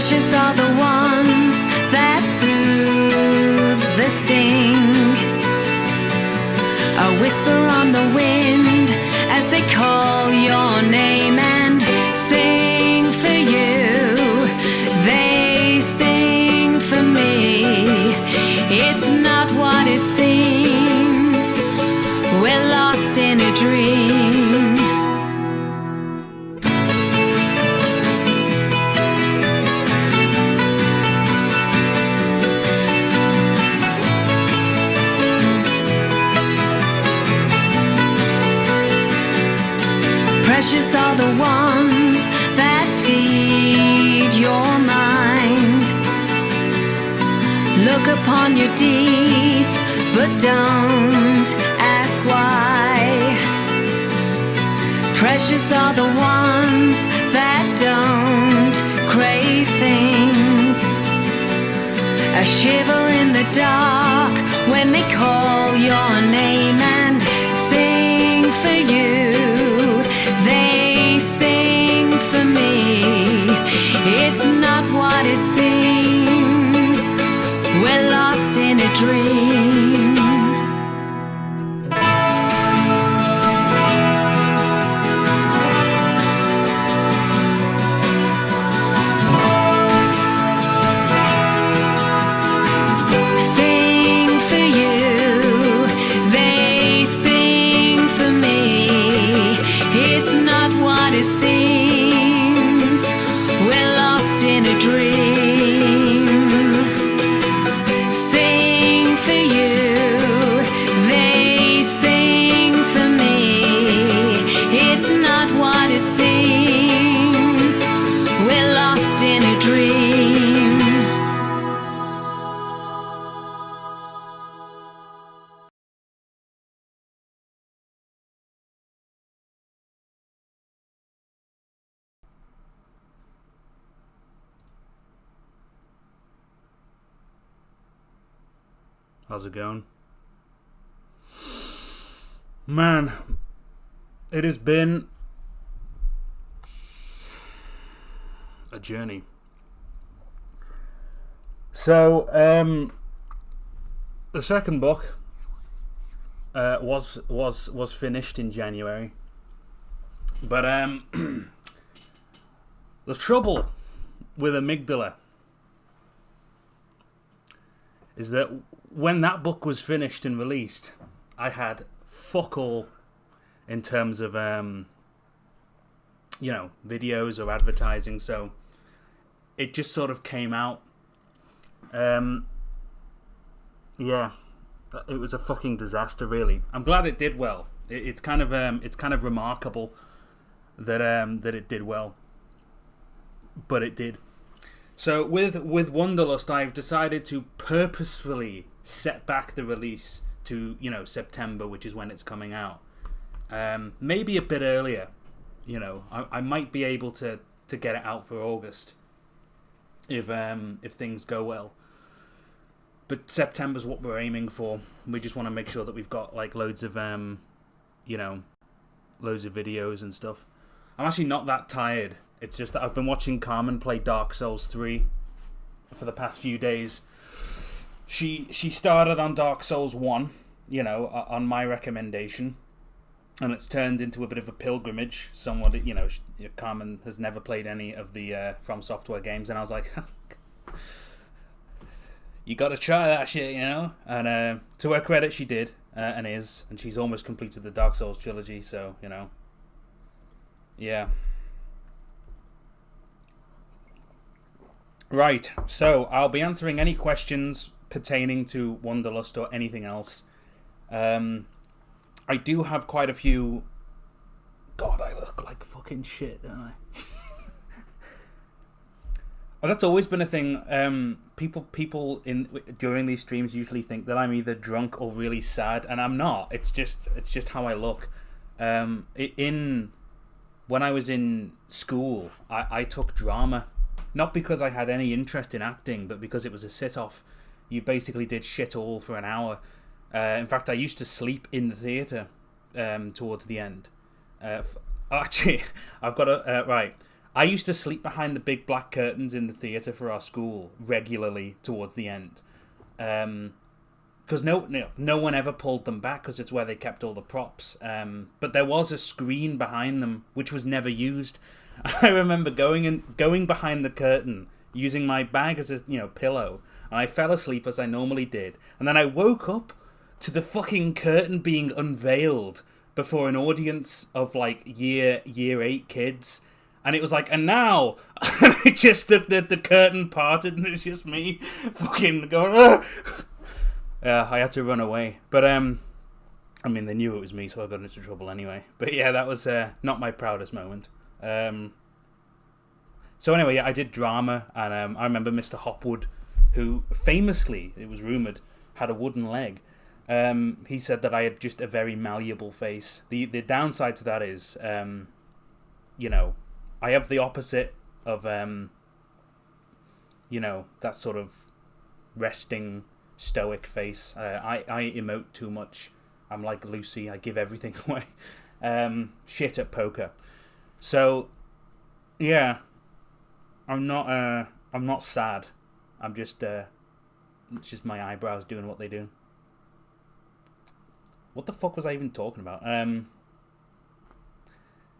Precious are the ones that soothe the sting. A whisper on the wind as they call your name and sing for you. They sing for me. It's not what it seems. We're lost in a dream. Precious are the ones that feed your mind. Look upon your deeds, but don't ask why. Precious are the ones that don't crave things. A shiver in the dark when they call your name and sing for you. They sing for me. It's not what it seems. We're lost in a dream. Sing for you. They sing for me. It's not what it seems. We're lost in a dream. Sing for you. They sing for me. It's not what it seems. We're lost in a dream. How's it going? Man, it has been a journey. So, the second book was finished in January, but the trouble with Amygdala is that when that book was finished and released, I had fuck all in terms of videos or advertising, so it just sort of came out. It was a fucking disaster, really. I'm glad it did well. It's kind of remarkable that it did well, but it did. So with Wonderlust, I've decided to purposefully set back the release to September, which is when it's coming out. Maybe a bit earlier. I might be able to get it out for August if things go well. But September's what we're aiming for. We just want to make sure that we've got like loads of videos and stuff. I'm actually not that tired. It's just that I've been watching Carmen play Dark Souls 3 for the past few days. She started on Dark Souls 1, on my recommendation, and it's turned into a bit of a pilgrimage. Carmen has never played any of the From Software games, and I was like, you gotta try that shit, And to her credit, she did, and she's almost completed the Dark Souls trilogy, so, yeah. Right, so I'll be answering any questions pertaining to Wonderlust or anything else. I do have quite a few. God, I look like fucking shit, don't I? Well, that's always been a thing. People during these streams usually think that I'm either drunk or really sad, and I'm not. It's just how I look. When I was in school, I took drama. Not because I had any interest in acting, but because it was a sit-off. You basically did shit all for an hour. In fact, I used to sleep in the theatre towards the end. Actually, I've got a... right. I used to sleep behind the big black curtains in the theatre for our school regularly towards the end. Because no one ever pulled them back because it's where they kept all the props. But there was a screen behind them which was never used. I remember going behind the curtain, using my bag as a pillow, and I fell asleep as I normally did. And then I woke up to the fucking curtain being unveiled before an audience of like year 8 kids. And it was like, and now, and I just the curtain parted, and it's just me fucking going, ugh! Yeah, I had to run away. But, I mean, they knew it was me, so I got into trouble anyway. But yeah, that was not my proudest moment. So anyway, yeah, I did drama, and I remember Mr. Hopwood, who famously, it was rumoured, had a wooden leg. He said that I had just a very malleable face. The downside to that is, I have the opposite of, that sort of resting, stoic face. I emote too much. I'm like Lucy. I give everything away. Shit at poker. So, yeah, I'm not sad. I'm just, it's just my eyebrows doing what they do. What the fuck was I even talking about?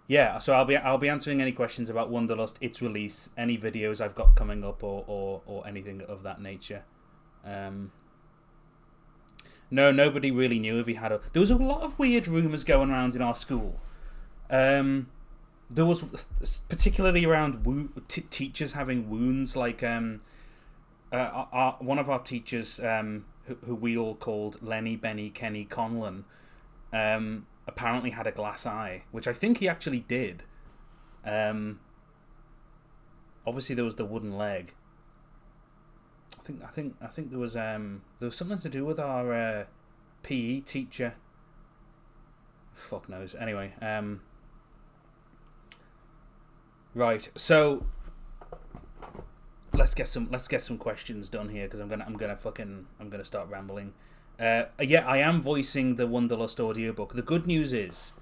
Yeah, so I'll be answering any questions about Wonderlust, its release, any videos I've got coming up, or anything of that nature. No, nobody really knew if he had a... There was a lot of weird rumours going around in our school. There was, particularly around teachers having wounds, like one of our teachers, who we all called Lenny, Benny, Kenny, Conlon, apparently had a glass eye, which I think he actually did. Obviously there was the wooden leg. I think there was something to do with our PE teacher. Fuck knows. Anyway, right. So let's get some questions done here, because I'm gonna start rambling. Yeah, I am voicing the Wonderlust audiobook. The good news is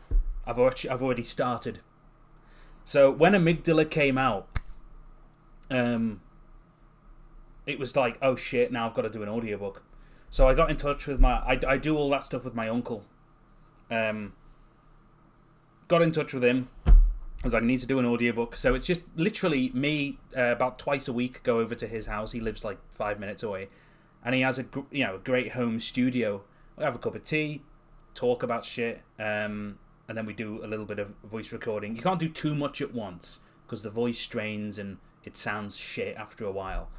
I've already started. So when Amygdala came out, it was like, oh shit, now I've got to do an audiobook. So I got in touch with I do all that stuff with my uncle. Got in touch with him. I was like, I need to do an audiobook. So it's just literally me, about twice a week, go over to his house. He lives like 5 minutes away. And he has a great home studio. I have a cup of tea, talk about shit, and then we do a little bit of voice recording. You can't do too much at once, because the voice strains and it sounds shit after a while.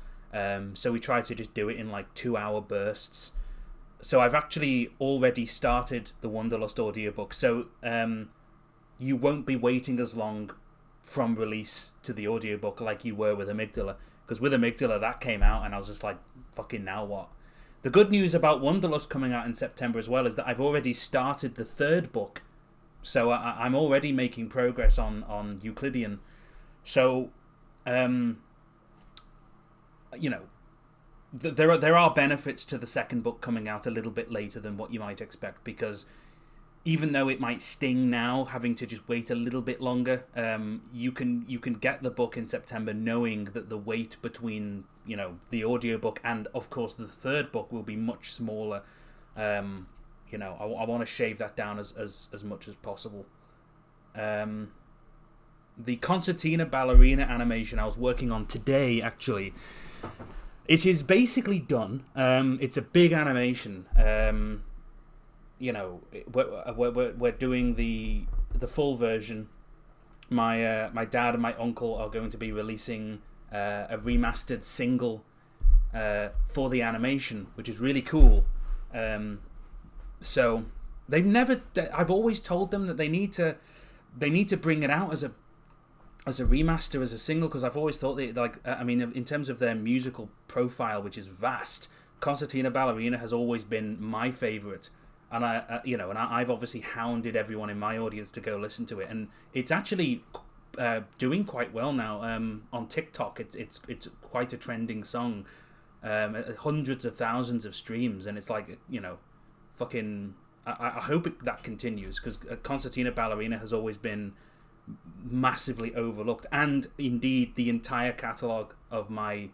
So we try to just do it in like 2-hour bursts. So I've actually already started the Wonderlust audiobook. So you won't be waiting as long from release to the audiobook like you were with Amygdala. Because with Amygdala, that came out and I was just like, fucking now what? The good news about Wonderlust coming out in September as well is that I've already started the 3rd book. So I'm already making progress on Euclidean. So, there are benefits to the 2nd book coming out a little bit later than what you might expect, because even though it might sting now having to just wait a little bit longer, you can get the book in September knowing that the wait between the audiobook and of course the 3rd book will be much smaller. I want to shave that down as much as possible. The Concertina ballerina animation I was working on today, actually, it is basically done. It's a big animation. We're doing the full version. My dad and my uncle are going to be releasing a remastered single for the animation, which is really cool. So I've always told them that they need to bring it out as a remaster, as a single, because I've always thought that, in terms of their musical profile, which is vast, Concertina Ballerina has always been my favourite. And I've obviously hounded everyone in my audience to go listen to it, and it's actually doing quite well now on TikTok. It's quite a trending song, hundreds of thousands of streams, and it's like fucking. I hope that continues, because Concertina Ballerina has always been massively overlooked. And indeed, the entire catalogue of my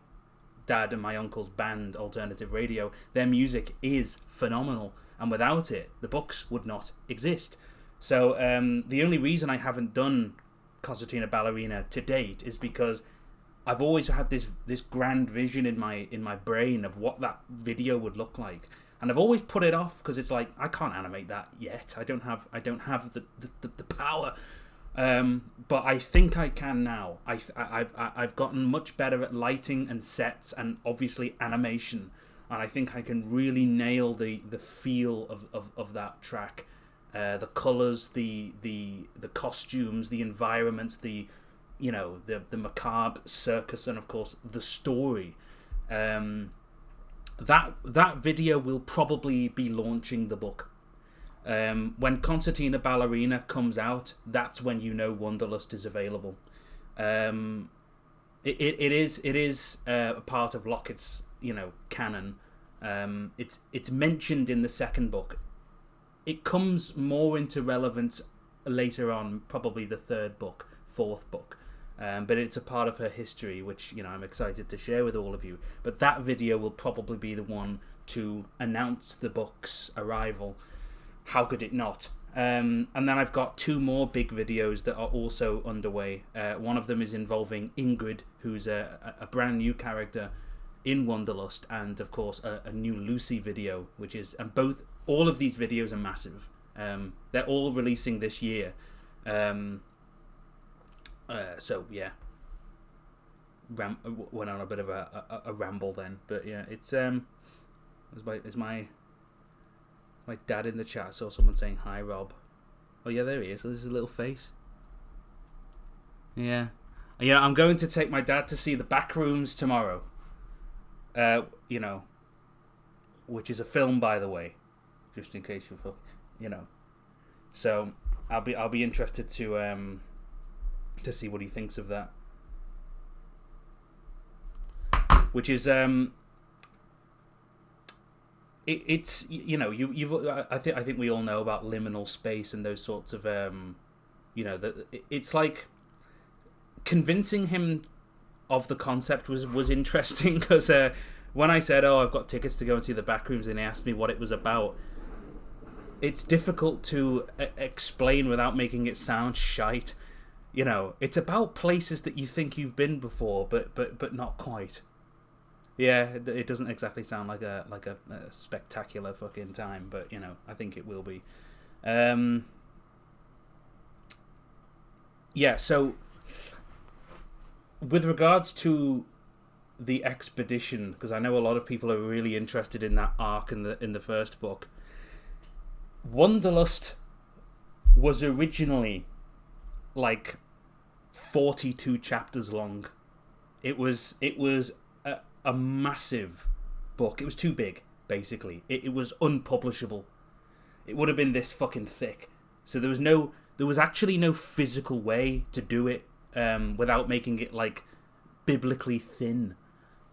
dad and my uncle's band, Alternative Radio, their music is phenomenal. And without it, the books would not exist. So the only reason I haven't done Concertina Ballerina to date is because I've always had this grand vision in my brain of what that video would look like, and I've always put it off because it's like, I can't animate that yet. I don't have the power. But I think I can now. I've gotten much better at lighting and sets and obviously animation, and I think I can really nail the feel of that track. The colours, the costumes, the environments, the macabre circus, and of course the story. That video will probably be launching the book. When Concertina Ballerina comes out, that's when Wonderlust is available. It is a part of Lockett's canon. It's mentioned in the second book. It comes more into relevance later on, probably the third book, fourth book. But it's a part of her history, which I'm excited to share with all of you. But that video will probably be the one to announce the book's arrival. How could it not? And then I've got two more big videos that are also underway. One of them is involving Ingrid, who's a brand new character in Wonderlust, and of course a new Lucy video, and all of these videos are massive. They're all releasing this year. So yeah, went on a bit of a ramble then, but yeah, it's my dad in the chat. I saw someone saying hi, Rob. Oh yeah, there he is. So there's his little face. Yeah, I'm going to take my dad to see the Backrooms tomorrow. Which is a film, by the way, just in case So I'll be interested to see what he thinks of that. Which is it's I think we all know about liminal space and those sorts of it's like convincing him of the concept was interesting, because when I said, I've got tickets to go and see the Backrooms, and he asked me what it was about, it's difficult to explain without making it sound shite. It's about places that you think you've been before, but not quite. Yeah, it doesn't exactly sound like a spectacular fucking time, but I think it will be. Yeah, so with regards to the expedition, because I know a lot of people are really interested in that arc in the first book. Wonderlust was originally like 42 chapters long. It was a massive book. It was too big, basically. It was unpublishable. It would have been this fucking thick. So there was actually no physical way to do it without making it like biblically thin.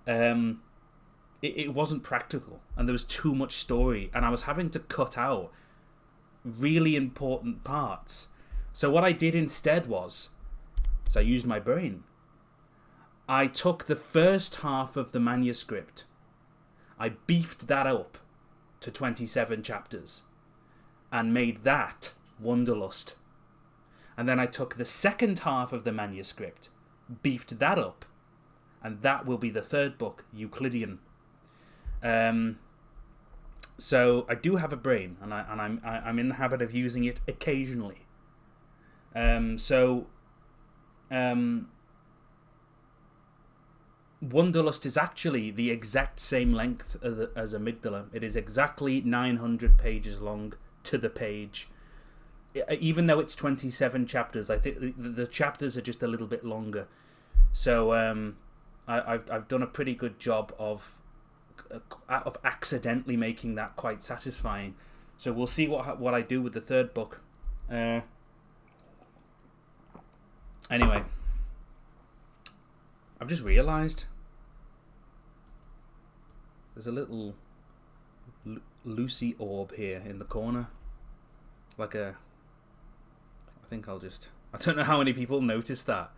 It wasn't practical, and there was too much story, and I was having to cut out really important parts. So what I did instead was I used my brain. I took the first half of the manuscript, I beefed that up to 27 chapters and made that Wonderlust. And then I took the second half of the manuscript, beefed that up, and that will be the third book, Euclidean. So I do have a brain, and I'm in the habit of using it occasionally. Wonderlust is actually the exact same length as Amygdala. It is exactly 900 pages long to the page. Even though it's 27 chapters, I think the chapters are just a little bit longer. So I've done a pretty good job of accidentally making that quite satisfying. So we'll see what I do with the third book. Anyway, I've just realised there's a little Lucy orb here in the corner. I think I'll just I don't know how many people noticed that.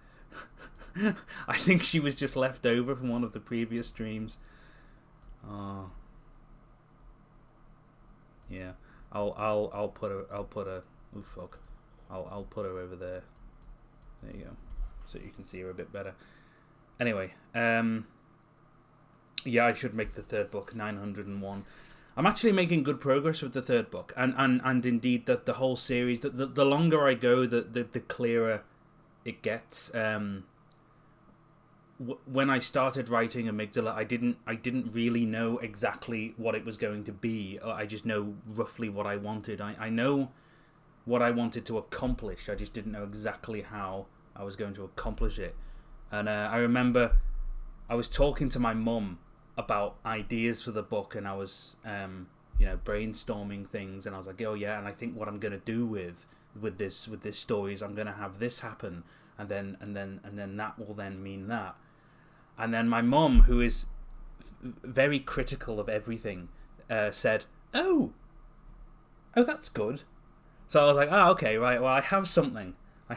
I think she was just left over from one of the previous streams. Oh. Yeah. I'll put her. Oh fuck. I'll put her over there. There you go, so you can see her a bit better. Anyway, yeah, I should make the third book 901. I'm actually making good progress with the third book, and indeed the whole series. The longer I go, the clearer it gets. When I started writing Amygdala, I didn't really know exactly what it was going to be. I just know roughly what I wanted. I know what I wanted to accomplish. I just didn't know exactly how I was going to accomplish it. And I remember I was talking to my mum about ideas for the book, and I was brainstorming things, and I was like, oh yeah, and I think what I'm going to do with this story is I'm going to have this happen, and then that will then mean that. And then my mum, who is very critical of everything, said, oh, that's good. So I was like, okay, right, well, I have something. I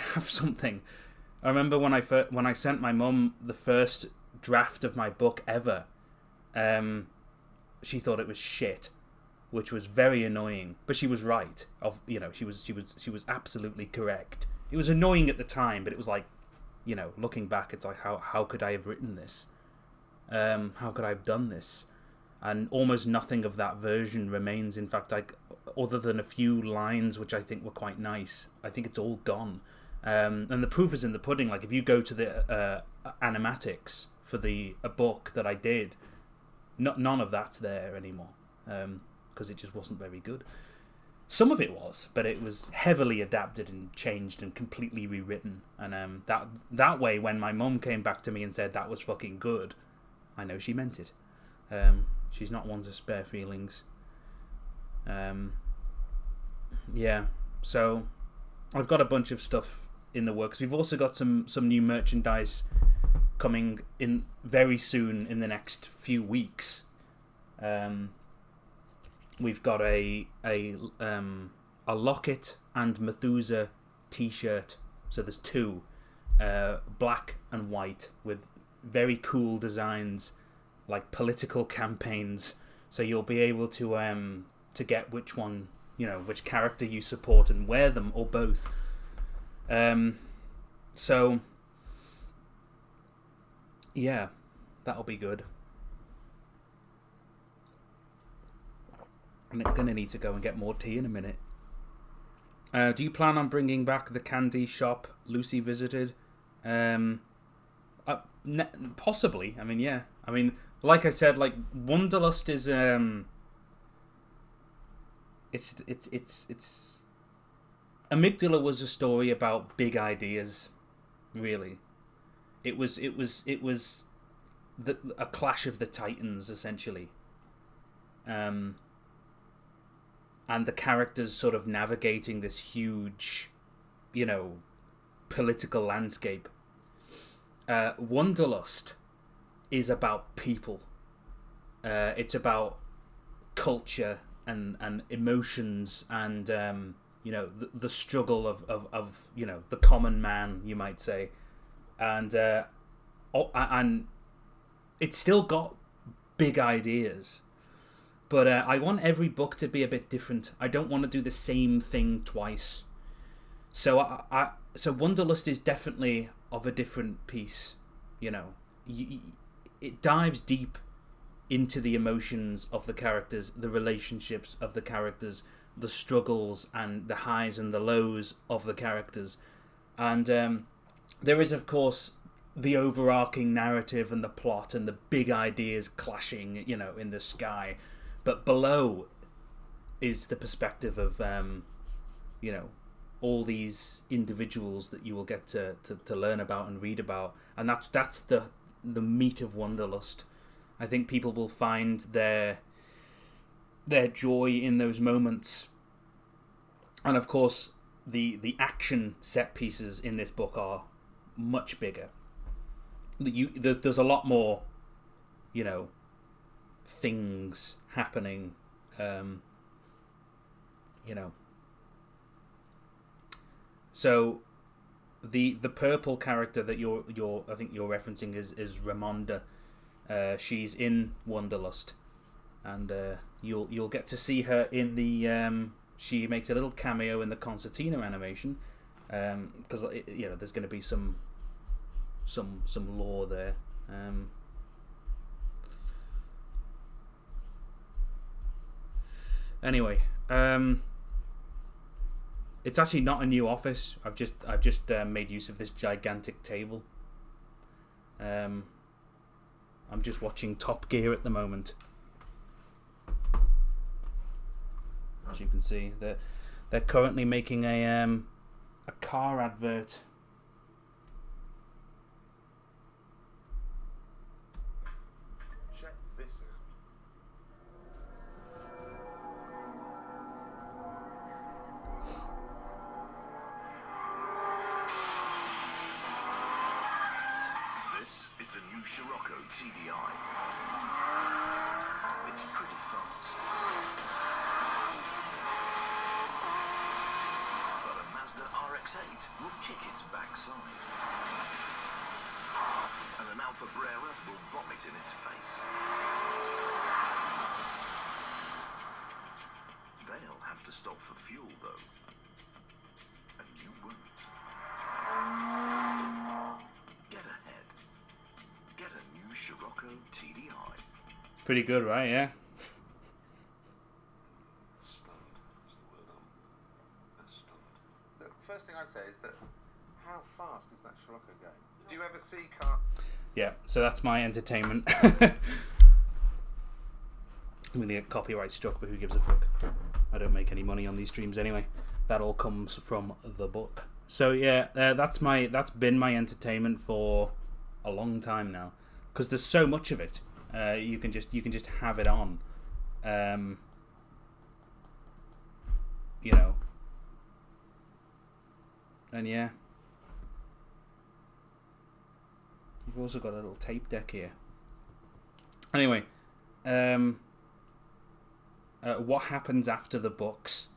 remember when I sent my mum the first draft of my book ever, she thought it was shit, which was very annoying. But she was right. She was absolutely correct. It was annoying at the time, but it was like, looking back, it's like, how could I have written this? How could I have done this? And almost nothing of that version remains. In fact, other than a few lines which I think were quite nice, I think it's all gone. And the proof is in the pudding. Like, if you go to the animatics for a book that I did, none of that's there anymore, because it just wasn't very good. Some of it was, but it was heavily adapted and changed and completely rewritten. And that way, when my mum came back to me and said that was fucking good, I know she meant it. She's not one to spare feelings. Yeah, so I've got a bunch of stuff in the works. We've also got some new merchandise coming in very soon, in the next few weeks. We've got a Locket and Methuselah t-shirt. So there's two, black and white, with very cool designs, like political campaigns. So you'll be able to get which one, which character you support, and wear them, or both. So yeah, that'll be good. I'm gonna need to go and get more tea in a minute. Do you plan on bringing back the candy shop Lucy visited? Possibly. I mean, yeah. I mean, like I said, like, Wonderlust is it's Amygdala was a story about big ideas, really. It was a clash of the titans, essentially. And the characters sort of navigating this huge, political landscape. Wonderlust is about people. It's about culture and emotions and the struggle of the common man, you might say, and it's still got big ideas. But I want every book to be a bit different. I don't want to do the same thing twice. So so Wonderlust is definitely of a different piece. It dives deep into the emotions of the characters, the relationships of the characters, the struggles and the highs and the lows of the characters. And there is, of course, the overarching narrative and the plot and the big ideas clashing, in the sky. But below is the perspective of, all these individuals that you will get to learn about and read about. And that's the meat of Wonderlust. I think people will find their joy in those moments. And of course, the action set pieces in this book are much bigger. There's a lot more, things happening, So the purple character that I think you're referencing is Ramonda. She's in Wonderlust, and you'll get to see her in the. She makes a little cameo in the concertina animation, because there's going to be some lore there. Anyway, it's actually not a new office. I've just made use of this gigantic table. I'm just watching Top Gear at the moment. As you can see, they're currently making a car advert. Check this out. This is the new Scirocco TDI. It's pretty fast. But a Mazda RX-8 will kick its backside. And an Alfa Brera will vomit in its face. They'll have to stop for fuel, though. And you won't. Get ahead. Get a new Scirocco TDI. Pretty good, right? Yeah. Stunned is the word I'm stunned. The first thing I'd say is that how fast is that Scirocco going? Do you ever see car? Yeah, so that's my entertainment. I'm gonna get copyright struck, but who gives a fuck? I don't make any money on these streams anyway. That all comes from the book. So yeah, that's been my entertainment for a long time now, because there's so much of it. You can just have it on, and yeah. We've also got a little tape deck here. Anyway, what happens after the books?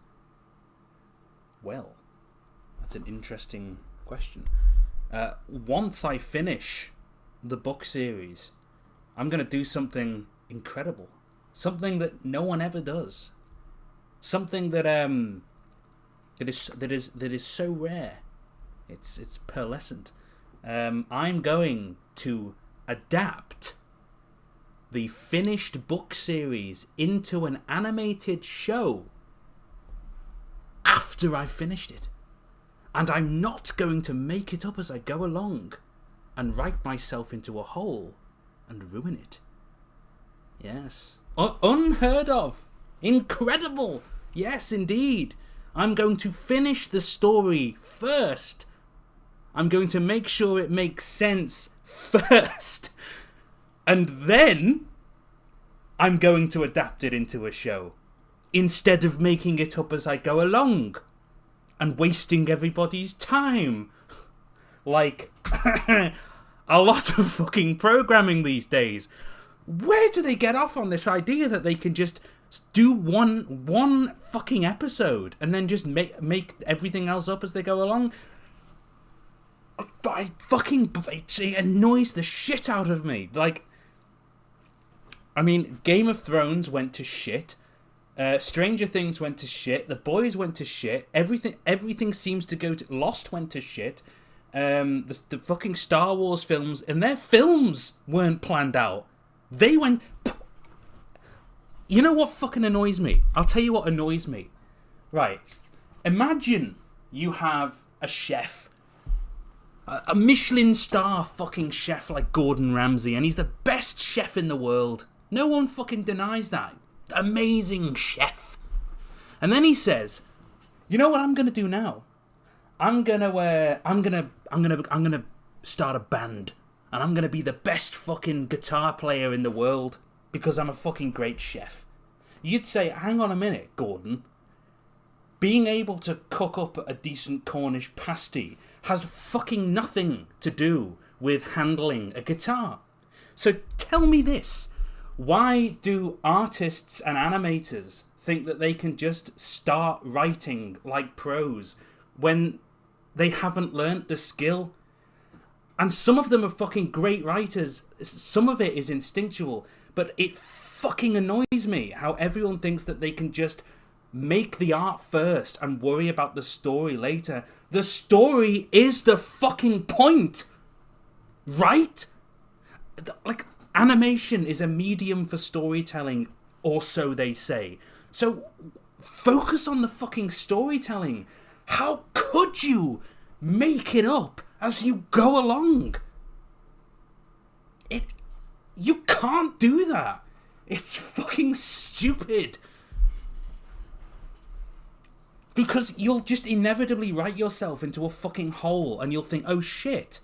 Well, that's an interesting question. Once I finish the book series, I'm going to do something incredible. Something that no one ever does. Something that is so rare. It's pearlescent. I'm going to adapt the finished book series into an animated show after I've finished it. And I'm not going to make it up as I go along and write myself into a hole and ruin it. Yes. Unheard of. Incredible. Yes, indeed. I'm going to finish the story first. I'm going to make sure it makes sense first. And then I'm going to adapt it into a show, instead of making it up as I go along and wasting everybody's time. Like a lot of fucking programming these days. Where do they get off on this idea that they can just do one fucking episode and then just make everything else up as they go along? It annoys the shit out of me. Like, I mean, Game of Thrones went to shit. Stranger Things went to shit. The Boys went to shit. Everything seems to go to... Lost went to shit. The fucking Star Wars films, and their films weren't planned out. They went... You know what fucking annoys me? I'll tell you what annoys me. Right. Imagine you have a chef, a Michelin star fucking chef like Gordon Ramsay, and he's the best chef in the world. No one fucking denies that. Amazing chef. And then he says, "You know what I'm gonna do now? I'm gonna start a band, and I'm gonna be the best fucking guitar player in the world because I'm a fucking great chef." You'd say, "Hang on a minute, Gordon. Being able to cook up a decent Cornish pasty has fucking nothing to do with handling a guitar. So tell me this. Why do artists and animators think that they can just start writing like pros when They haven't learnt the skill. And some of them are fucking great writers. Some of it is instinctual. But it fucking annoys me how everyone thinks that they can just make the art first and worry about the story later. The story is the fucking point. Right? Like, animation is a medium for storytelling, or so they say. So, focus on the fucking storytelling. How could you make it up as you go along? You can't do that. It's fucking stupid. Because you'll just inevitably write yourself into a fucking hole and you'll think, oh shit,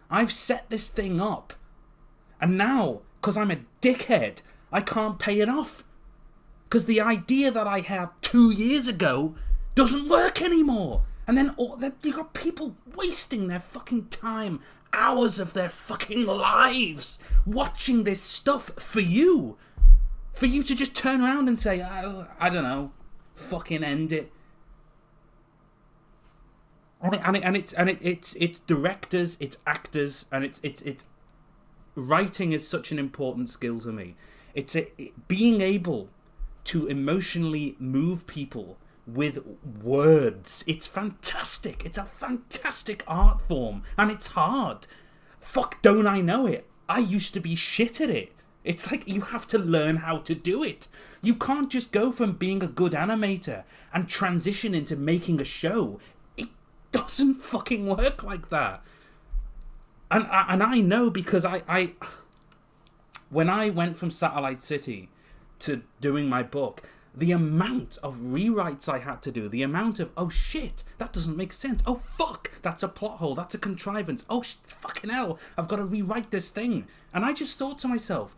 I've set this thing up. And now, because I'm a dickhead, I can't pay it off. Because the idea that I had 2 years ago doesn't work anymore. And then you got people wasting their fucking time, hours of their fucking lives, watching this stuff for you. For you to just turn around and say, I don't know, fucking end it. And it's directors, it's actors, and it's writing is such an important skill to me. It's being able to emotionally move people with words. It's fantastic. It's a fantastic art form, and it's hard. Fuck, don't I know it? I used to be shit at it. It's like you have to learn how to do it. You can't just go from being a good animator and transition into making a show. It doesn't fucking work like that. And I know because I when I went from Satellite City to doing my book, the amount of rewrites I had to do, the amount of, oh shit, that doesn't make sense. Oh fuck, that's a plot hole, that's a contrivance. Oh fucking hell, I've got to rewrite this thing. And I just thought to myself,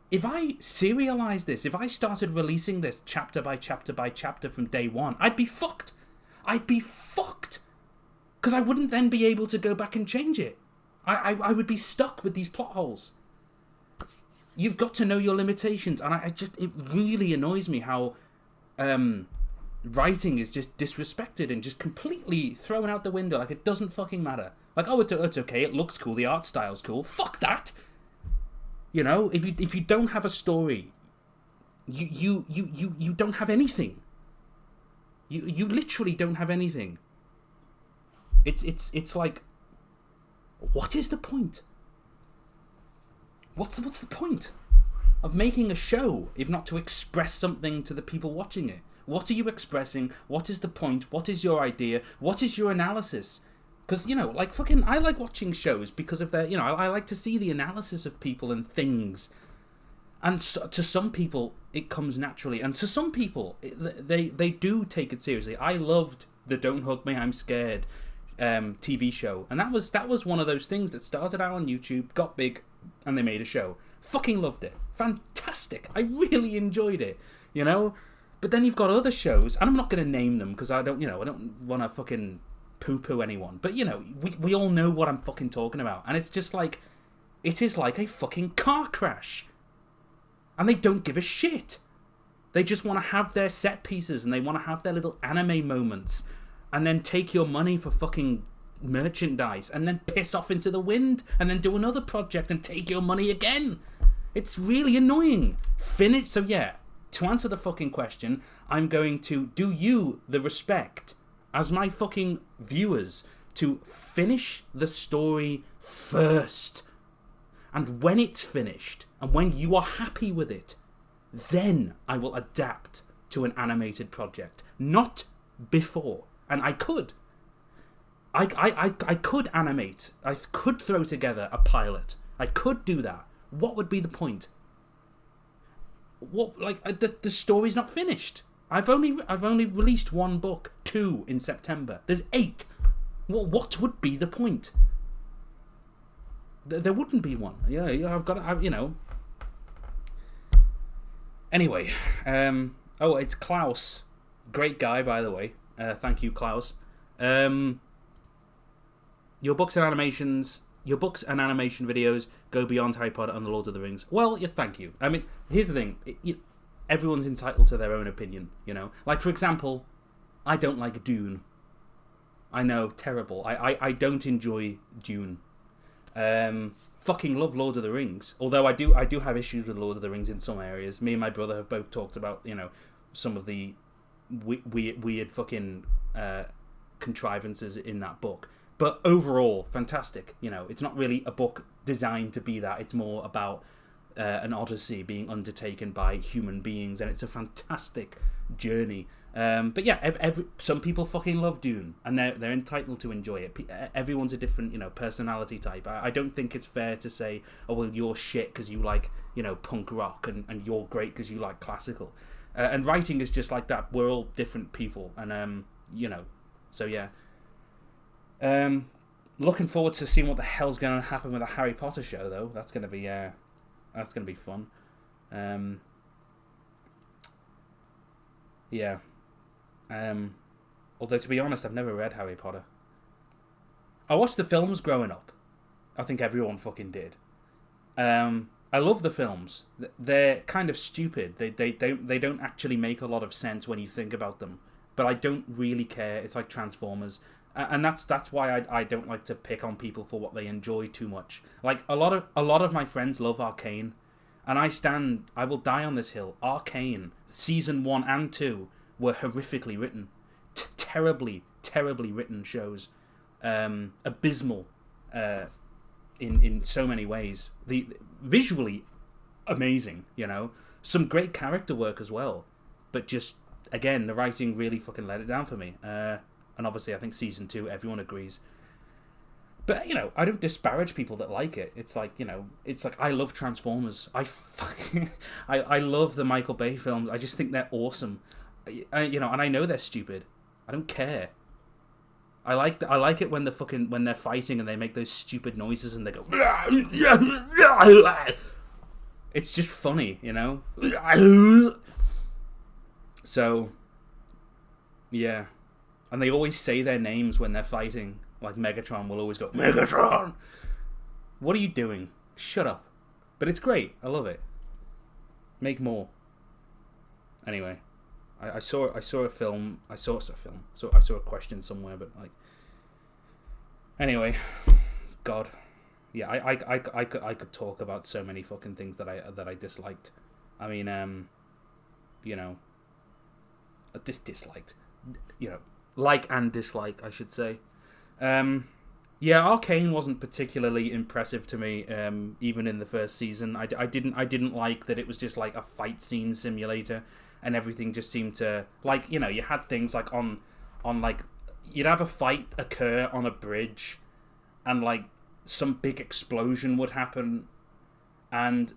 if I serialized this, if I started releasing this chapter by chapter by chapter from day one, I'd be fucked. I'd be fucked. Because I wouldn't then be able to go back and change it. I would be stuck with these plot holes. You've got to know your limitations, and it really annoys me how writing is just disrespected and just completely thrown out the window. Like, it doesn't fucking matter. Like, oh, it's okay, it looks cool, the art style's cool. Fuck that! You know, if you don't have a story, you don't have anything. You literally don't have anything. It's like, what is the point? What's the point of making a show if not to express something to the people watching it? What are you expressing? What is the point? What is your idea? What is your analysis? Because, you know, like, fucking, I like watching shows because of their, you know, I like to see the analysis of people and things. And so, to some people, it comes naturally. And to some people, they do take it seriously. I loved the Don't Hug Me, I'm Scared TV show. And that was one of those things that started out on YouTube, got big, and they made a show. Fucking loved it. Fantastic. I really enjoyed it, you know? But then you've got other shows, and I'm not going to name them because I don't want to fucking poo-poo anyone. But, you know, we all know what I'm fucking talking about. And it's just like, it is like a fucking car crash. And they don't give a shit. They just want to have their set pieces, and they want to have their little anime moments, and then take your money for fucking merchandise, and then piss off into the wind, and then do another project and take your money again. It's really annoying. So yeah, to answer the fucking question, I'm going to do you the respect as my fucking viewers to finish the story first. And when it's finished, and when you are happy with it, then I will adapt to an animated project. Not before. And I could. I could animate. I could throw together a pilot. I could do that. What would be the point? What, like, the story's not finished. I've only released one book, 2 in September. There's 8. What would be the point? There wouldn't be one. Yeah, I've got to, you know. Anyway, oh, it's Klaus. Great guy, by the way. Thank you, Klaus. Your books and animation videos go beyond Harry Potter and the Lord of the Rings. Well, yeah, thank you. I mean, here's the thing. Everyone's entitled to their own opinion, you know? Like, for example, I don't like Dune. I know, terrible. I don't enjoy Dune. Fucking love Lord of the Rings. Although I do have issues with Lord of the Rings in some areas. Me and my brother have both talked about, you know, some of the weird fucking contrivances in that book. But overall, fantastic. You know, it's not really a book designed to be that. It's more about an odyssey being undertaken by human beings, and it's a fantastic journey. But yeah, some people fucking love Dune, and they're entitled to enjoy it. Everyone's a different, you know, personality type. I don't think it's fair to say, oh well, you're shit because you like, you know, punk rock, and you're great because you like classical. And writing is just like that. We're all different people, and you know, so yeah. Looking forward to seeing what the hell's going to happen with the Harry Potter show, though. That's gonna be fun. Yeah. Although, to be honest, I've never read Harry Potter. I watched the films growing up. I think everyone fucking did. I love the films. They're kind of stupid. They don't actually make a lot of sense when you think about them. But I don't really care. It's like Transformers. And that's why I don't like to pick on people for what they enjoy too much. Like, a lot of my friends love Arcane. And I will die on this hill. Arcane, season 1 and 2, were horrifically written. Terribly written shows. Abysmal in so many ways. Visually amazing, you know. Some great character work as well. But just, again, the writing really fucking let it down for me. And obviously I think season 2, everyone agrees. But, you know, I don't disparage people that like it. It's like, you know, it's like, I love Transformers. I love the Michael Bay films. I just think they're awesome. You know, and I know they're stupid. I don't care. I like it when they're fighting and they make those stupid noises and they go. It's just funny, you know. So, yeah, and they always say their names when they're fighting. Like Megatron will always go, Megatron! What are you doing? Shut up. But it's great. I love it. Make more. Anyway, I saw a film. So I saw a question somewhere, but like. Anyway, God, yeah, I could talk about so many fucking things that I disliked. I mean, you know, disliked, you know, like and dislike, I should say. Yeah, Arcane wasn't particularly impressive to me, even in the first season. I didn't like that it was just like a fight scene simulator, and everything just seemed to, like, you know, you had things like on like, you'd have a fight occur on a bridge, and like some big explosion would happen, and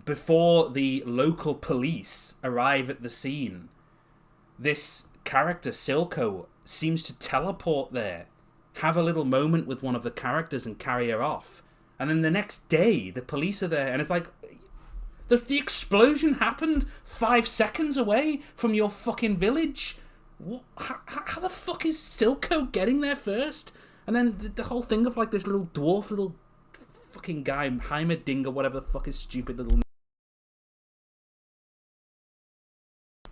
before the local police arrive at the scene, this character Silco seems to teleport there, have a little moment with one of the characters and carry her off. And then the next day, the police are there, and it's like, the explosion happened 5 seconds away from your fucking village. What? How the fuck is Silco getting there first? And then the whole thing of like this little dwarf, little fucking guy, Heimerdinger, whatever the fuck his stupid little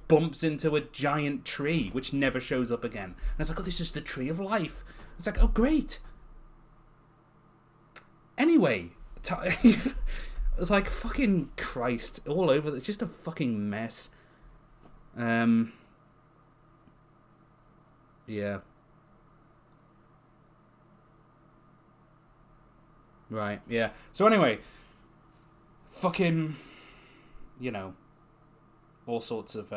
bumps into a giant tree, which never shows up again. And it's like, oh, this is the tree of life. It's like, oh, great. Anyway, it's like, fucking Christ, all over. It's just a fucking mess. Yeah. Right, yeah. So anyway, fucking, you know, all sorts of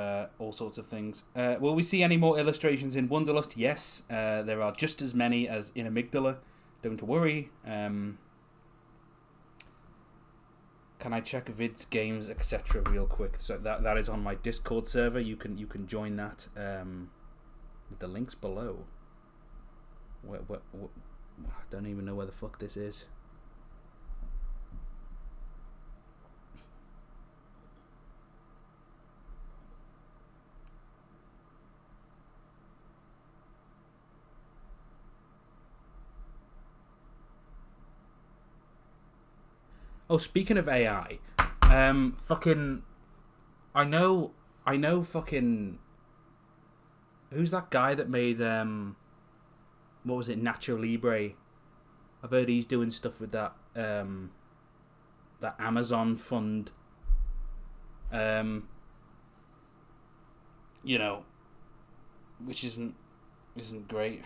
things. Will we see any more illustrations in Wonderlust? Yes, there are just as many as in Amygdala. Don't worry. Can I check vids, games, etc. real quick? So that is on my Discord server. You can join that with the links below. What, I don't even know where the fuck this is. Oh, speaking of AI, fucking, I know, fucking, who's that guy that made what was it, Nacho Libre. I've heard he's doing stuff with that that Amazon fund. You know, which isn't great.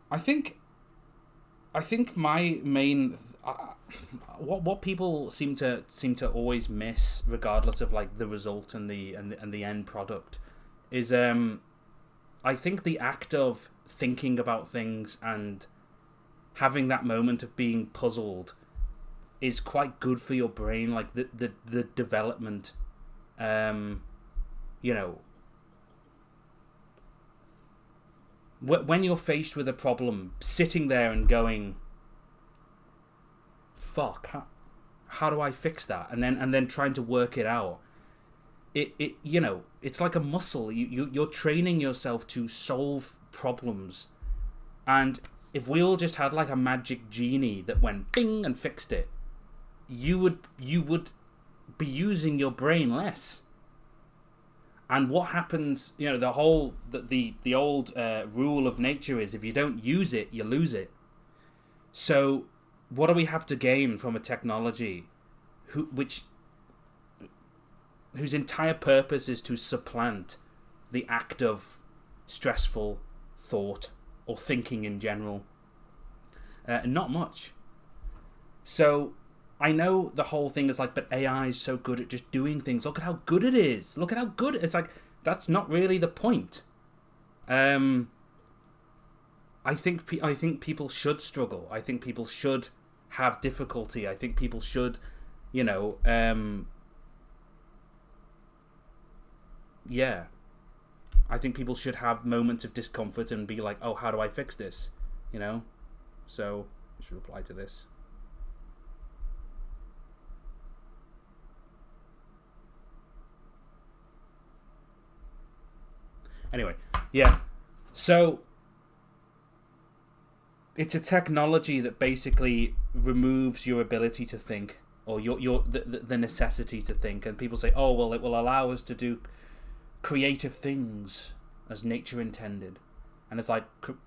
I think my main what people seem to always miss, regardless of like the result and the end product, is I think the act of thinking about things and having that moment of being puzzled is quite good for your brain. Like the development, you know, when you're faced with a problem, sitting there and going, fuck, how do I fix that? And then trying to work it out. It you know, it's like a muscle. You're training yourself to solve problems. And if we all just had like a magic genie that went bing and fixed it, you would be using your brain less. And what happens, you know, the old rule of nature is if you don't use it, you lose it. So what do we have to gain from a technology whose entire purpose is to supplant the act of stressful thought or thinking in general? Not much. So I know the whole thing is like, but AI is so good at just doing things. Look at how good it is. Look at how good it's like. That's not really the point. I think people should struggle. I think people should have difficulty. I think people should, you know, yeah. I think people should have moments of discomfort and be like, oh, how do I fix this? You know? So, I should reply to this. Anyway, yeah. So, it's a technology that basically removes your ability to think, or the necessity to think. And people say, oh, well, it will allow us to do creative things as nature intended. And it's like,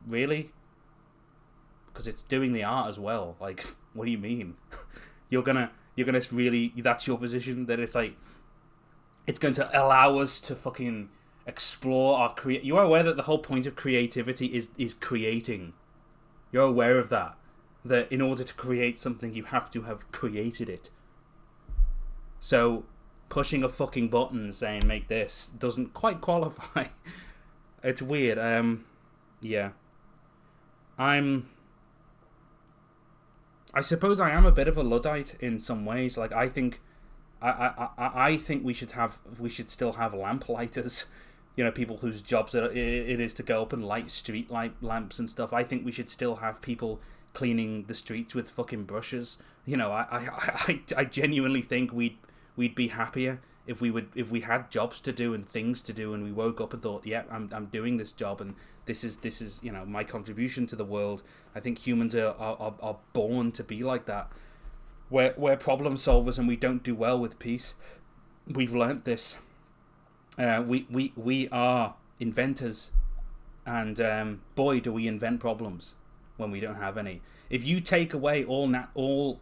really? Because it's doing the art as well. Like, what do you mean? you're gonna really, that's your position, that it's like, it's going to allow us to fucking explore our you are aware that the whole point of creativity is creating. You're aware of that in order to create something you have to have created it. So pushing a fucking button saying make this doesn't quite qualify. It's weird. Yeah, I suppose I am a bit of a Luddite in some ways. Like I think we should still have lamplighters. You know, people whose jobs it is to go up and light street light lamps and stuff. I think we should still have people cleaning the streets with fucking brushes. You know, I genuinely think we'd be happier if we had jobs to do and things to do, and we woke up and thought, yeah, I'm doing this job, and this is you know, my contribution to the world. I think humans are born to be like that. We're problem solvers, and we don't do well with peace. We've learnt this. We are inventors, and boy, do we invent problems when we don't have any. If you take away all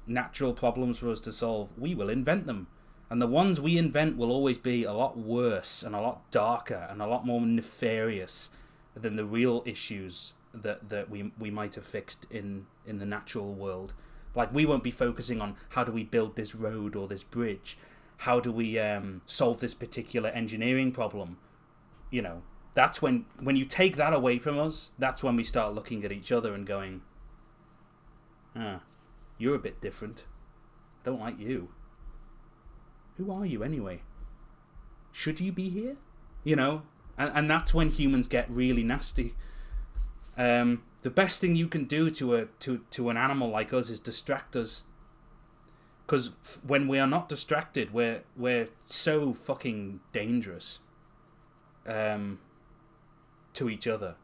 natural problems for us to solve, we will invent them, and the ones we invent will always be a lot worse and a lot darker and a lot more nefarious than the real issues that we might have fixed in the natural world. Like, we won't be focusing on how do we build this road or this bridge. How do we solve this particular engineering problem? You know, that's when you take that away from us, that's when we start looking at each other and going, you're a bit different. I don't like you. Who are you anyway? Should you be here? You know, and that's when humans get really nasty. The best thing you can do to an animal like us is distract us. Because when we are not distracted, we're so fucking dangerous to each other,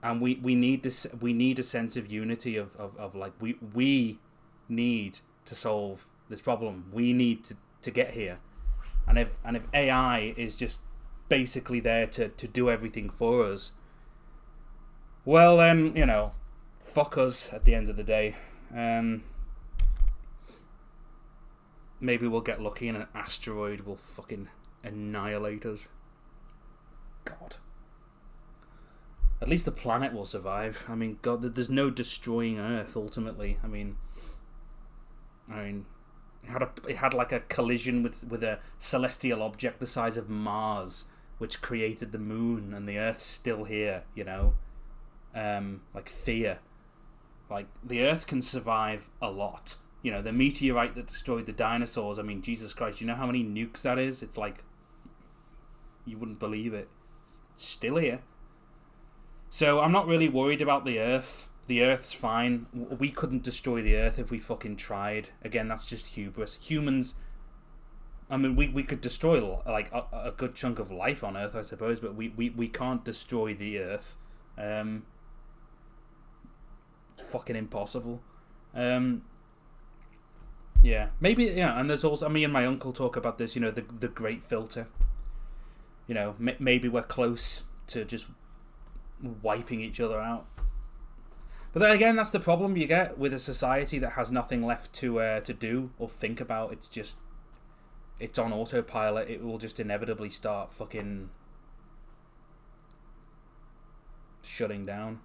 and we need this. We need a sense of unity of like we need to solve this problem. We need to get here, and if AI is just basically there to do everything for us, well then, fuck us at the end of the day. Maybe we'll get lucky and an asteroid will fucking annihilate us. God. At least the planet will survive. I mean, God, there's no destroying Earth ultimately. I mean, it had like a collision with a celestial object the size of Mars, which created the moon, and the Earth's still here. Like Thea. Like the Earth can survive a lot. The meteorite that destroyed the dinosaurs. I mean, Jesus Christ, you know how many nukes that is? It's like, you wouldn't believe it. It's still here. So I'm not really worried about the Earth. The Earth's fine. We couldn't destroy the Earth if we fucking tried. Again, that's just hubris. Humans, I mean, we could destroy like a good chunk of life on Earth, I suppose, but we can't destroy the Earth. It's fucking impossible. Yeah, maybe, and there's also, me and my uncle talk about this, the great filter. Maybe we're close to just wiping each other out. But then again, that's the problem you get with a society that has nothing left to do or think about. It's on autopilot. It will just inevitably start fucking shutting down.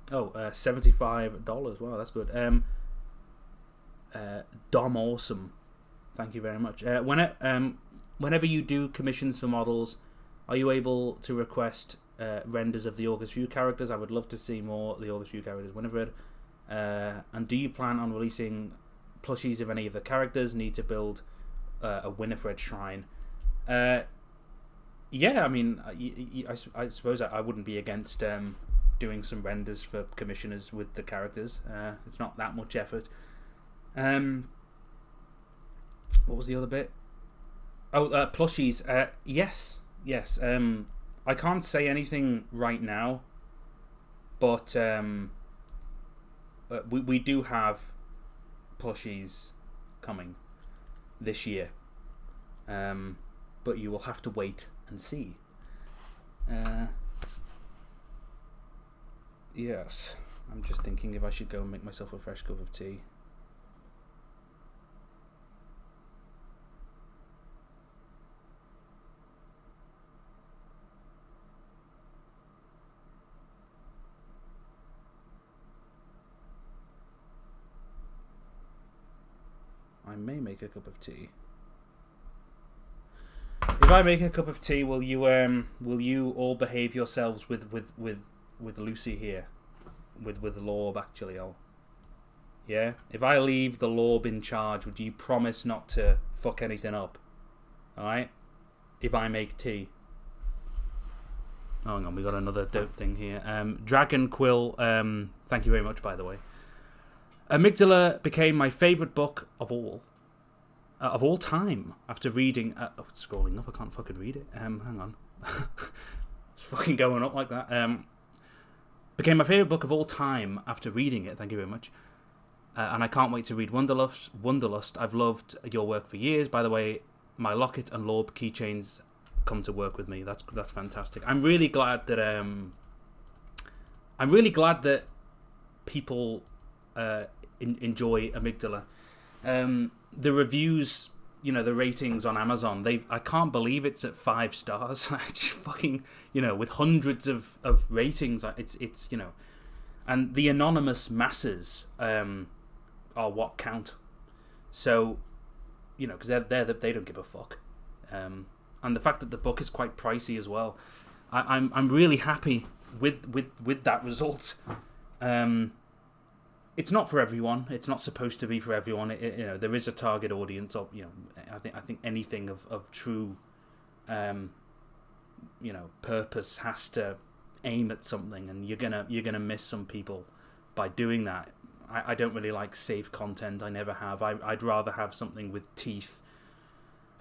$75. Wow, that's good. Dom Awesome, thank you very much. Whenever you do commissions for models, are you able to request renders of the August View characters? I would love to see more of the August View characters whenever. And do you plan on releasing plushies of any of the characters? Need to build a Winifred shrine. Yeah, I mean, I suppose I wouldn't be against doing some renders for commissioners with the characters. It's not that much effort. What was the other bit? Plushies. Yes. I can't say anything right now, but we do have plushies coming this year. But you will have to wait and see. Yes, I'm just thinking if I should go and make myself a fresh cup of tea. I may make a cup of tea. If I make a cup of tea, will you all behave yourselves with Lucy here, with Lorb actually? Yeah. If I leave the Lorb in charge, would you promise not to fuck anything up? All right. If I make tea. Oh, hang on, we got another dope thing here. Dragon Quill. Thank you very much, by the way. Amygdala became my favourite book of all time after reading. It's scrolling up. I can't fucking read it. Hang on. It's fucking going up like that. Became my favourite book of all time after reading it. Thank you very much. And I can't wait to read Wonderlust. I've loved your work for years. By the way, my Locket and Lorb keychains come to work with me. That's fantastic. I'm really glad that people enjoy Amygdala. The reviews, the ratings on Amazon, I can't believe it's at 5 stars. I just fucking, with hundreds of ratings, it's and the anonymous masses are what count. So, because they don't give a fuck. And the fact that the book is quite pricey as well, I'm really happy with that result. It's not for everyone. It's not supposed to be for everyone. There is a target audience of, I think anything of true, purpose has to aim at something, and you're gonna miss some people by doing that. I don't really like safe content. I never have. I'd rather have something with teeth,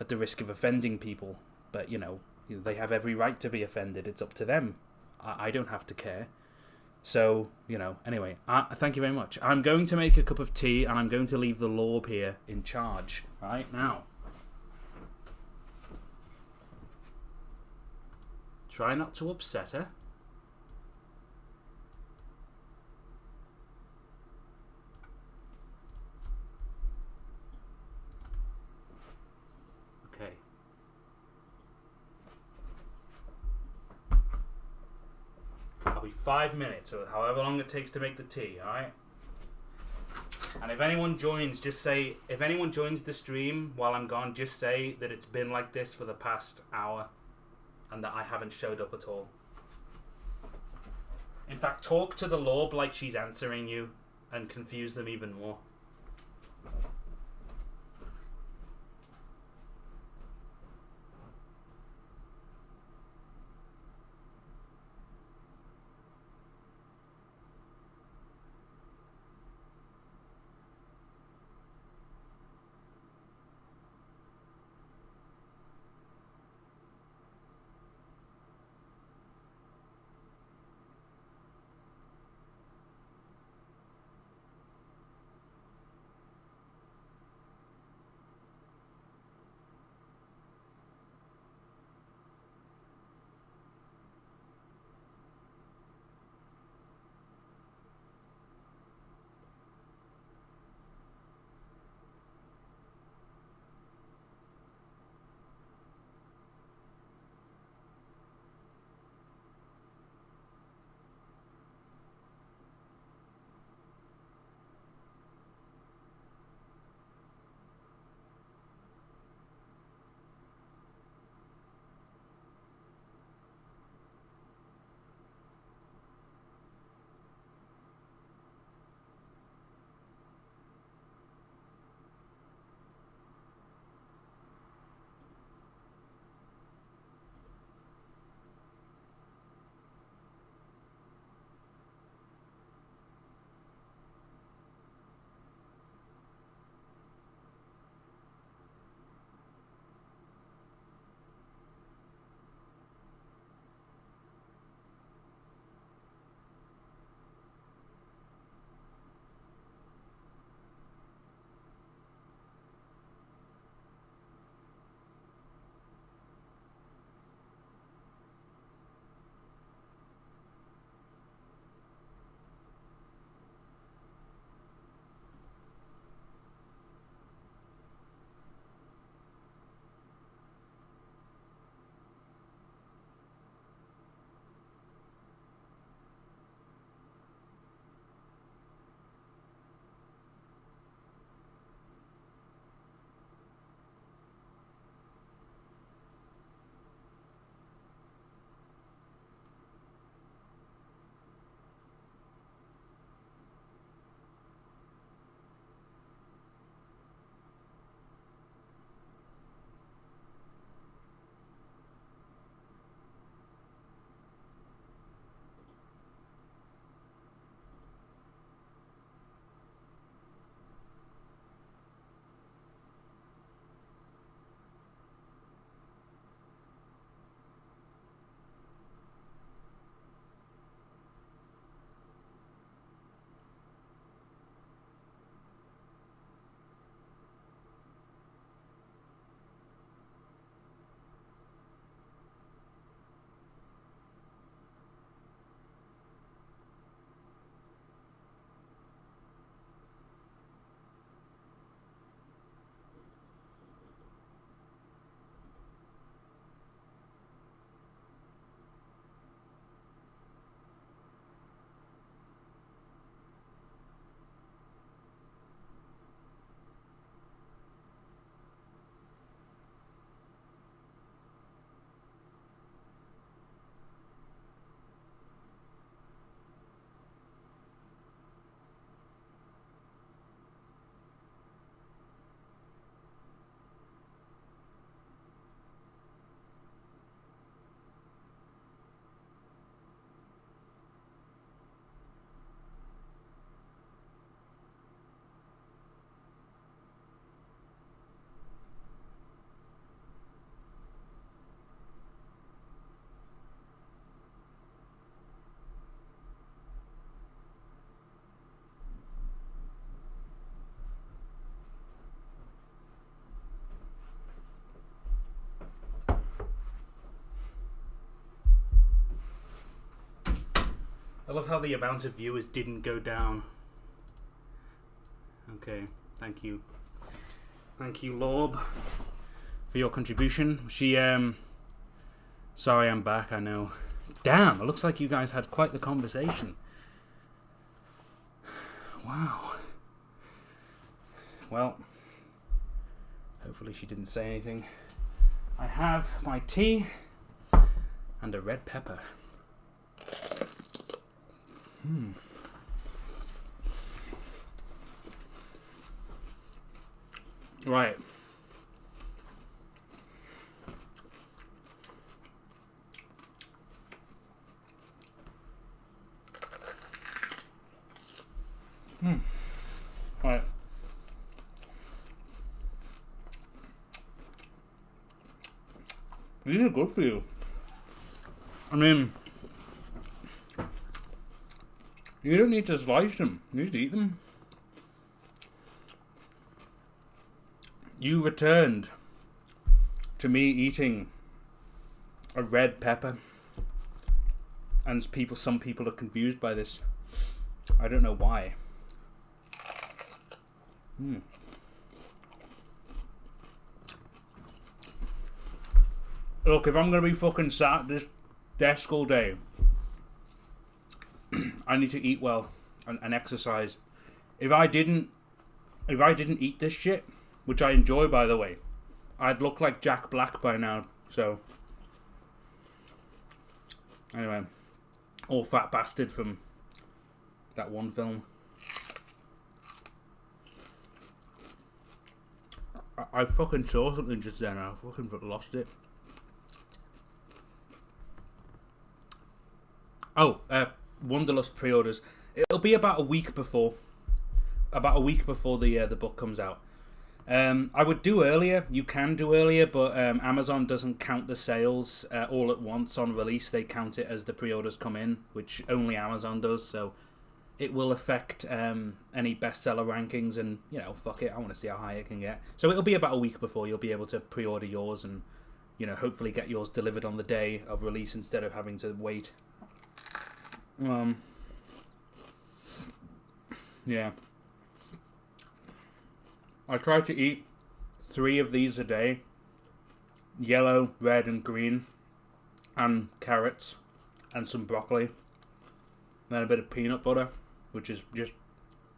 at the risk of offending people. But they have every right to be offended. It's up to them. I don't have to care. So, anyway, thank you very much. I'm going to make a cup of tea, and I'm going to leave the Lorb here in charge right now. Try not to upset her. Okay. I'll be 5 minutes, or however long it takes to make the tea, alright? And if anyone joins, if anyone joins the stream while I'm gone, just say that it's been like this for the past hour and that I haven't showed up at all. In fact, talk to the Lorb like she's answering you and confuse them even more. I love how the amount of viewers didn't go down. Okay, thank you. Thank you, Lorb, for your contribution. Sorry I'm back, I know. Damn, it looks like you guys had quite the conversation. Wow. Well, hopefully she didn't say anything. I have my tea and a red pepper. Right. Right. These are good for you. I mean, you don't need to slice them. You just eat them. You returned to me eating a red pepper, and some people are confused by this. I don't know why. Look, if I'm gonna be fucking sat at this desk all day, I need to eat well and exercise. If I didn't eat this shit, which I enjoy, by the way, I'd look like Jack Black by now. So anyway, all fat bastard from that one film. I fucking saw something just then. I fucking lost it. Oh, Wonderlust pre-orders. It'll be about a week before the book comes out. I would do earlier. You can do earlier, but Amazon doesn't count the sales all at once on release. They count it as the pre-orders come in, which only Amazon does. So it will affect any bestseller rankings, and fuck it, I want to see how high it can get. So it'll be about a week before you'll be able to pre-order yours, and hopefully get yours delivered on the day of release instead of having to wait. Yeah. I try to eat 3 of these a day. Yellow, red and green. And carrots. And some broccoli. Then a bit of peanut butter, which is just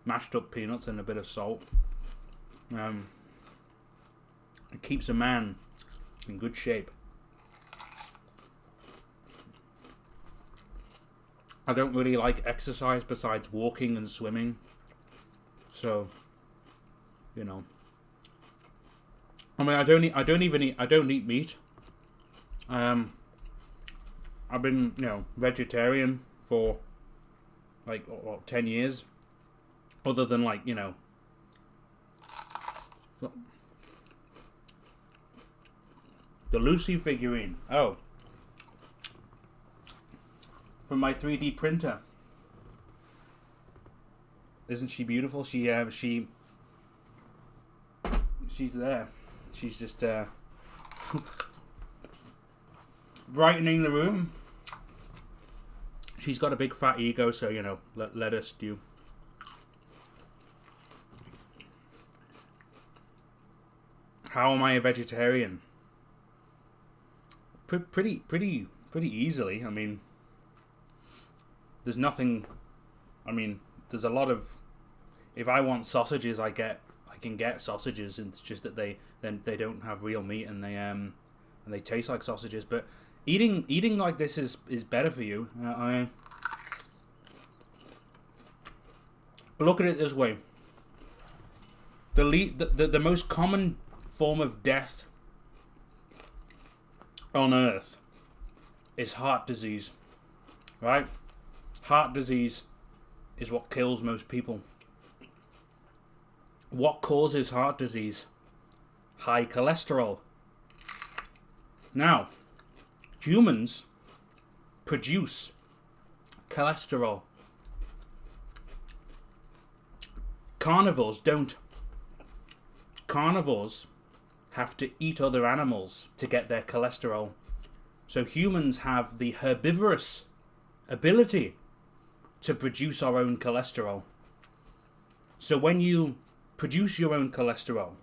mashed up peanuts and a bit of salt. It keeps a man in good shape. I don't really like exercise besides walking and swimming. So, I mean, I don't eat meat. I've been, vegetarian for like 10 years. Other than the Lucy figurine. Oh. From my 3D printer. Isn't she beautiful? She's there. She's just brightening the room. She's got a big fat ego, so let her stew. How am I a vegetarian? Pretty easily. I mean, there's nothing. I mean, there's a lot of. If I want sausages, I can get sausages. It's just that they don't have real meat, and they taste like sausages. But eating like this is better for you. I look at it this way. The most common form of death on Earth is heart disease, right? Heart disease is what kills most people. What causes heart disease? High cholesterol. Now, humans produce cholesterol. Carnivores don't. Carnivores have to eat other animals to get their cholesterol. So humans have the herbivorous ability to produce our own cholesterol. So when you produce your own cholesterol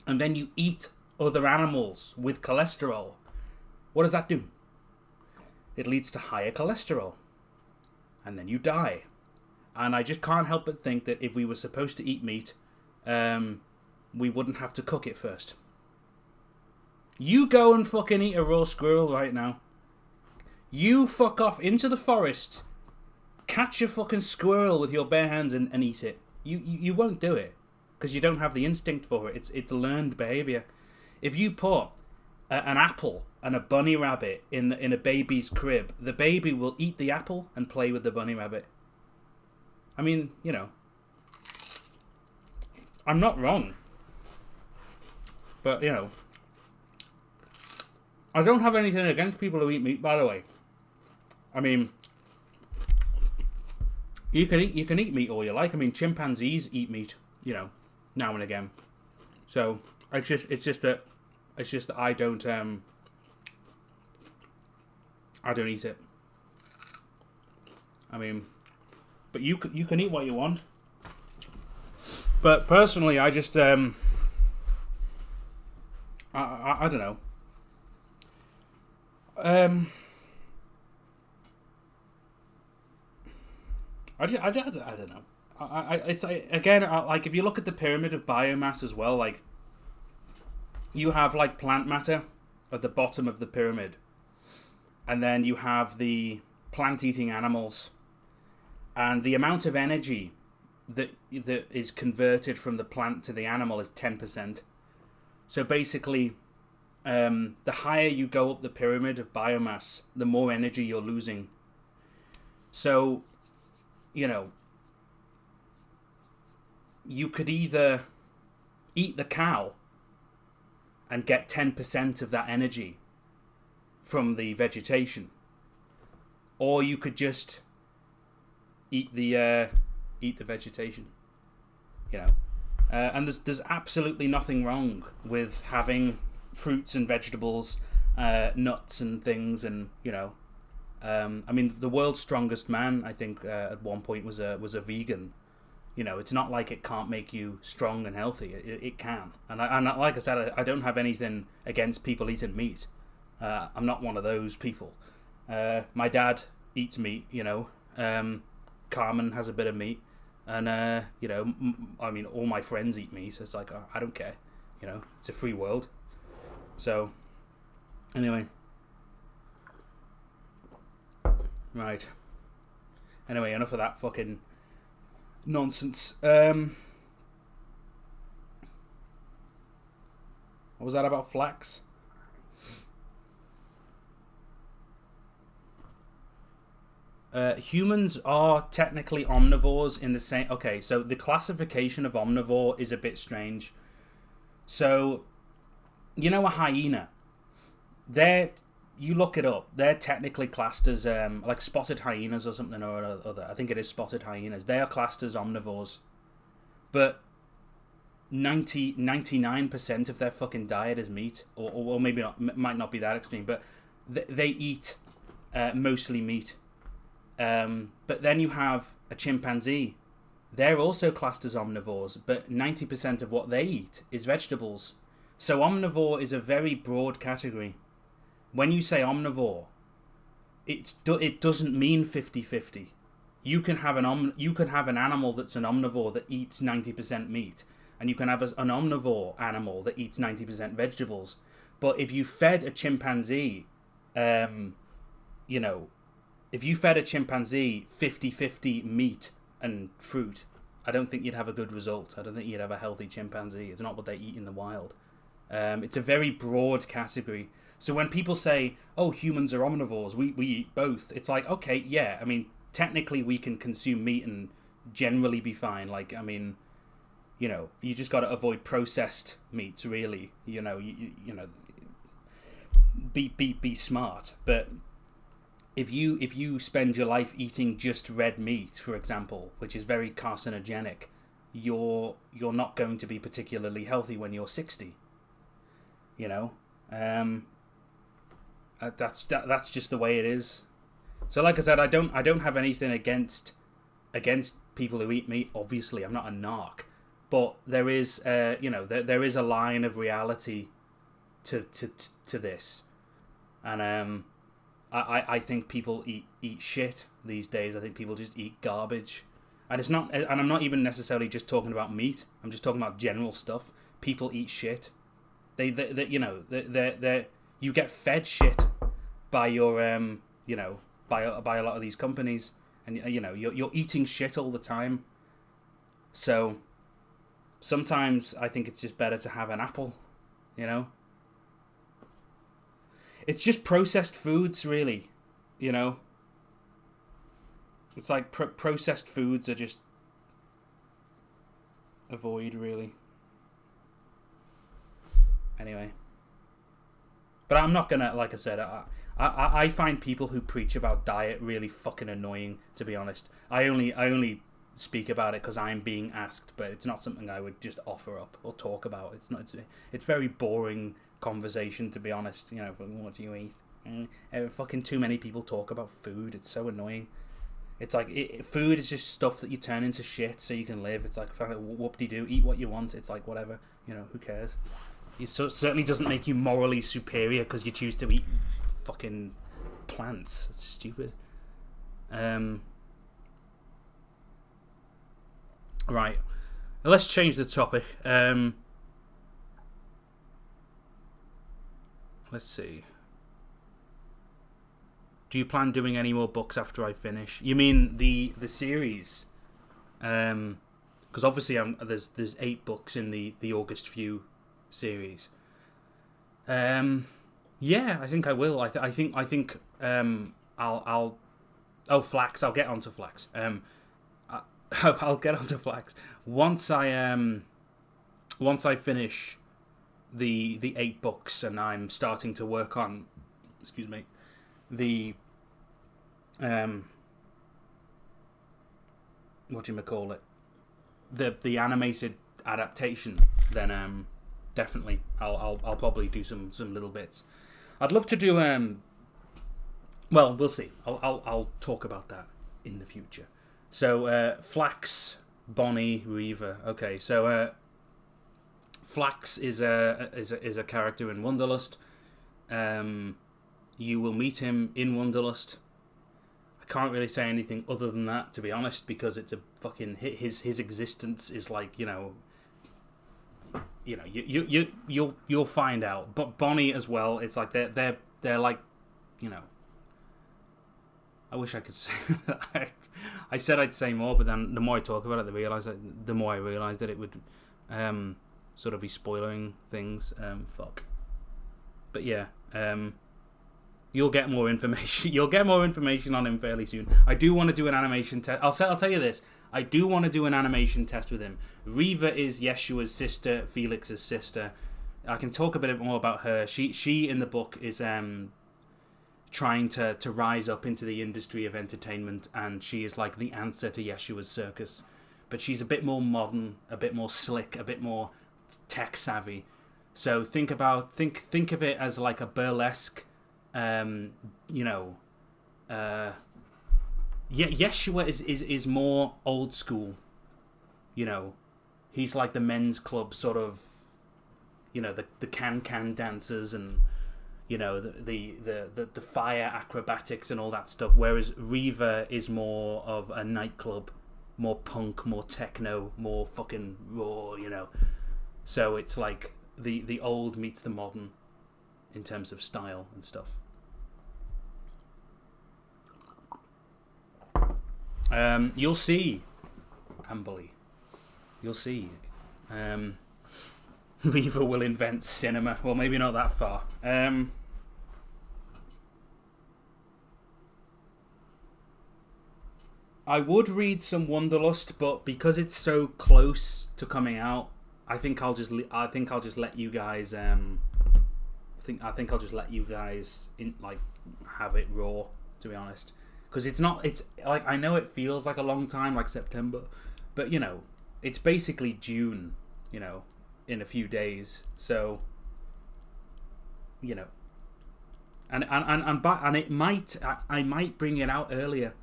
and then you eat other animals with cholesterol, what does that do? It leads to higher cholesterol. And then you die. And I just can't help but think that if we were supposed to eat meat, we wouldn't have to cook it first. You go and fucking eat a raw squirrel right now. You fuck off into the forest, catch a fucking squirrel with your bare hands and eat it. You won't do it because you don't have the instinct for it. It's learned behavior. If you put an apple and a bunny rabbit in a baby's crib, the baby will eat the apple and play with the bunny rabbit. I mean, you know, I'm not wrong. But, you know, I don't have anything against people who eat meat, by the way. I mean, you can eat meat all you like. I mean, chimpanzees eat meat, you know, now and again. So it's just that I don't eat it. I mean, but you can eat what you want. But personally, I just I don't know. I don't know. It's again, like, if you look at the pyramid of biomass as well, like, you have like plant matter at the bottom of the pyramid, and then you have the plant-eating animals, and the amount of energy that is converted from the plant to the animal is 10%. So basically, the higher you go up the pyramid of biomass, the more energy you're losing. So, you know, you could either eat the cow and get 10% of that energy from the vegetation, or you could just eat the vegetation, you know. And there's absolutely nothing wrong with having fruits and vegetables, nuts and things, and, you know, I mean, the world's strongest man, I think, at one point was a vegan. You know, it's not like it can't make you strong and healthy. It can. And like I said, I don't have anything against people eating meat. I'm not one of those people. My dad eats meat, you know. Carmen has a bit of meat. And, you know, I mean, all my friends eat meat, so it's like, I don't care. You know, it's a free world. So, anyway. Right. Anyway, enough of that fucking nonsense. What was that about flax? Humans are technically omnivores in the same... Okay, so the classification of omnivore is a bit strange. So, you know, a hyena. You look it up. They're technically classed as like spotted hyenas or something or other. I think it is spotted hyenas. They are classed as omnivores, but 99% of their fucking diet is meat, or maybe not. Might not be that extreme, but they eat mostly meat. But then you have a chimpanzee. They're also classed as omnivores, but 90% of what they eat is vegetables. So omnivore is a very broad category. When you say omnivore, it doesn't mean 50-50. You can have an animal that's an omnivore that eats 90% meat, and you can have an omnivore animal that eats 90% vegetables. But if you fed a chimpanzee, you know, if you fed a chimpanzee 50-50 meat and fruit, I don't think you'd have a good result. I don't think you'd have a healthy chimpanzee. It's not what they eat in the wild. It's a very broad category. So when people say, oh, humans are omnivores, we eat both, it's like, okay, yeah, I mean, technically we can consume meat and generally be fine. Like, I mean, you know, you just got to avoid processed meats, really. You know, you know, be smart. But if you spend your life eating just red meat, for example, which is very carcinogenic, you're not going to be particularly healthy when you're 60. You know, that's just the way it is. So, like I said, I don't have anything against people who eat meat. Obviously, I'm not a narc, but there is, there is a line of reality to this, and I think people eat shit these days. I think people just eat garbage, and it's not. And I'm not even necessarily just talking about meat. I'm just talking about general stuff. People eat shit. They you get fed shit by your by a lot of these companies, and you're eating shit all the time. So sometimes I think it's just better to have an apple. It's just processed foods, really. It's like processed foods are just avoid, really. Anyway, but I'm not gonna, like I said, I find people who preach about diet really fucking annoying, to be honest. I only speak about it because I'm being asked, but it's not something I would just offer up or talk about. It's very boring conversation, to be honest. What do you eat? Fucking too many people talk about food. It's so annoying. It's like food is just stuff that you turn into shit so you can live. It's like whoop-de-doo, eat what you want. It's like whatever, who cares? It certainly doesn't make you morally superior because you choose to eat fucking plants. It's stupid. Right, let's change the topic. Let's see. Do you plan doing any more books after I finish? You mean the series? Because obviously there's 8 books in the August Few series. Yeah, I think I will. I think I'll Flax. I'll get onto Flax. I'll get onto Flax once I finish the 8 books, and I'm starting to work on, the whatchamacallit, the animated adaptation. Then definitely I'll probably do some little bits. I'd love to do well, we'll see. I'll talk about that in the future. So Flax, Bonnie, Reaver. Okay, so Flax is a character in Wonderlust. You will meet him in Wonderlust. I can't really say anything other than that, to be honest, because it's a fucking his existence is like you'll find out. But Bonnie as well. It's like they're like I wish I could say. I said I'd say more, but then the more I talk about it, the more I realised that it would sort of be spoiling things. Fuck. But yeah, you'll get more information. You'll get more information on him fairly soon. I do want to do an animation test. I'll tell you this. I do want to do an animation test with him. Reva is Yeshua's sister, Felix's sister. I can talk a bit more about her. She in the book is trying to rise up into the industry of entertainment, and she is like the answer to Yeshua's circus. But she's a bit more modern, a bit more slick, a bit more tech savvy. So think of it as like a burlesque, Yeshua is more old school. He's like the men's club sort of, the can dancers and the fire acrobatics and all that stuff. Whereas Reva is more of a nightclub, more punk, more techno, more fucking raw. So it's like the old meets the modern in terms of style and stuff. You'll see, Amberly. You'll see. Reva will invent cinema. Well, maybe not that far. I would read some Wonderlust, but because it's so close to coming out, I think I'll just let you guys. I think I'll just let you guys have it raw. To be honest, because it's like, I know it feels like a long time, like September, but it's basically June. In a few days, so and it might I might bring it out earlier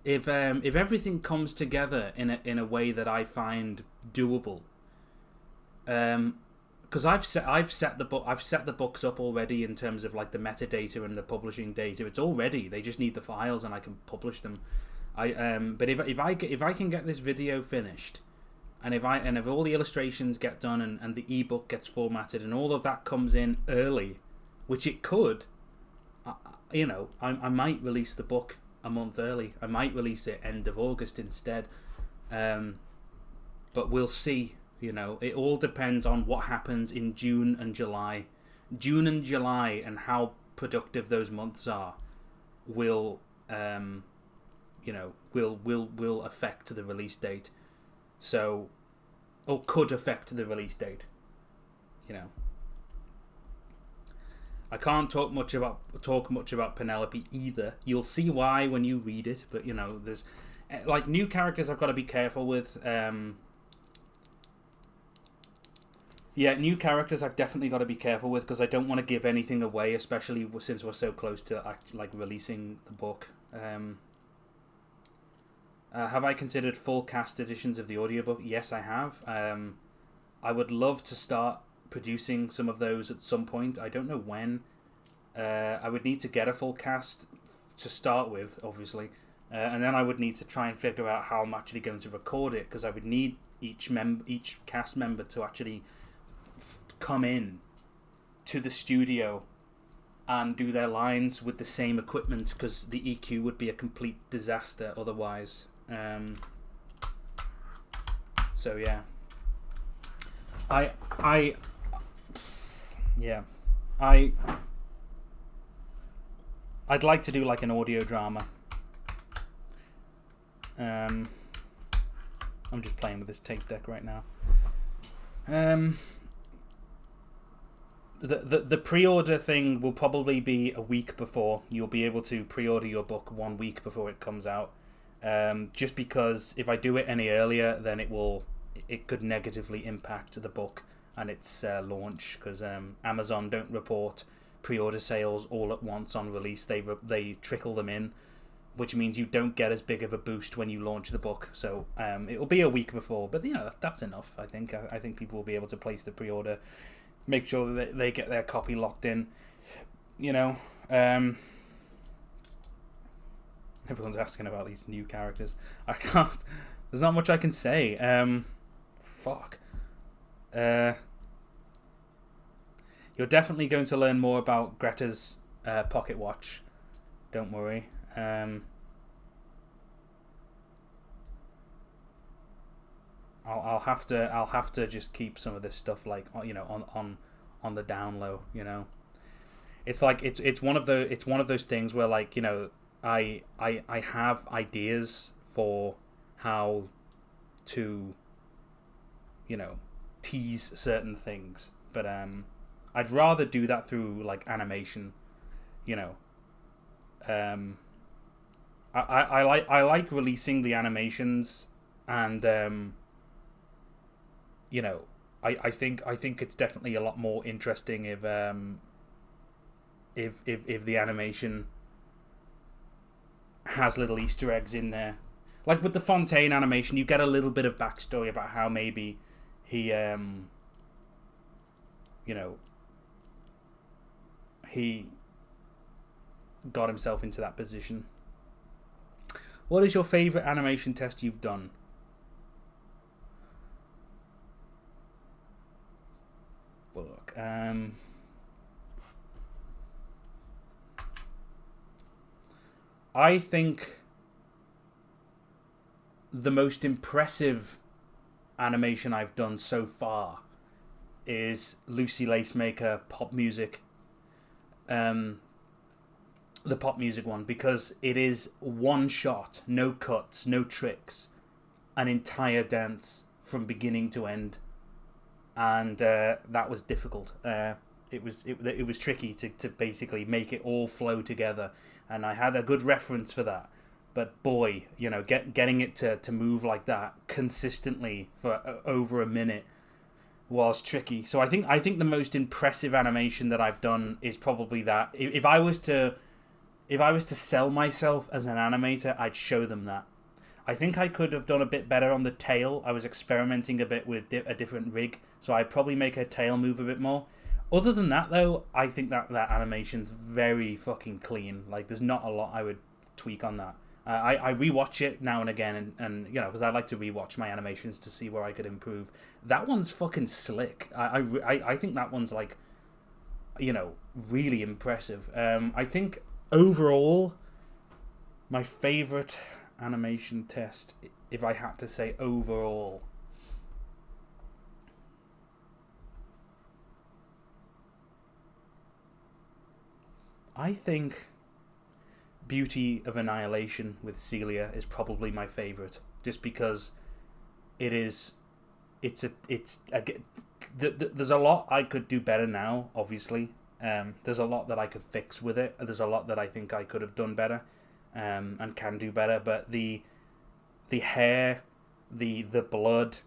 if everything comes together in a way that I find doable. Because I've set the books up already in terms of like the metadata and the publishing data. It's all ready. They just need the files, and I can publish them. But if I can get this video finished, and if all the illustrations get done, and the ebook gets formatted, and all of that comes in early, which it could, I might release the book a month early. I might release it end of August instead. But we'll see. It all depends on what happens in June and July. June and July and how productive those months are will affect the release date. So, or could affect the release date. I can't talk much about Penelope either. You'll see why when you read it, but there's like new characters I've got to be careful with. New characters I've definitely got to be careful with because I don't want to give anything away, especially since we're so close to releasing the book. Have I considered full cast editions of the audiobook? Yes, I have. I would love to start producing some of those at some point. I don't know when. I would need to get a full cast to start with, obviously. And then I would need to try and figure out how I'm actually going to record it, because I would need each cast member to actually come in to the studio and do their lines with the same equipment, because the EQ would be a complete disaster otherwise. So yeah, I'd like to do like an audio drama. I'm just playing with this tape deck right now. The pre-order thing will probably be a week before. You'll be able to pre-order your book 1 week before it comes out. Just because if I do it any earlier, then it could negatively impact the book and its launch, because Amazon don't report pre-order sales all at once on release. They trickle them in, which means you don't get as big of a boost when you launch the book. So it'll be a week before, but that's enough. I think people will be able to place the pre-order, make sure that they get their copy locked in. Everyone's asking about these new characters. I can't. There's not much I can say. Fuck. You're definitely going to learn more about Greta's pocket watch. Don't worry. I'll have to just keep some of this stuff on the down low. It's like it's one of those things where I have ideas for how to tease certain things, but I'd rather do that through animation. I like releasing the animations, and I think it's definitely a lot more interesting if the animation has little Easter eggs in there. Like with the Fontaine animation, you get a little bit of backstory about how maybe he he got himself into that position. What is your favorite animation test you've done? Fuck. I think the most impressive animation I've done so far is Lucy Lacemaker Pop Music. The pop music one, because it is one shot, no cuts, no tricks, an entire dance from beginning to end, and that was difficult. It was tricky to basically make it all flow together, and I had a good reference for that. But boy, getting it to move like that consistently for over a minute was tricky. So I think the most impressive animation that I've done is probably that. If I was to sell myself as an animator, I'd show them that. I think I could have done a bit better on the tail. I was experimenting a bit with a different rig, so I'd probably make her tail move a bit more. Other than that, though, I think that animation's very fucking clean. Like, there's not a lot I would tweak on that. I rewatch it now and again, and you know, because I like to rewatch my animations to see where I could improve. That one's fucking slick. I think that one's like, you know, really impressive. I think overall, my favorite animation test, if I had to say overall, I think Beauty of Annihilation with Celia is probably my favorite, just because there's a lot I could do better now, obviously. There's a lot that I could fix with it. There's a lot that I think I could have done better, and can do better. But the hair, the blood,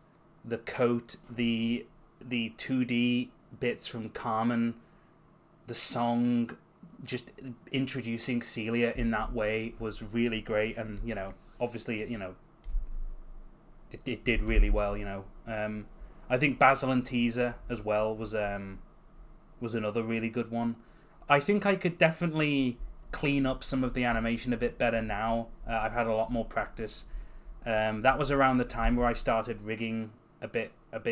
the coat, the 2D bits from Carmen, the song, just introducing Celia in that way was really great. And you know, obviously, you know, it did really well. You know, I think Basil and Teaser as well was another really good one. I think I could definitely clean up some of the animation a bit better now. I've had a lot more practice. That was around the time where I started rigging a bit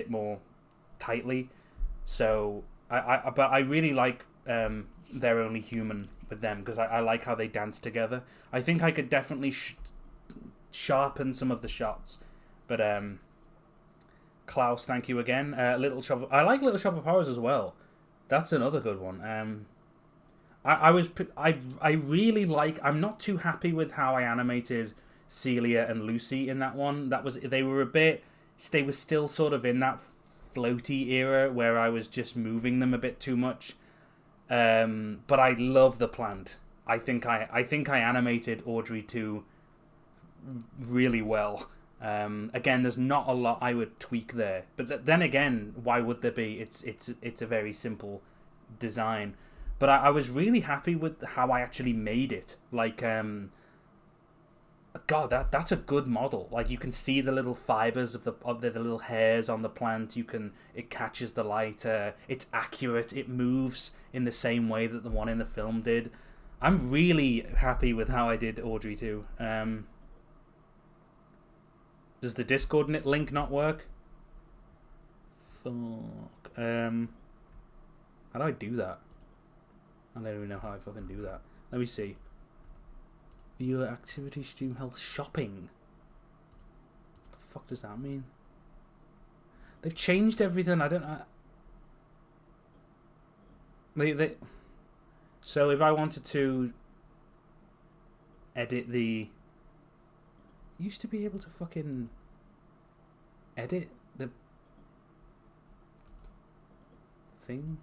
more tightly. So but I really like They're Only Human with them, because I like how they dance together. I think I could definitely sharpen some of the shots. But Klaus, thank you again. Little Shop I like Little Shop of Horrors as well. That's another good one. I really like. I'm not too happy with how I animated Celia and Lucy in that one. They were still sort of in that floaty era where I was just moving them a bit too much. But I love the plant. I think I animated Audrey 2 really well. Again, there's not a lot I would tweak there, but then again, why would there be? It's a very simple design. But I was really happy with how I actually made it. Like, God, that's a good model. Like, you can see the little fibers of the little hairs on the plant. It catches the light. It's accurate. It moves in the same way that the one in the film did. I'm really happy with how I did Audrey 2. Does the Discord link not work? Fuck. How do I do that? I don't even know how I fucking do that. Let me see. Viewer activity stream health shopping. What the fuck does that mean? They've changed everything. I don't know. So if I wanted to edit used to be able to fucking edit the thing.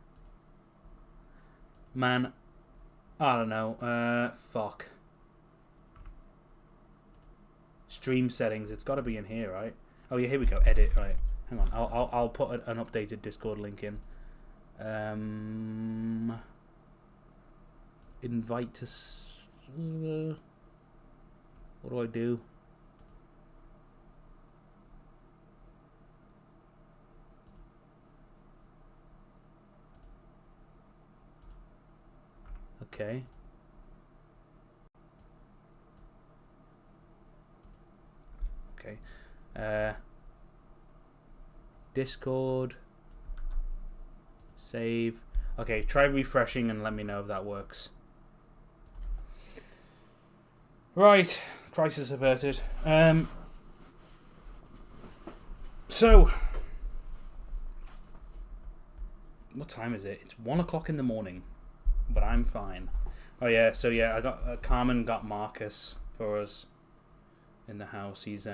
Man, I don't know. Fuck. Stream settings. It's got to be in here, right? Oh yeah, here we go. Edit. Right. Hang on. I'll put an updated Discord link in. Invite to. What do I do? Okay. Okay. Discord. Save. Okay, try refreshing and let me know if that works. Right. Crisis averted. So. What time is it? It's 1 o'clock in the morning. But I'm fine. Oh yeah, so yeah, I got Carmen got Marcus for us in the house. He's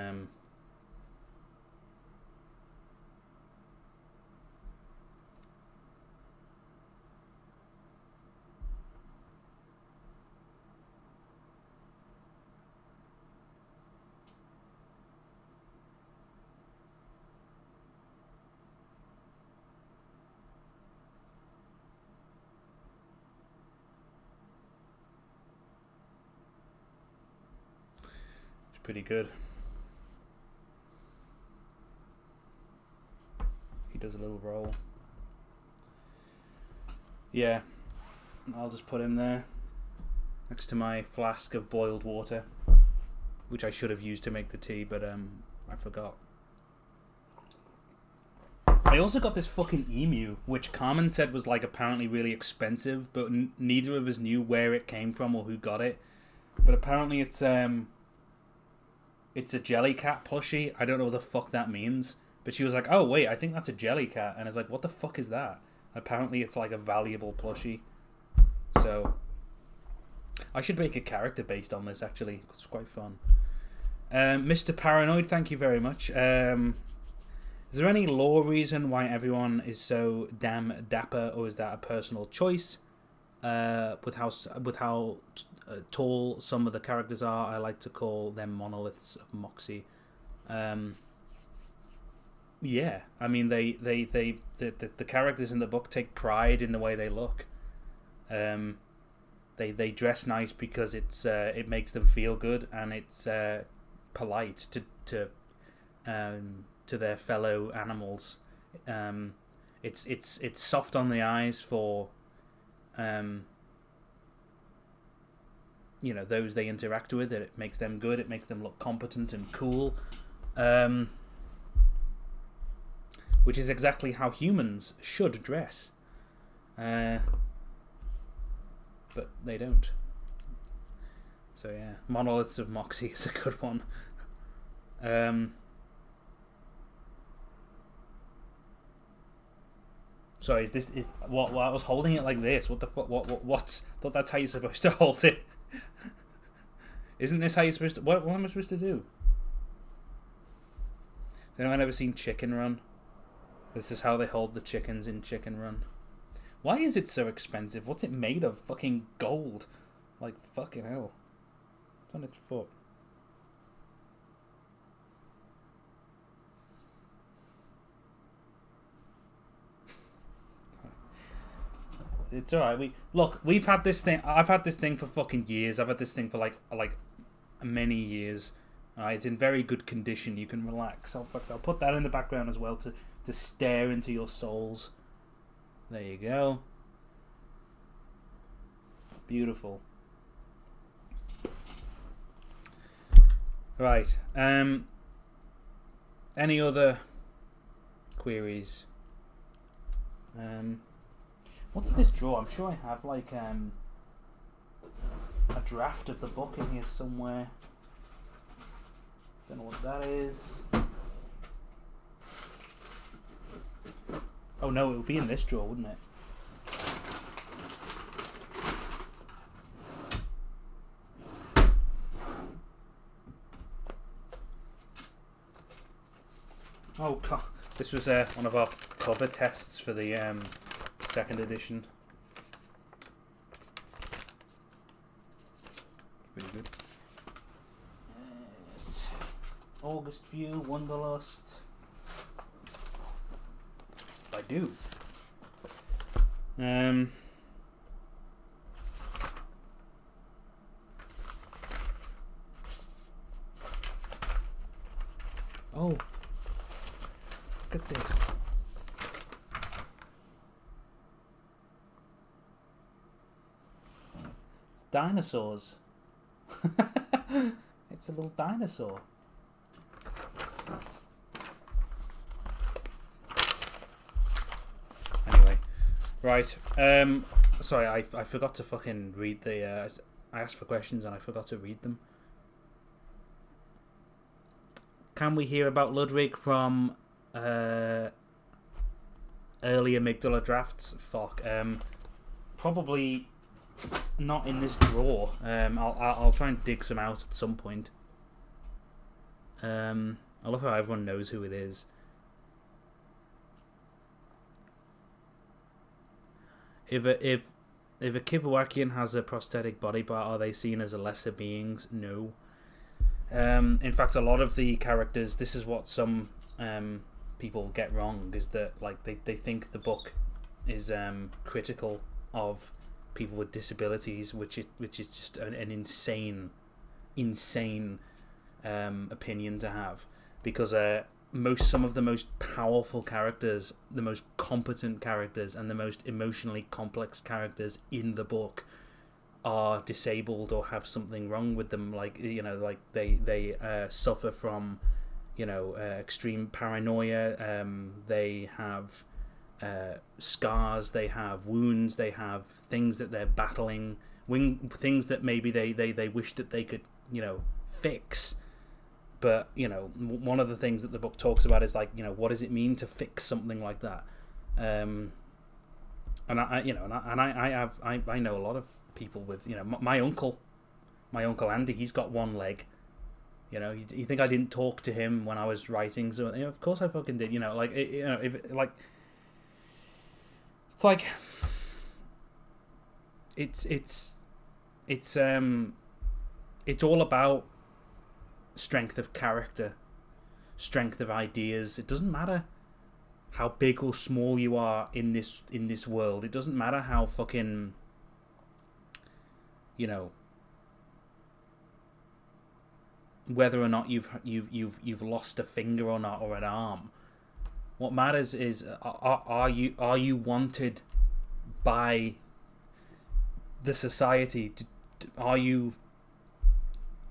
pretty good. He does a little roll. Yeah, I'll just put him there next to my flask of boiled water, which I should have used to make the tea, but I forgot. I also got this fucking emu, which Carmen said was like apparently really expensive, but neither of us knew where it came from or who got it. But apparently it's a Jellycat plushie. I don't know what the fuck that means. But she was like, oh wait, I think that's a Jellycat. And I was like, what the fuck is that? Apparently it's like a valuable plushie. So I should make a character based on this actually. It's quite fun. Mr. Paranoid, thank you very much. Is there any lore reason why everyone is so damn dapper, or is that a personal choice? With how tall some of the characters are, I like to call them monoliths of moxie. Yeah, I mean the characters in the book take pride in the way they look. They dress nice because it makes them feel good, and it's polite to their fellow animals. It's soft on the eyes for those they interact with. It makes them good. It makes them look competent and cool, which is exactly how humans should dress. But they don't. So yeah, Monoliths of Moxie is a good one. Sorry, is what I was holding it like this? What the fuck? What's? I thought that's how you're supposed to hold it. Isn't this how you're supposed to? What am I supposed to do? Has anyone ever seen Chicken Run? This is how they hold the chickens in Chicken Run. Why is it so expensive? What's it made of? Fucking gold. Like, fucking hell. It's on its foot. It's alright. We've had this thing. I've had this thing for fucking years. I've had this thing for like many years. It's in very good condition. You can relax. I'll put that in the background as well to stare into your souls. There you go. Beautiful. Right. Any other queries? What's in this drawer? I'm sure I have like a draft of the book in here somewhere. Don't know what that is. Oh no, it would be in this drawer, wouldn't it? Oh god, this was one of our cover tests for the second edition. Pretty good. Yes. August View, Wonderlust. I do. Oh, look at this. It's dinosaurs. It's a little dinosaur. Anyway, right. Sorry, I forgot to fucking read the. I asked for questions and I forgot to read them. Can we hear about Ludwig from early Amygdala drafts? Fuck. Probably not in this drawer. I'll try and dig some out at some point. I love how everyone knows who it is. If a Kibawakian has a prosthetic body part, are they seen as a lesser beings? No. In fact, a lot of the characters, this is what some people get wrong, is that like they think the book is critical of people with disabilities, which is just an insane opinion to have, because some of the most powerful characters, the most competent characters, and the most emotionally complex characters in the book are disabled or have something wrong with them. Like, you know, like they suffer from, you know, extreme paranoia. They have scars. They have wounds. They have things that they're battling. Things that maybe they wish that they could, you know, fix. But, you know, one of the things that the book talks about is, like, you know, what does it mean to fix something like that? And I know a lot of people with, you know, my uncle Andy, he's got one leg. You know, you think I didn't talk to him when I was writing? So, you know, of course I fucking did. You know, like, you know, if like, it's like, it's all about strength of character, strength of ideas. It doesn't matter how big or small you are in this world. It doesn't matter how fucking, you know, whether or not you've lost a finger or not, or an arm. What matters is, are you wanted by the society? Are you,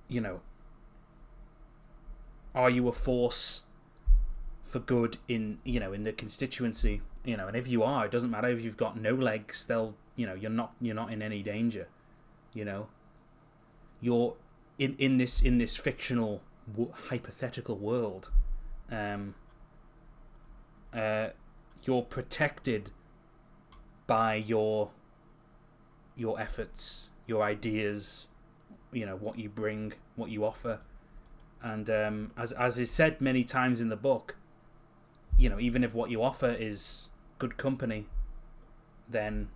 you know, are you a force for good in, you know, in the constituency? You know, and if you are, it doesn't matter if you've got no legs. They'll, you know, you're not in any danger. You know, you're in this fictional hypothetical world. You're protected by your efforts, your ideas, you know, what you bring, what you offer. And as is said many times in the book, you know, even if what you offer is good company, then,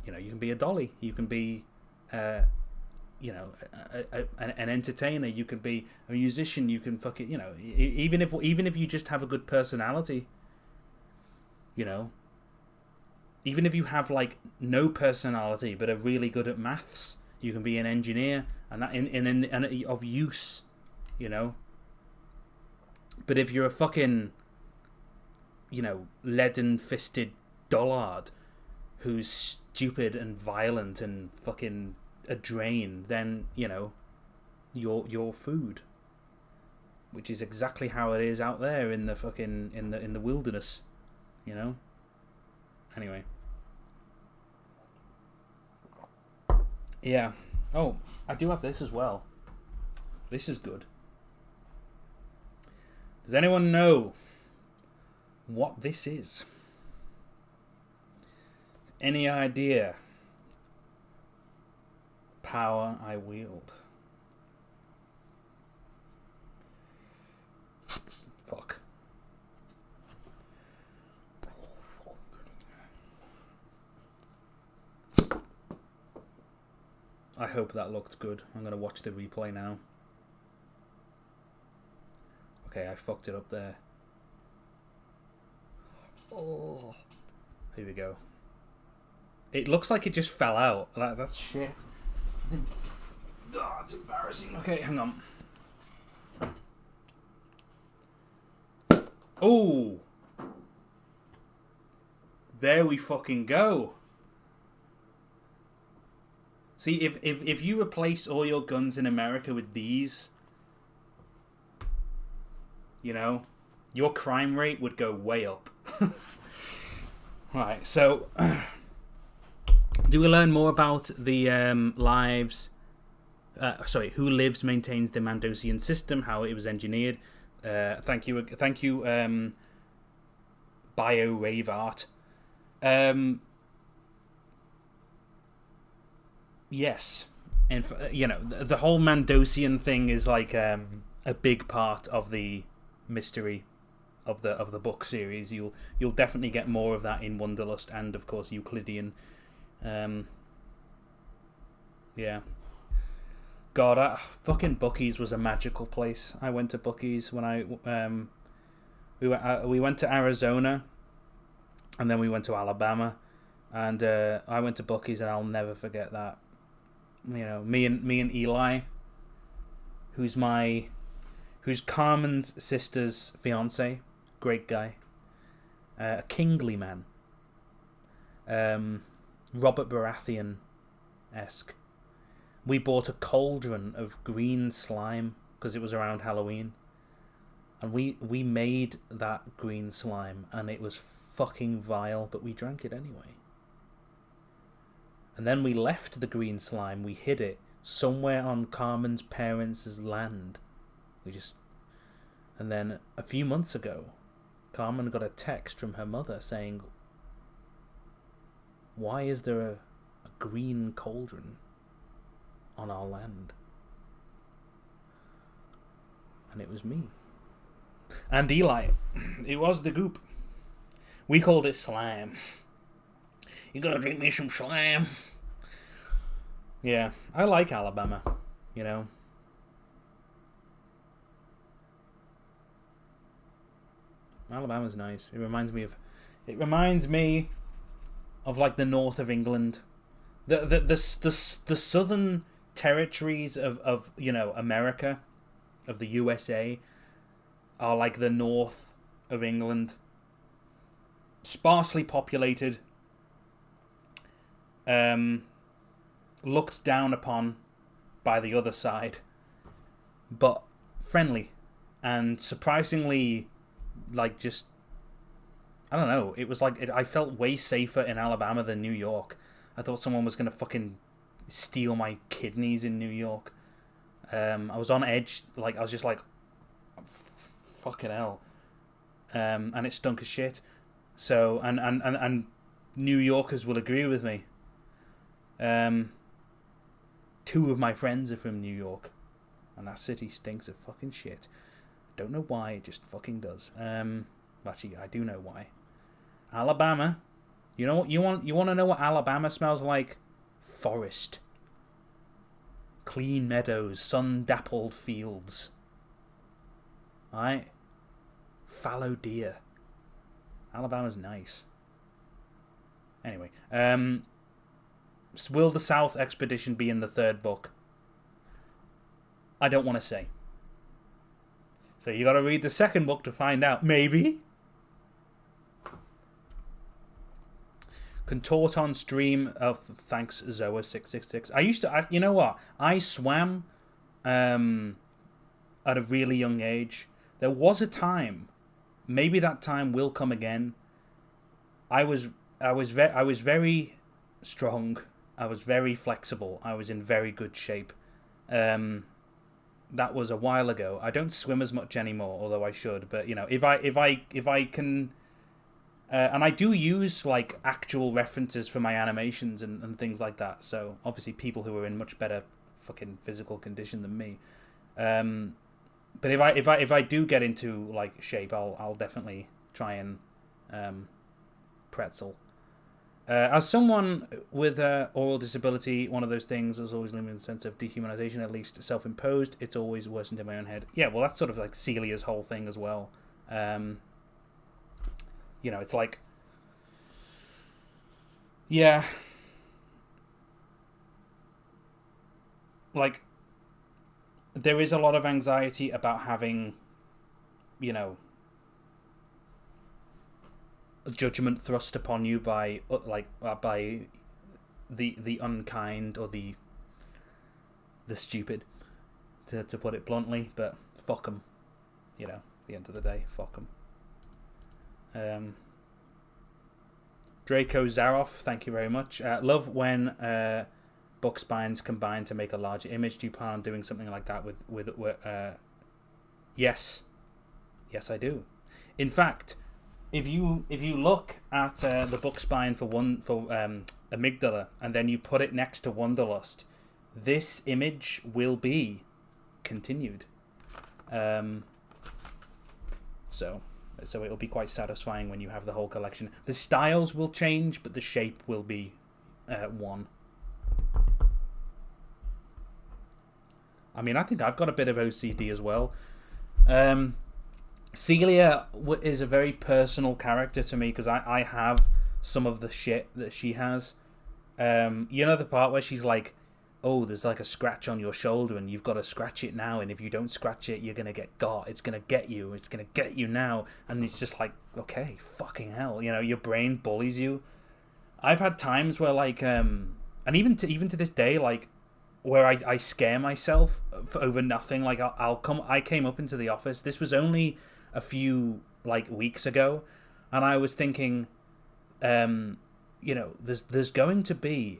you know, you can be a dolly, you can be you know, an entertainer, you can be a musician, you can fucking, you know, even if you just have a good personality, you know, even if you have, like, no personality but are really good at maths, you can be an engineer, and that in of use, you know. But if you're a fucking, you know, leaden-fisted dullard who's stupid and violent and fucking a drain, then, you know, you're food, which is exactly how it is out there in the fucking in the wilderness, you know. Anyway, yeah. Oh, I do have this as well. This is good. Does anyone know what this is? Any idea? Power I wield. Fuck. I hope that looked good. I'm going to watch the replay now. Okay, I fucked it up there. Oh. Here we go. It looks like it just fell out. That's shit. Oh, it's embarrassing. Okay, hang on. Oh! There we fucking go. See, if you replace all your guns in America with these, you know, your crime rate would go way up. Right, so do we learn more about the lives? Who lives, maintains the Mandosian system, how it was engineered. Thank you, Bio Rave Art. Yes, and you know, the whole Mandosian thing is like a big part of the mystery of the book series. You'll definitely get more of that in Wonderlust and, of course, Euclidean. Yeah. God, fucking Buc-ee's was a magical place. I went to Buc-ee's when we went to Arizona, and then we went to Alabama, and I went to Buc-ee's, and I'll never forget that. You know, me and Eli, who's Carmen's sister's fiance. Great guy. A kingly man. Robert Baratheon-esque. We bought a cauldron of green slime because it was around Halloween. And we made that green slime, and it was fucking vile, but we drank it anyway. And then we left the green slime, we hid it somewhere on Carmen's parents' land. And then a few months ago, Carmen got a text from her mother saying, "Why is there a green cauldron on our land?" And it was me. And Eli. It was the goop. We called it slime. You gonna drink me some slime? Yeah, I like Alabama, you know. Alabama's nice. It reminds me of like the north of England. The southern territories of you know, America, of the USA, are like the north of England. Sparsely populated, looked down upon by the other side, but friendly and surprisingly, like, just, I don't know, it was like, I felt way safer in Alabama than New York. I thought someone was gonna fucking steal my kidneys in New York. I was on edge, like, I was just like, fucking hell. And it stunk as shit. So, and New Yorkers will agree with me. 2 of my friends are from New York, and that city stinks of fucking shit. Don't know why, it just fucking does. Actually, I do know why. Alabama, you know what you want to know what Alabama smells like? Forest. Clean meadows, sun-dappled fields. Alright? Fallow deer. Alabama's nice. Anyway, will the South Expedition be in the 3rd book? I don't want to say. So you got to read the 2nd book to find out. Maybe. Contort on stream. Oh, thanks, Zoa666. I used to. You know what? I swam at a really young age. There was a time. Maybe that time will come again. I was very strong. I was very flexible. I was in very good shape. That was a while ago. I don't swim as much anymore, although I should. But you know, if I can, and I do use like actual references for my animations and things like that. So obviously, people who are in much better fucking physical condition than me. But if I do get into like shape, I'll definitely try and pretzel. As someone with a oral disability, one of those things is always limited in the sense of dehumanization, at least self-imposed. It's always worsened in my own head. Yeah, well, that's sort of like Celia's whole thing as well. You know, it's like, yeah, like, there is a lot of anxiety about having, you know, judgment thrust upon you by the unkind or the stupid, to put it bluntly. But fuck them, you know. At the end of the day, fuck them. Draco Zaroff, thank you very much. Love when book spines combine to make a larger image. Do you plan on doing something like that with yes, I do. In fact, if you look at the book spine for Amygdala, and then you put it next to Wonderlust, this image will be continued. So it'll be quite satisfying when you have the whole collection. The styles will change, but the shape will be one. I mean, I think I've got a bit of OCD as well. Celia is a very personal character to me because I have some of the shit that she has. You know the part where she's like, oh, there's like a scratch on your shoulder and you've got to scratch it now, and if you don't scratch it, you're going to get got. It's going to get you. It's going to get you now. And it's just like, okay, fucking hell. You know, your brain bullies you. I've had times where, like, and even to this day, like, where I scare myself over nothing. Like, I came up into the office. This was only a few, like, weeks ago. And I was thinking, you know, there's going to be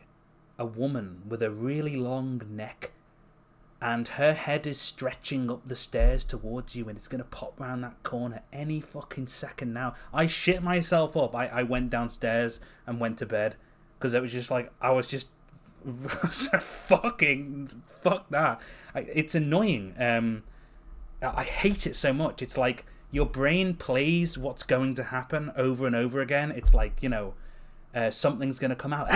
a woman with a really long neck, and her head is stretching up the stairs towards you, and it's going to pop round that corner any fucking second now. I shit myself up. I went downstairs and went to bed because it was just like, I was just fucking fuck that. It's annoying. I hate it so much. It's like your brain plays what's going to happen over and over again. It's like, you know, something's going to come out.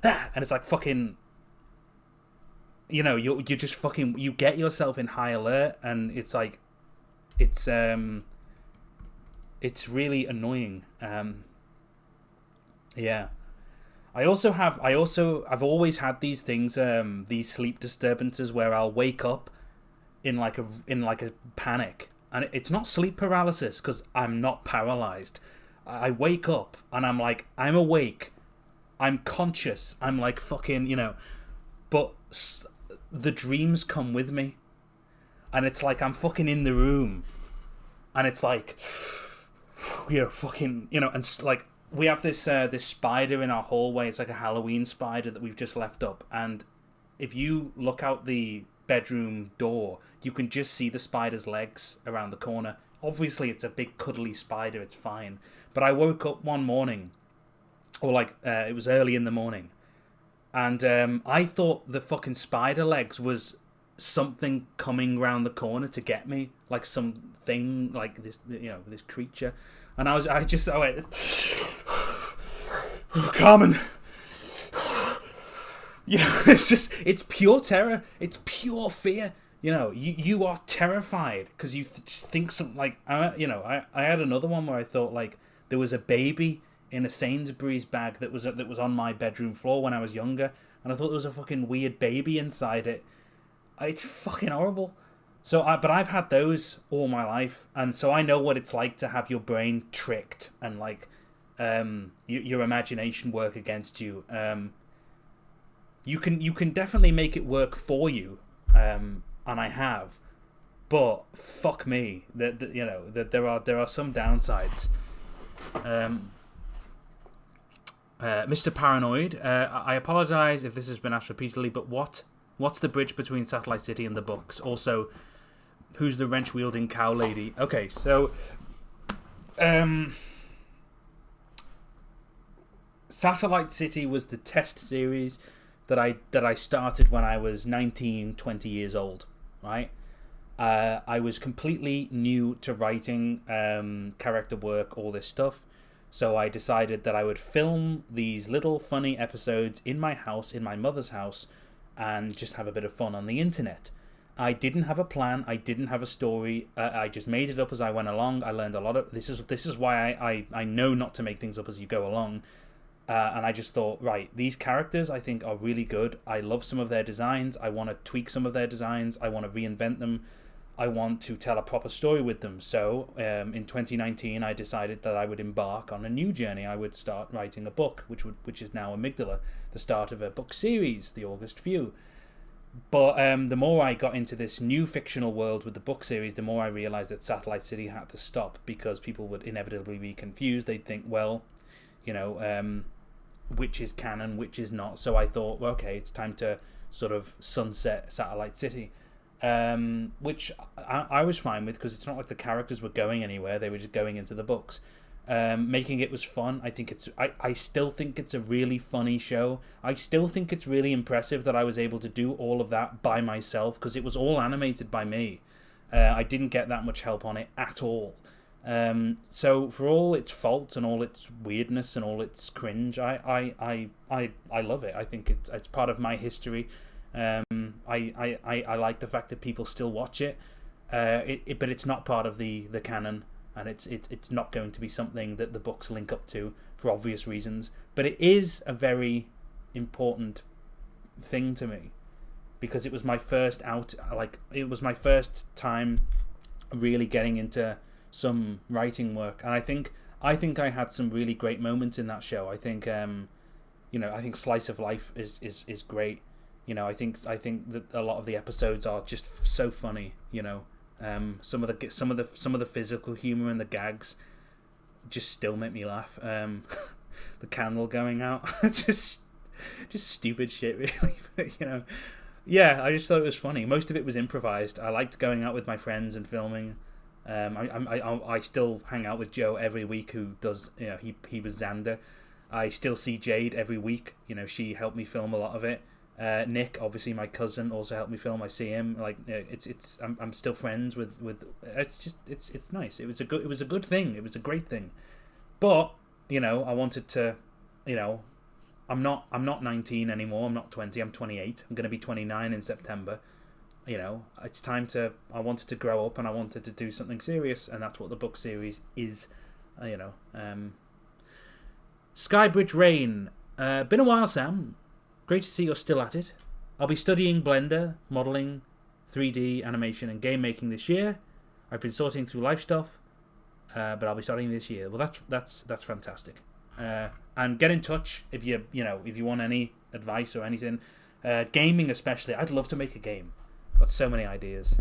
And it's like fucking, you know, you just fucking, you get yourself in high alert, and it's like, it's really annoying. Yeah. I've always had these things, these sleep disturbances where I'll wake up in like a panic, and it's not sleep paralysis because I'm not paralyzed. I wake up and I'm like, I'm awake, I'm conscious, I'm like fucking, you know, but the dreams come with me, and it's like I'm fucking in the room, and it's like, you know, fucking, you know, and like we have this spider in our hallway. It's like a Halloween spider that we've just left up, and if you look out the bedroom door, you can just see the spider's legs around the corner. Obviously, it's a big cuddly spider. It's fine, but I woke up one morning, or like it was early in the morning, and I thought the fucking spider legs was something coming round the corner to get me, like something like this, you know, this creature. And I went, Carmen. You know, it's pure terror. It's pure fear. You know, you are terrified because you think something like, you know, I had another one where I thought like there was a baby in a Sainsbury's bag that was on my bedroom floor when I was younger, and I thought there was a fucking weird baby inside it. It's fucking horrible. But I've had those all my life, and so I know what it's like to have your brain tricked and like your imagination work against you. You can definitely make it work for you, and I have, but fuck me, that you know that there are some downsides. Mr. Paranoid, I apologise if this has been asked repeatedly, but what's the bridge between Satellite City and the books? Also, who's the wrench-wielding cow lady? Okay, so Satellite City was the test series that I started when I was 19, 20 years old, right? I was completely new to writing, character work, all this stuff. So I decided that I would film these little funny episodes in my house, in my mother's house, and just have a bit of fun on the internet. I didn't have a plan. I didn't have a story. I just made it up as I went along. I learned a lot of... This is why I know not to make things up as you go along. And I just thought, right, these characters I think are really good. I love some of their designs. I want to tweak some of their designs. I want to reinvent them. I want to tell a proper story with them. So in 2019, I decided that I would embark on a new journey. I would start writing a book, which is now Amygdala, the start of a book series, The August View. But the more I got into this new fictional world with the book series, the more I realised that Satellite City had to stop because people would inevitably be confused. They'd think, well, you know, which is canon, which is not. So I thought, well, okay, it's time to sort of sunset Satellite City. Which I was fine with because it's not like the characters were going anywhere. They were just going into the books. Making it was fun. I still think it's a really funny show. I still think it's really impressive that I was able to do all of that by myself because it was all animated by me. I didn't get that much help on it at all. So for all its faults and all its weirdness and all its cringe, I love it. I think it's part of my history. I like the fact that people still watch it. But it's not part of the canon, and it's not going to be something that the books link up to for obvious reasons. But it is a very important thing to me, because it was my first time really getting into some writing work, and I think I had some really great moments in that show. I think I think Slice of Life is great. I think that a lot of the episodes are just so funny. Some of the physical humor and the gags just still make me laugh. The candle going out, just stupid shit, really. But, yeah, I just thought it was funny. Most of it was improvised. I liked going out with my friends and filming. I still hang out with Joe every week, who does, he was Xander. I still see Jade every week. She helped me film a lot of it. Nick, obviously my cousin, also helped me film. I see him. I'm still friends with. It's nice. It was a good thing. It was a great thing. But I wanted to, I'm not 19 anymore. I'm not 20. I'm 28. I'm going to be 29 in September. It's time to. I wanted to grow up, and I wanted to do something serious, and that's what the book series is. Skybridge Rain. Been a while, Sam. Great to see you're still at it. I'll be studying Blender, modelling, 3D animation, and game making this year. I've been sorting through life stuff, but I'll be starting this year. Well, that's fantastic. And get in touch if you want any advice or anything. Gaming especially. I'd love to make a game. Got so many ideas.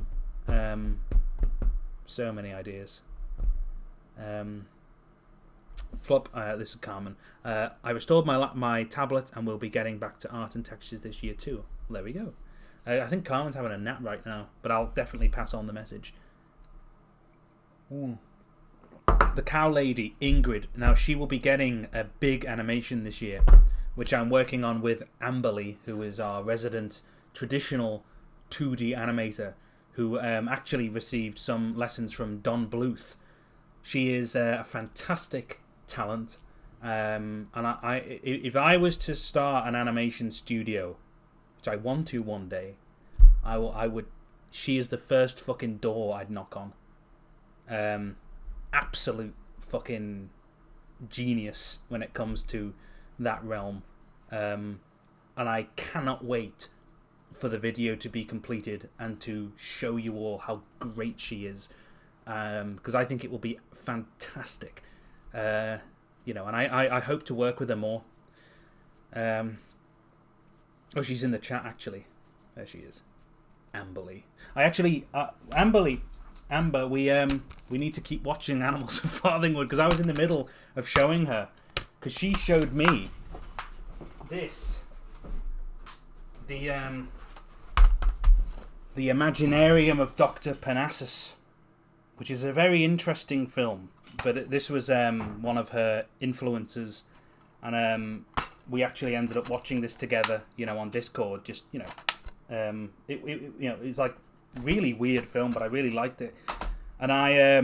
Flop. This is Carmen. I restored my tablet and will be getting back to art and textures this year too. There we go. I think Carmen's having a nap right now, but I'll definitely pass on the message. The cow lady, Ingrid. Now she will be getting a big animation this year, which I'm working on with Amberly, who is our resident traditional 2D animator, who actually received some lessons from Don Bluth. She is a fantastic talent, and if I was to start an animation studio, which I want to one day, I would. She is the first fucking door I'd knock on. Absolute fucking genius when it comes to that realm, and I cannot wait for the video to be completed and to show you all how great she is, because I think it will be fantastic. And I hope to work with her more. She's in the chat actually. There she is, Amberly. Amber, we need to keep watching Animals of Farthingwood, because I was in the middle of showing her, because she showed me this, the Imaginarium of Dr. Parnassus, which is a very interesting film. But this was one of her influences, and we actually ended up watching this together, on Discord. Just it's like really weird film, but I really liked it, and I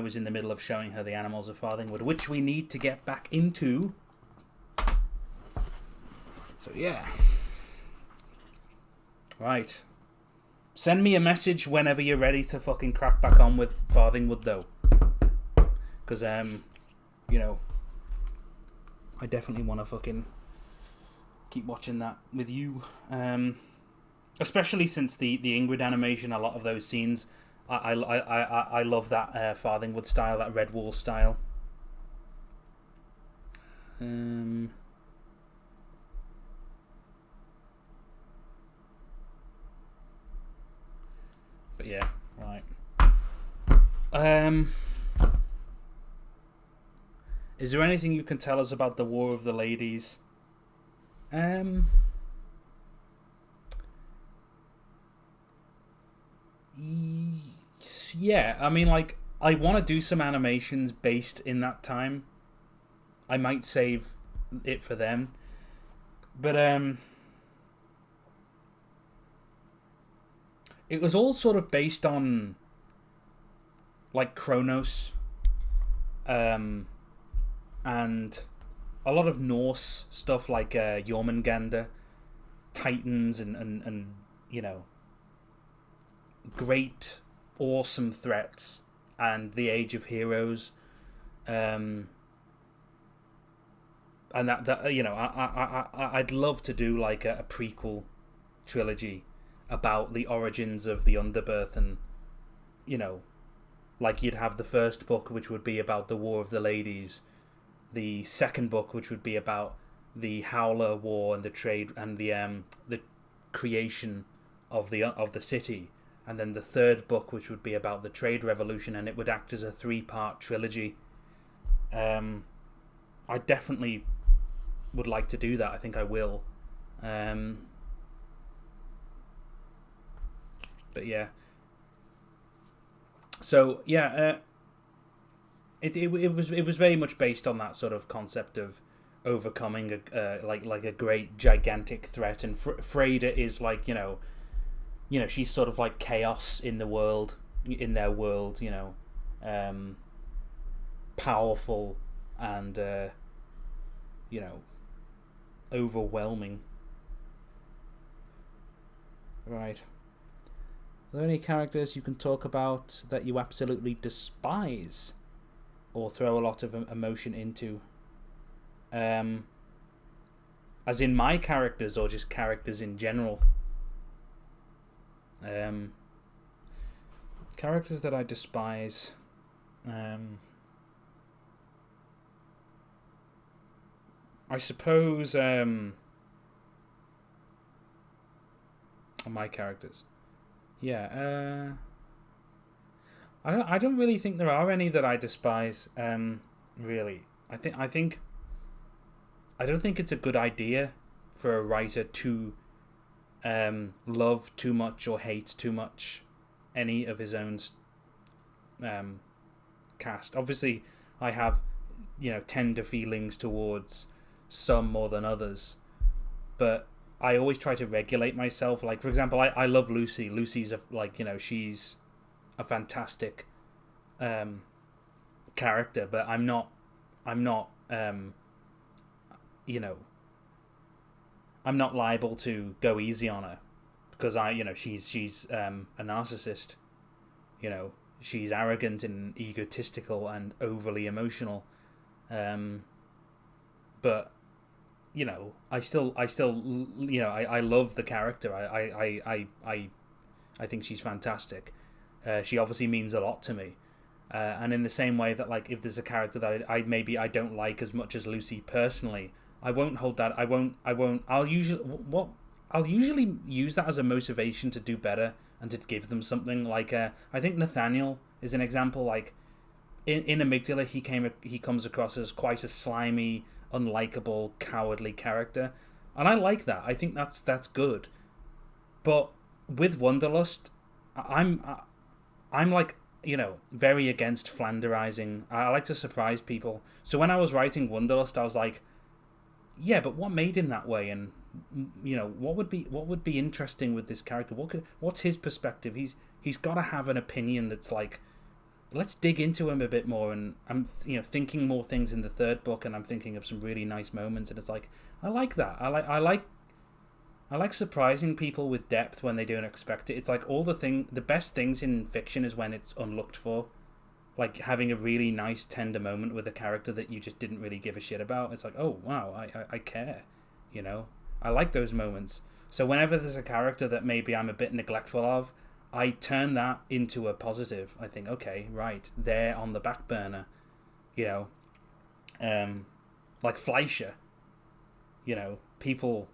was in the middle of showing her the Animals of Farthingwood, which we need to get back into. So yeah, right. Send me a message whenever you're ready to fucking crack back on with Farthingwood, though. Because, I definitely want to fucking keep watching that with you. Especially since the Ingrid animation, a lot of those scenes, I love that Farthingwood style, that Red Wall style. But yeah, right. Is there anything you can tell us about the War of the Ladies? Yeah, I mean, like, I want to do some animations based in that time. I might save it for them. But, it was all sort of based on, like, Kronos, and a lot of Norse stuff, like Jormungandr, Titans, and great, awesome threats, and the Age of Heroes. I and that you know, I'd love to do like a prequel trilogy about the origins of the Underbirth, and you know, like you'd have the first book, which would be about the War of the Ladies, the second book, which would be about the Howler War and the trade and the creation of the city, and then the third book, which would be about the trade revolution, and it would act as a 3-part trilogy. I definitely would like to do that. I think I will. But yeah. So yeah, it was very much based on that sort of concept of overcoming a great gigantic threat, and Freda is like, you know, she's sort of like chaos in their world, you know, powerful and you know, overwhelming. Right. Are there any characters you can talk about that you absolutely despise or throw a lot of emotion into? As in my characters, or just characters in general? Characters that I despise. I suppose my characters. Yeah, I don't really think there are any that I despise. Really, I don't think it's a good idea for a writer to love too much or hate too much any of his own cast. Obviously, I have, you know, tender feelings towards some more than others, but I always try to regulate myself. Like, for example, I love Lucy. Lucy's she's a fantastic character, but I'm not you know, I'm not liable to go easy on her because she's a narcissist. You know, she's arrogant and egotistical and overly emotional. But you know, I still, you know, I love the character. I think she's fantastic. She obviously means a lot to me. And in the same way that, like, if there's a character that I don't like as much as Lucy personally, I won't hold that. I'll usually use that as a motivation to do better and to give them something. Like, I think Nathaniel is an example. Like, in Amygdala, he comes across as quite a slimy, unlikable, cowardly character, and I like that. I think that's good. But with Wonderlust, I'm like, you know, very against flanderizing. I like to surprise people. So when I was writing Wonderlust, I was like, yeah, but what made him that way? And you know, what would be interesting with this character? What's his perspective? He's got to have an opinion that's like, let's dig into him a bit more. And I'm, you know, thinking more things in the third book, and I'm thinking of some really nice moments, and it's like, I like that. I like surprising people with depth when they don't expect it. It's like the best things in fiction is when it's unlooked for. Like having a really nice tender moment with a character that you just didn't really give a shit about. It's like, oh wow, I care, you know? I like those moments. So whenever there's a character that maybe I'm a bit neglectful of, I turn that into a positive. I think, okay, right, they're on the back burner, you know. Like Fleischer, you know, people,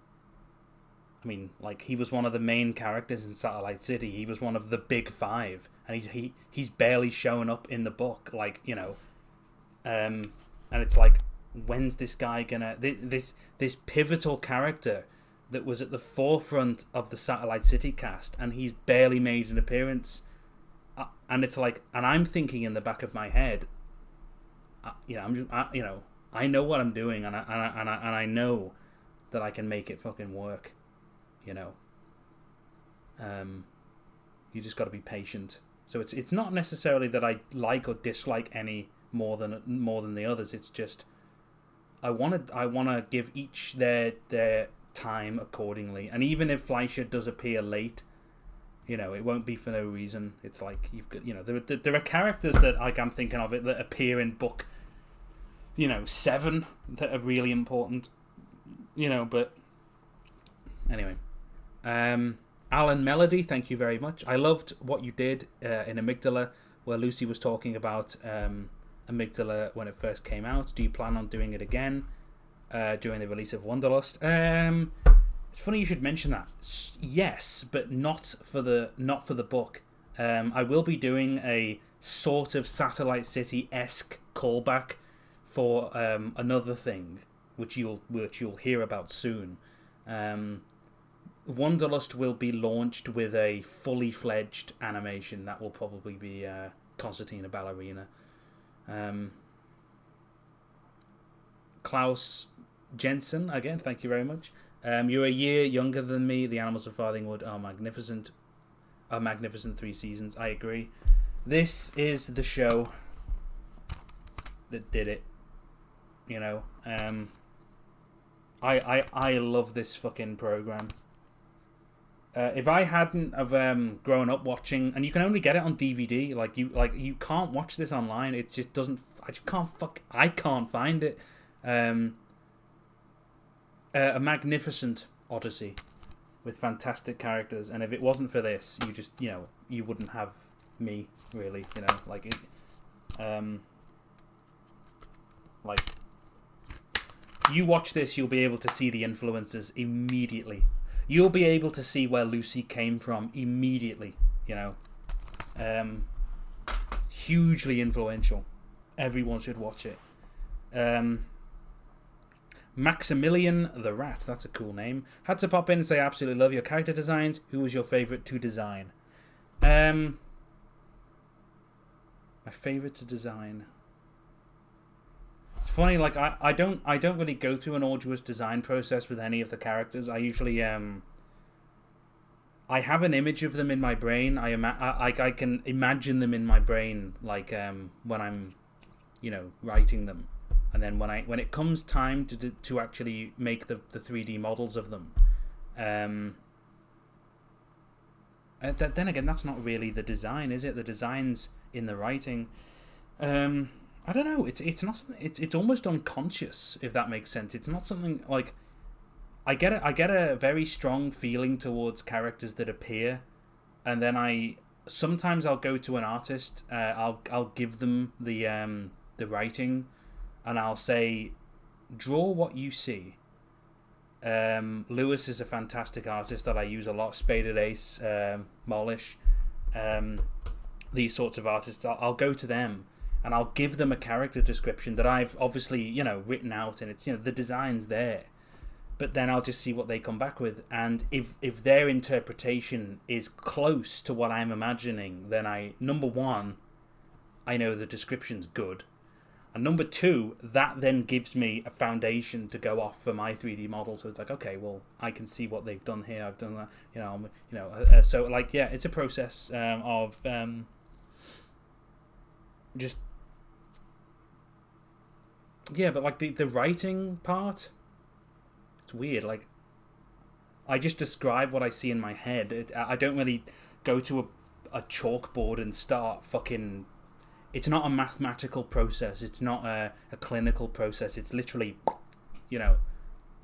I mean, like, he was one of the main characters in Satellite City. He was one of the big five, and he's barely showing up in the book, like, you know. And it's like, when's this guy gonna, this pivotal character that was at the forefront of the Satellite City cast, and he's barely made an appearance. And it's like, and I'm thinking in the back of my head, you know, I know what I'm doing, and I know that I can make it fucking work, you know. You just got to be patient. So it's not necessarily that I like or dislike any more than the others. It's just I want to give each their time accordingly. And even if Fleischer does appear late, you know, it won't be for no reason. It's like, you've got, you know, there are characters that, like, I'm thinking of it, that appear in book 7 that are really important. But anyway. Alan Melody, thank you very much. I loved what you did in Amygdala, where Lucy was talking about Amygdala when it first came out. Do you plan on doing it again during the release of Wonderlust? It's funny you should mention that. Yes, but not for the book. I will be doing a sort of Satellite City-esque callback for another thing, which you'll hear about soon. Wonderlust will be launched with a fully fledged animation that will probably be Concertina Ballerina. Klaus Jensen, again, thank you very much. You're a year younger than me. The Animals of Farthingwood are magnificent. A magnificent 3 seasons. I agree. This is the show that did it. I love this fucking program. If I hadn't have grown up watching, and you can only get it on DVD, you can't watch this online. It just doesn't. I can't find it. A magnificent odyssey with fantastic characters, and if it wasn't for this, you wouldn't have me really. You watch this, you'll be able to see the influences immediately. You'll be able to see where Lucy came from immediately, hugely influential. Everyone should watch it. Maximilian the Rat, that's a cool name. Had to pop in and say I absolutely love your character designs. Who was your favourite to design? My favourite to design. It's funny, I don't really go through an arduous design process with any of the characters. I usually I have an image of them in my brain. I can imagine them in my brain, when I'm, writing them, and then when it comes time to actually make the 3D models of them, then again, that's not really the design, is it? The design's in the writing. I don't know. It's not something. It's almost unconscious, if that makes sense. It's not something like I get a very strong feeling towards characters that appear, and then sometimes I'll go to an artist. I'll give them the writing, and I'll say, draw what you see. Lewis is a fantastic artist that I use a lot. Spaded Ace, Molish, these sorts of artists. I'll go to them. And I'll give them a character description that I've obviously, written out, and it's, the design's there. But then I'll just see what they come back with. And if their interpretation is close to what I'm imagining, then number one, I know the description's good. And number two, that then gives me a foundation to go off for my 3D model. So it's like, okay, well, I can see what they've done here. I've done that, so it's a process of just. Yeah, but the writing part, it's weird. I just describe what I see in my head. I don't really go to a chalkboard and start fucking. It's not a mathematical process. It's not a clinical process. It's literally,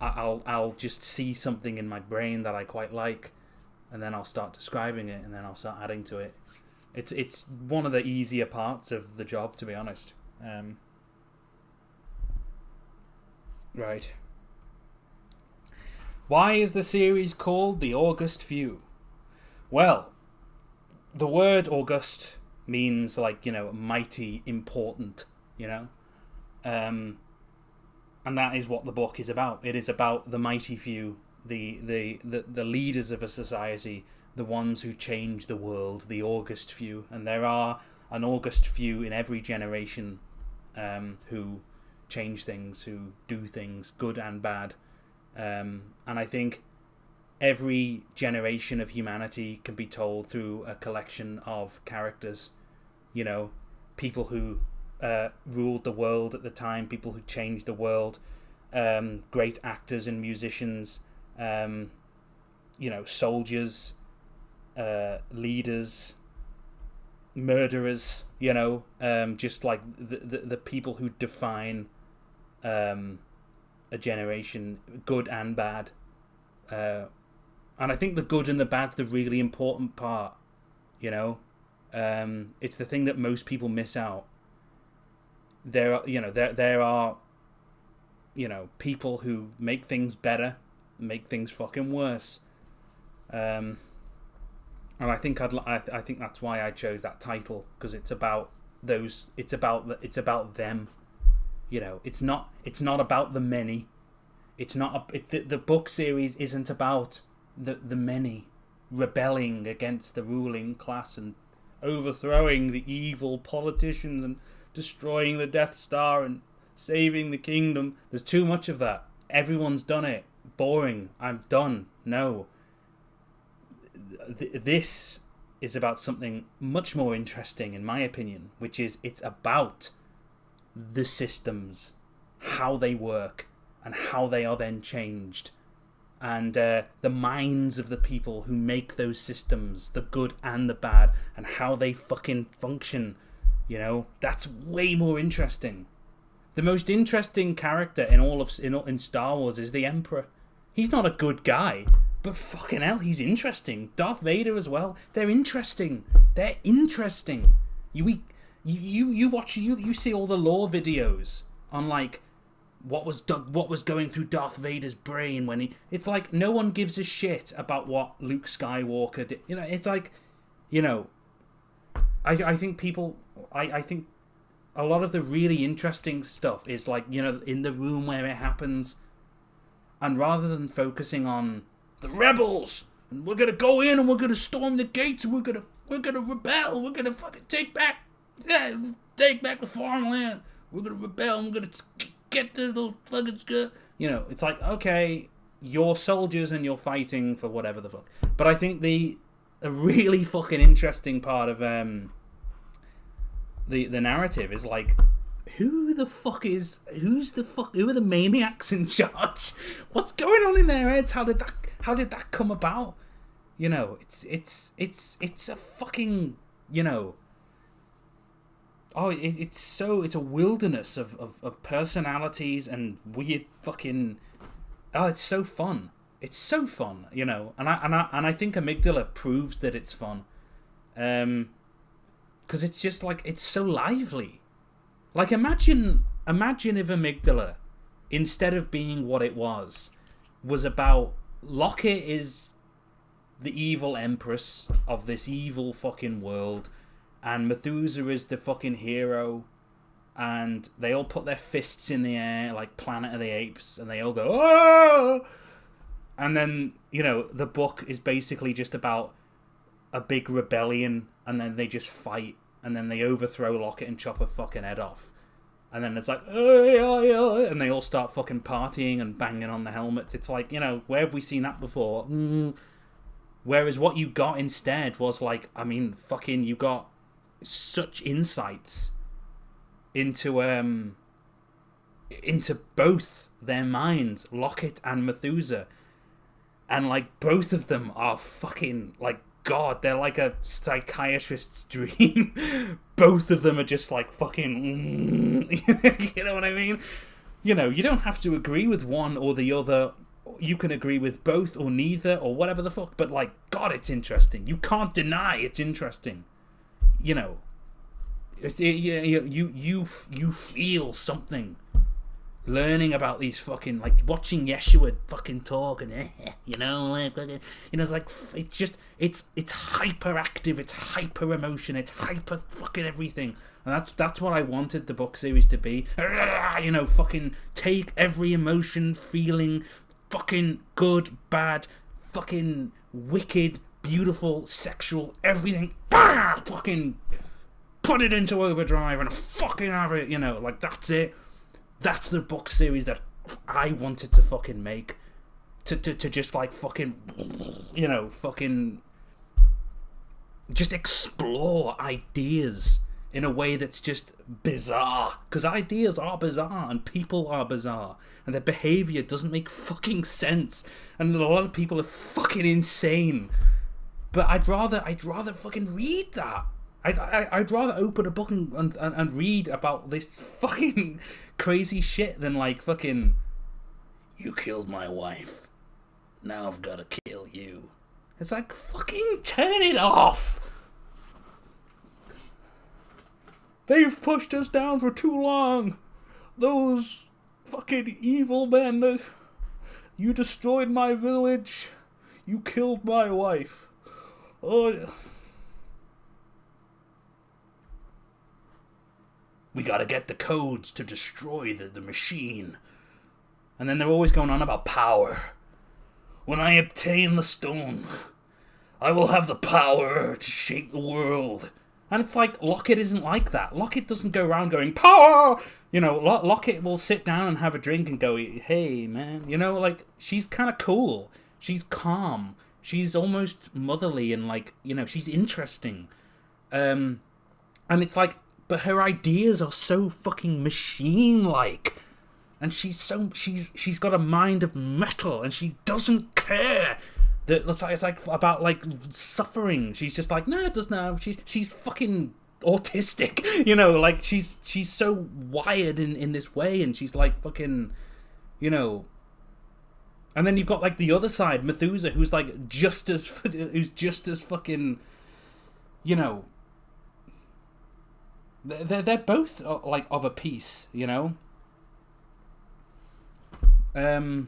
I'll just see something in my brain that I quite like, and then I'll start describing it, and then I'll start adding to it. It's one of the easier parts of the job, to be honest. Right. Why is the series called The August Few? Well, the word august means mighty, important, and that is what the book is about. It is about the mighty few, the leaders of a society, the ones who change the world, the august few. And there are an august few in every generation who change things, who do things, good and bad. And I think every generation of humanity can be told through a collection of characters. People who ruled the world at the time, people who changed the world, great actors and musicians, soldiers, leaders, murderers, just the people who define a generation, good and bad. And I think the good and the bad's the really important part, you know. It's the thing that most people miss out. There are, people who make things better, make things fucking worse. And I think I think that's why I chose that title, because it's about those. It's about them. You know, it's not about the many. It's not the book series isn't about the many rebelling against the ruling class and overthrowing the evil politicians and destroying the Death Star and saving the kingdom. There's too much of that. Everyone's done it. Boring. I'm done. No. This is about something much more interesting, in my opinion, which is it's about the systems, how they work, and how they are then changed. And the minds of the people who make those systems, the good and the bad, and how they fucking function. You know, that's way more interesting. The most interesting character in Star Wars is the Emperor. He's not a good guy, but fucking hell, he's interesting. Darth Vader as well. They're interesting. They're interesting. You see all the lore videos on like what was going through Darth Vader's brain when he. It's like no one gives a shit about what Luke Skywalker did. You know, it's like, you know, I think people. I think a lot of the really interesting stuff is like, you know, in the room where it happens, and rather than focusing on the rebels and we're gonna go in and we're gonna storm the gates and we're gonna rebel, we're gonna fucking take back the farmland, we're gonna rebel and we're gonna get the little fucking skirt. You know, it's like, okay, you're soldiers and you're fighting for whatever the fuck. But I think a really fucking interesting part of the narrative is like, who are the maniacs in charge? What's going on in their heads? How did that come about? You know, it's a fucking, you know, it's a wilderness of personalities and weird fucking, it's so fun. It's so fun, you know, and I think Amygdala proves that it's fun. Because it's just like, it's so lively. Like, imagine if Amygdala, instead of being what it was about Lockett is the evil empress of this evil fucking world, and Methuselah is the fucking hero, and they all put their fists in the air like Planet of the Apes, and they all go, oh! And then, you know, the book is basically just about a big rebellion, and then they just fight, and then they overthrow Lockett and chop her fucking head off. And then it's like, and they all start fucking partying and banging on the helmets. It's like, you know, where have we seen that before? Whereas what you got instead was like, I mean, fucking, you got such insights into both their minds, Lockett and Methuselah. And like, both of them are fucking, like, God, they're like a psychiatrist's dream. Both of them are just like fucking, you know what I mean? You know, you don't have to agree with one or the other. You can agree with both or neither or whatever the fuck. But like, God, it's interesting. You can't deny it's interesting. You know, you feel something. Learning about these fucking, like, watching Yeshua fucking talk and, you know, like, you know, it's like, it's just, it's hyperactive, it's hyper emotion, it's hyper fucking everything. And that's what I wanted the book series to be. You know, fucking take every emotion, feeling, fucking good, bad, fucking wicked, beautiful, sexual, everything, fucking put it into overdrive and fucking have it, you know, like, that's it. That's the book series that I wanted to fucking make. To just like fucking, you know, fucking just explore ideas in a way that's just bizarre. Because ideas are bizarre and people are bizarre. And their behaviour doesn't make fucking sense. And a lot of people are fucking insane. But I'd rather fucking read that. I'd rather open a book and read about this fucking crazy shit than like fucking, you killed my wife, now I've got to kill you. It's like, fucking turn it off. They've pushed us down for too long. Those fucking evil men. You destroyed my village. You killed my wife. Oh. We gotta get the codes to destroy the machine. And then they're always going on about power. When I obtain the stone, I will have the power to shape the world. And it's like, Lockett isn't like that. Lockett doesn't go around going, power! You know, Lockett will sit down and have a drink and go, hey, man. You know, like, she's kind of cool. She's calm. She's almost motherly and, like, you know, she's interesting. And it's like, but her ideas are so fucking machine-like. And she's got a mind of metal, and she doesn't care. It's like about like suffering. She's just like, no, it doesn't have. She's fucking autistic, you know. Like she's so wired in this way, and she's like fucking, you know. And then you've got like the other side, Methuselah, who's just as fucking, you know. They're both like of a piece, you know. I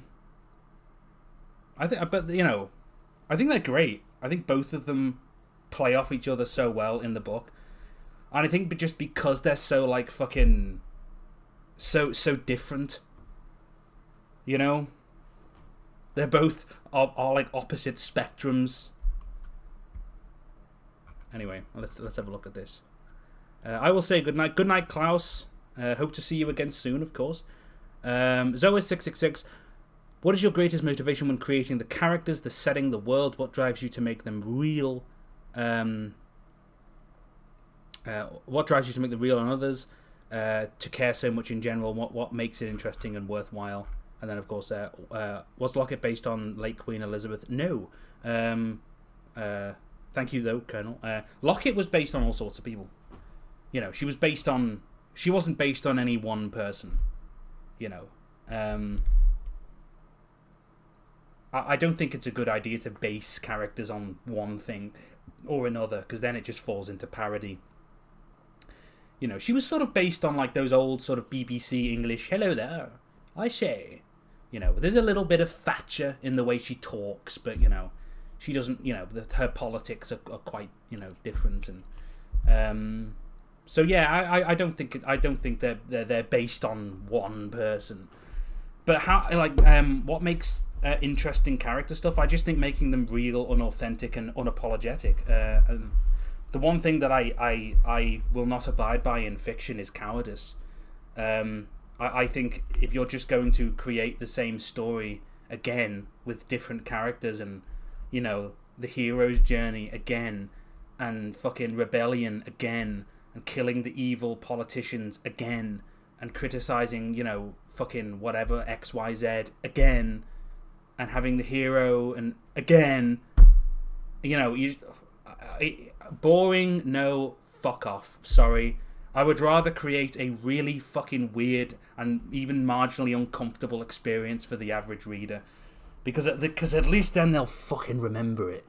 think they're great. I think both of them play off each other so well in the book, and I think just because they're so like fucking so different, you know, they're both are like opposite spectrums. Anyway, let's have a look at this. I will say good night, Klaus. Hope to see you again soon, of course. Zoa666. What is your greatest motivation when creating the characters, the setting, the world? What drives you to make them real? What drives you to make them real on others? To care so much in general? What makes it interesting and worthwhile? And then, of course, was Lockett based on late Queen Elizabeth? No. Thank you, though, Colonel. Lockett was based on all sorts of people. You know, she wasn't based on any one person. You know. I don't think it's a good idea to base characters on one thing or another, because then it just falls into parody. You know, she was sort of based on like those old sort of BBC English, hello there, I say. You know, there's a little bit of Thatcher in the way she talks, but, you know, she doesn't, you know, her politics are quite, you know, different. And so, yeah, I don't think they're based on one person. But how, like, what makes interesting character stuff? I just think making them real, unauthentic, and unapologetic. And the one thing that I will not abide by in fiction is cowardice. I think if you're just going to create the same story again with different characters, and, you know, the hero's journey again, and fucking rebellion again, and killing the evil politicians again, and criticizing, you know, fucking whatever XYZ again, and having the hero and again, you know, boring. No, fuck off. Sorry, I would rather create a really fucking weird and even marginally uncomfortable experience for the average reader, because at least then they'll fucking remember it.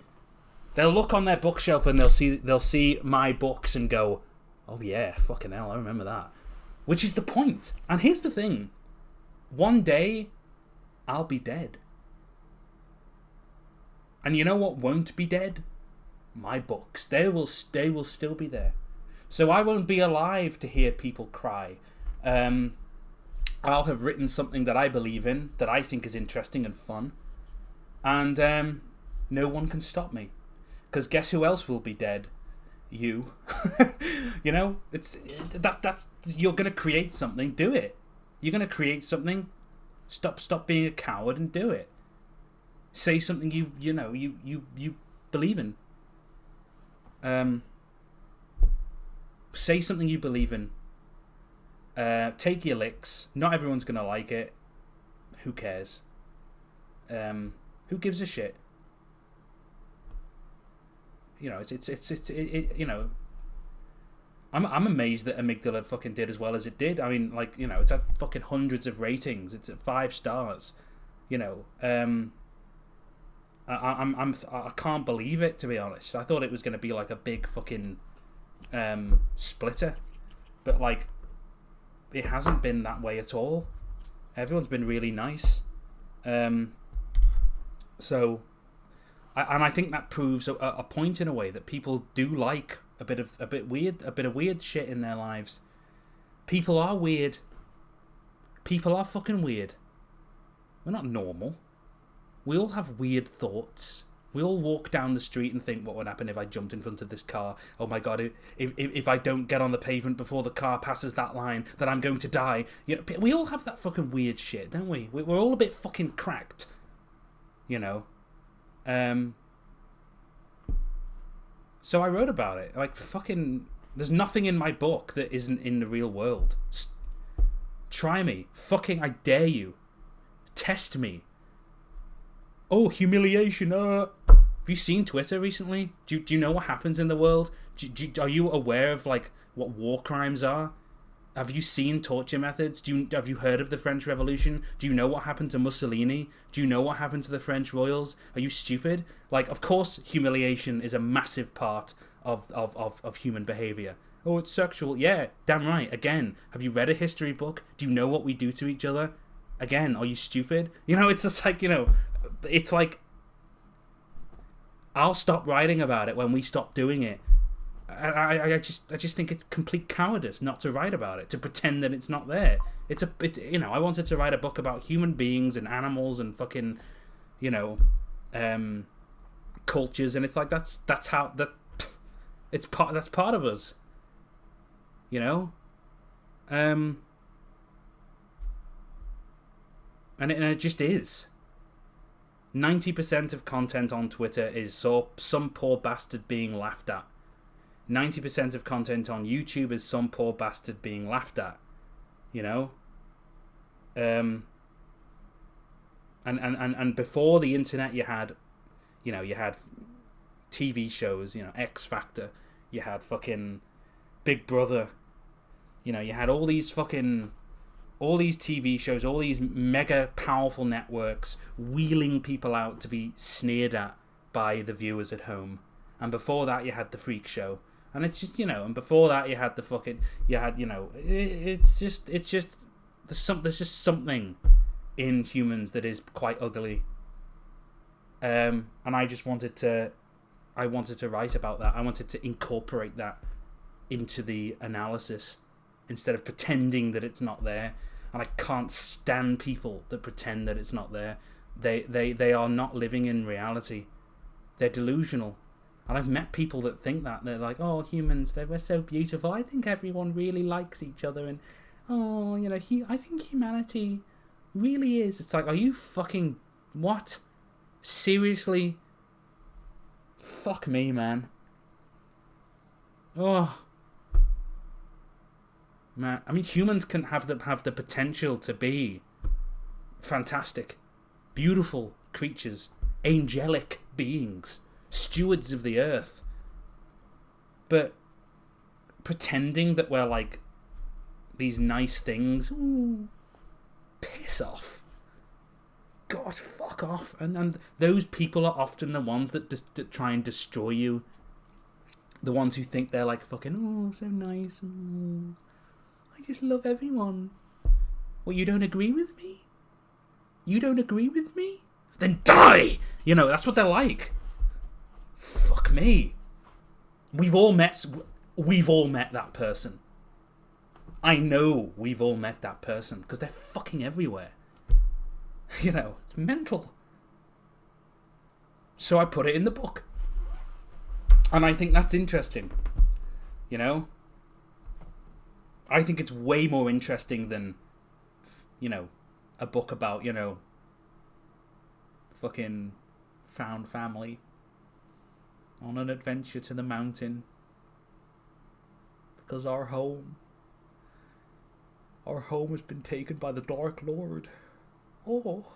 They'll look on their bookshelf and they'll see my books and go, oh yeah, fucking hell, I remember that. Which is the point. And here's the thing. One day, I'll be dead. And you know what won't be dead? My books. They will still be there. So I won't be alive to hear people cry. I'll have written something that I believe in, that I think is interesting and fun. And no one can stop me. Because guess who else will be dead? You. You know, that's you're gonna create something, do it. You're gonna create something, stop being a coward and do it. Say something you believe in. Say something you believe in. Take your licks. Not everyone's gonna like it. Who cares? Who gives a shit? You know, it's you know, I'm amazed that Amygdala fucking did as well as it did. I mean, like, you know, it's at fucking hundreds of ratings. It's at 5 stars. You know, I can't believe it, to be honest. I thought it was going to be like a big fucking splitter, but like, it hasn't been that way at all. Everyone's been really nice. So, I think that proves a point in a way that people do like a bit of weird shit in their lives. People are weird. People are fucking weird. We're not normal. We all have weird thoughts. We all walk down the street and think, what would happen if I jumped in front of this car? Oh my god, if I don't get on the pavement before the car passes that line, then I'm going to die. You know, we all have that fucking weird shit, don't we? We're all a bit fucking cracked. You know? So I wrote about it. Like, fucking... There's nothing in my book that isn't in the real world. Try me. Fucking, I dare you. Test me. Oh, humiliation. Have you seen Twitter recently? Do you know what happens in the world? Are you aware of, like, what war crimes are? Have you seen torture methods? Have you heard of the French Revolution? Do you know what happened to Mussolini? Do you know what happened to the French royals? Are you stupid? Like, of course, humiliation is a massive part of human behavior. Oh, it's sexual. Yeah, damn right. Again, have you read a history book? Do you know what we do to each other? Again, are you stupid? You know, it's just like, you know, it's like, I'll stop writing about it when we stop doing it. I just think it's complete cowardice not to write about it, to pretend that it's not there. You know, I wanted to write a book about human beings and animals and fucking, you know, cultures, and it's like that's part of us, you know, and it just is. 90% of content on Twitter is some poor bastard being laughed at. 90% of content on YouTube is some poor bastard being laughed at, you know. And before the internet, you had TV shows, you know, X Factor, you had fucking Big Brother, you know, you had all these TV shows, all these mega powerful networks wheeling people out to be sneered at by the viewers at home. And before that, you had the freak show. And it's just, you know, and before that you had you know, it's just there's just something in humans that is quite ugly. And I wanted to write about that. I wanted to incorporate that into the analysis instead of pretending that it's not there. And I can't stand people that pretend that it's not there. They are not living in reality. They're delusional. And I've met people that think that. They're like, oh, humans, we're so beautiful. I think everyone really likes each other. And, oh, you know, I think humanity really is. It's like, are you fucking... What? Seriously? Fuck me, man. Oh. Man, I mean, humans can have the potential to be fantastic, beautiful creatures, angelic beings, stewards of the earth, but pretending that we're like these nice things, ooh, piss off. God, fuck off. And those people are often the ones that try and destroy you. The ones who think they're like fucking, oh, so nice, oh, I just love everyone. Well, you don't agree with me? You don't agree with me? Then die! You know, that's what they're like. Fuck me. We've all met that person. I know we've all met that person because they're fucking everywhere. You know, it's mental. So I put it in the book. And I think that's interesting. You know? I think it's way more interesting than, you know, a book about, you know, fucking found family on an adventure to the mountain because our home has been taken by the Dark Lord. Oh,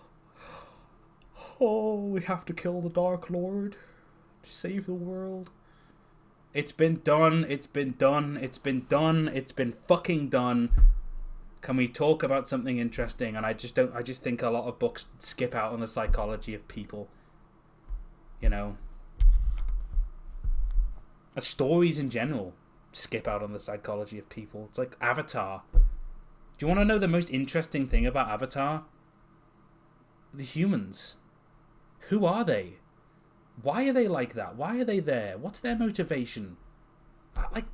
we have to kill the Dark Lord to save the world. It's been done. It's been done. It's been done. It's been fucking done. Can we talk about something interesting? And I just think a lot of books skip out on the psychology of people. You know, stories in general skip out on the psychology of people. It's like Avatar. Do you want to know the most interesting thing about Avatar? The humans. Who are they? Why are they like that? Why are they there? What's their motivation? Like,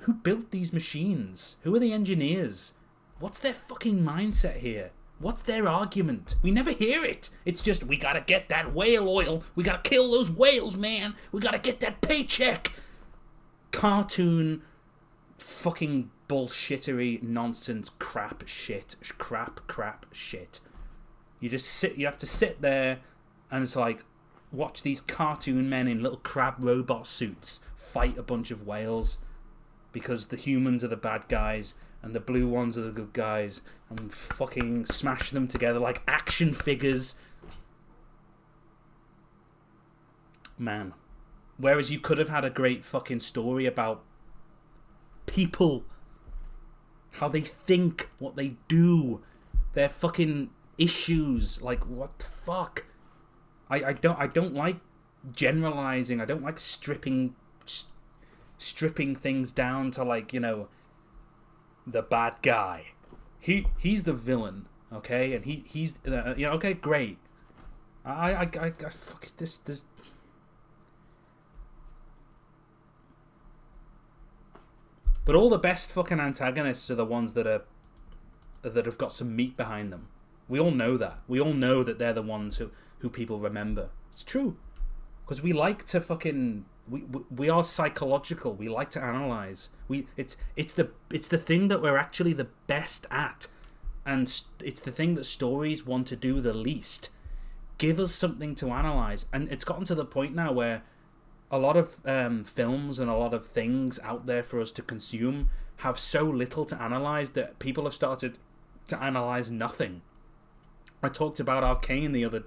who built these machines? Who are the engineers? What's their fucking mindset here? What's their argument? We never hear it. It's just, we gotta get that whale oil. We gotta kill those whales, man. We gotta get that paycheck. Cartoon, fucking bullshittery, nonsense, crap shit. You have to sit there and it's like, watch these cartoon men in little crab robot suits fight a bunch of whales because the humans are the bad guys and the blue ones are the good guys, and fucking smash them together like action figures. Man. Whereas you could have had a great fucking story about people, how they think, what they do, their fucking issues. Like, what the fuck? I don't like generalizing. I don't like stripping things down to, like, you know, the bad guy. He's the villain, okay, and he's you know, okay, great. I fuck this. But all the best fucking antagonists are the ones that have got some meat behind them. We all know that. We all know that they're the ones who people remember. It's true, because we like to fucking. We are psychological. We like to analyze. It's the thing that we're actually the best at, and it's the thing that stories want to do the least. Give us something to analyze, and it's gotten to the point now where a lot of films and a lot of things out there for us to consume have so little to analyze that people have started to analyze nothing. I talked about Arcane the other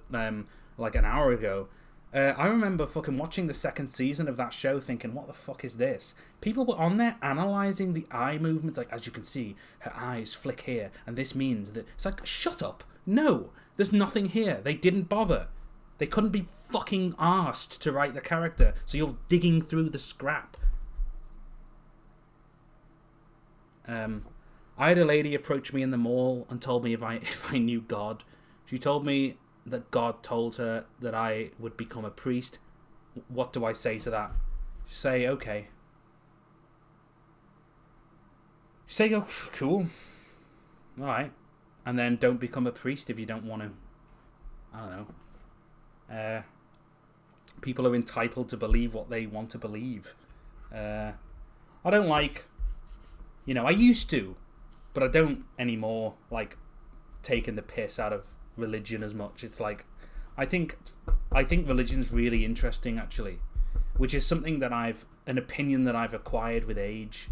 like an hour ago. I remember fucking watching the second season of that show thinking, what the fuck is this? People were on there analysing the eye movements, like, as you can see, her eyes flick here, and this means that... It's like, shut up. No, there's nothing here. They didn't bother. They couldn't be fucking asked to write the character, so you're digging through the scrap. I had a lady approach me in the mall and told me if I knew God. She told me that God told her that I would become a priest. What do I say to that? Say, okay. Say, oh, cool. Alright. And then don't become a priest if you don't want to. I don't know. People are entitled to believe what they want to believe. I don't like... You know, I used to, but I don't anymore, like, taking the piss out of religion as much. It's like, I think religion's really interesting, actually, which is something that an opinion that I've acquired with age.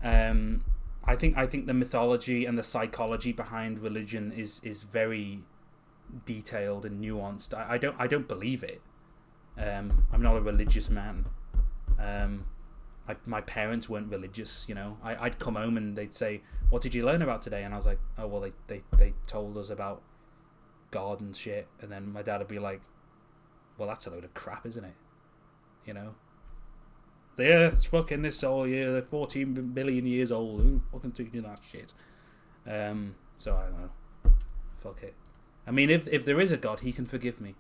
I think the mythology and the psychology behind religion is very detailed and nuanced. I don't believe it. I'm not a religious man. My parents weren't religious, you know. I'd come home and they'd say, "What did you learn about today?" And I was like, "Oh, well, they told us about God and shit." And then my dad would be like, "Well, that's a load of crap, isn't it?" You know, the Earth's fucking this whole year, they're 14 billion years old. Who fucking teaching you that shit? So I don't know. Fuck it. I mean, if there is a God, he can forgive me,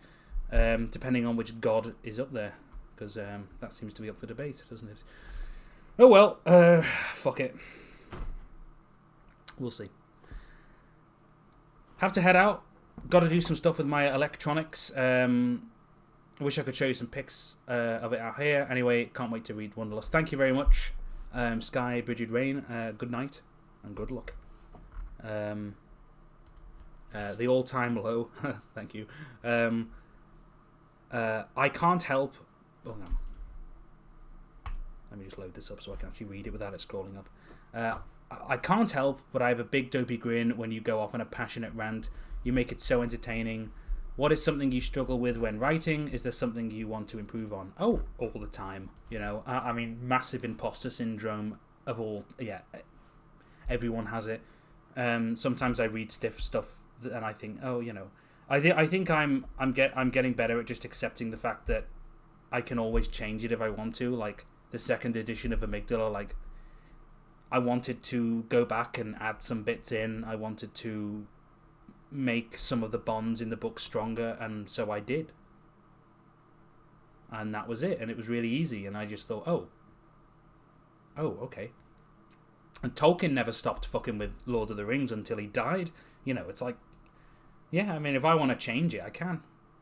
depending on which God is up there, because that seems to be up for debate, doesn't it? Oh well, fuck it. We'll see. Have to head out. Got to do some stuff with my electronics. I wish I could show you some pics of it out here. Anyway, can't wait to read Wonderlust. Thank you very much, Sky Bridget Rain. Good night and good luck. The all-time low. Thank you. I can't help. Oh no. Let me just load this up so I can actually read it without it scrolling up. I can't help but I have a big dopey grin when you go off on a passionate rant. You make it so entertaining. What is something you struggle with when writing? Is there something you want to improve on? Oh, all the time. You know, I mean, massive imposter syndrome of all. Yeah, everyone has it. Sometimes I read stiff stuff and I think, oh, you know, I think I'm getting better at just accepting the fact that I can always change it if I want to. Like the second edition of Amygdala, like I wanted to go back and add some bits in. I wanted to make some of the bonds in the book stronger, and so I did. And that was it, and it was really easy, and I just thought, oh, okay. And Tolkien never stopped fucking with Lord of the Rings until he died. You know, it's like, yeah, I mean, if I want to change it, I can,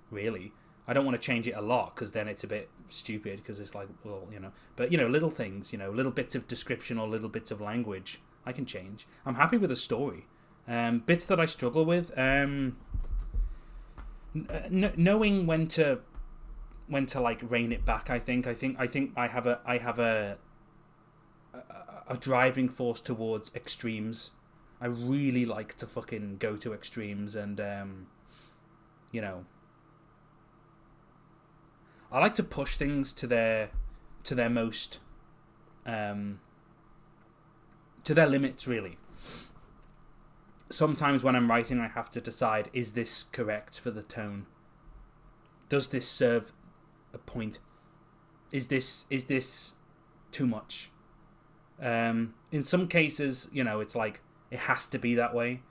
really. I don't want to change it a lot, because then it's a bit stupid, because it's like, well, you know. But, you know, little things, you know, little bits of description or little bits of language, I can change. I'm happy with the story. Bits that I struggle with, knowing when to like rein it back. I think I have a driving force towards extremes. I really like to fucking go to extremes, and you know, I like to push things to their most to their limits, really. Sometimes when I'm writing, I have to decide, is this correct for the tone? Does this serve a point? Is this too much? In some cases, you know, it's like, it has to be that way.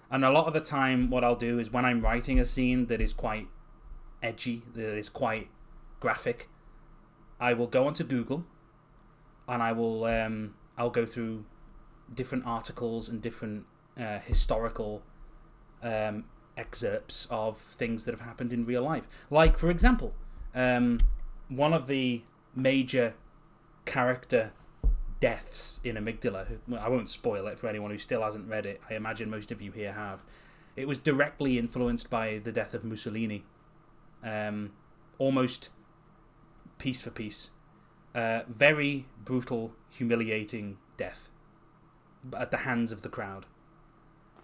And a lot of the time, what I'll do is when I'm writing a scene that is quite edgy, that is quite graphic, I will go onto Google and I'll go through different articles and different historical excerpts of things that have happened in real life. Like, for example, one of the major character deaths in Amygdala, I won't spoil it for anyone who still hasn't read it, I imagine most of you here have. It was directly influenced by the death of Mussolini. Almost piece for piece. Very brutal, humiliating death at the hands of the crowd.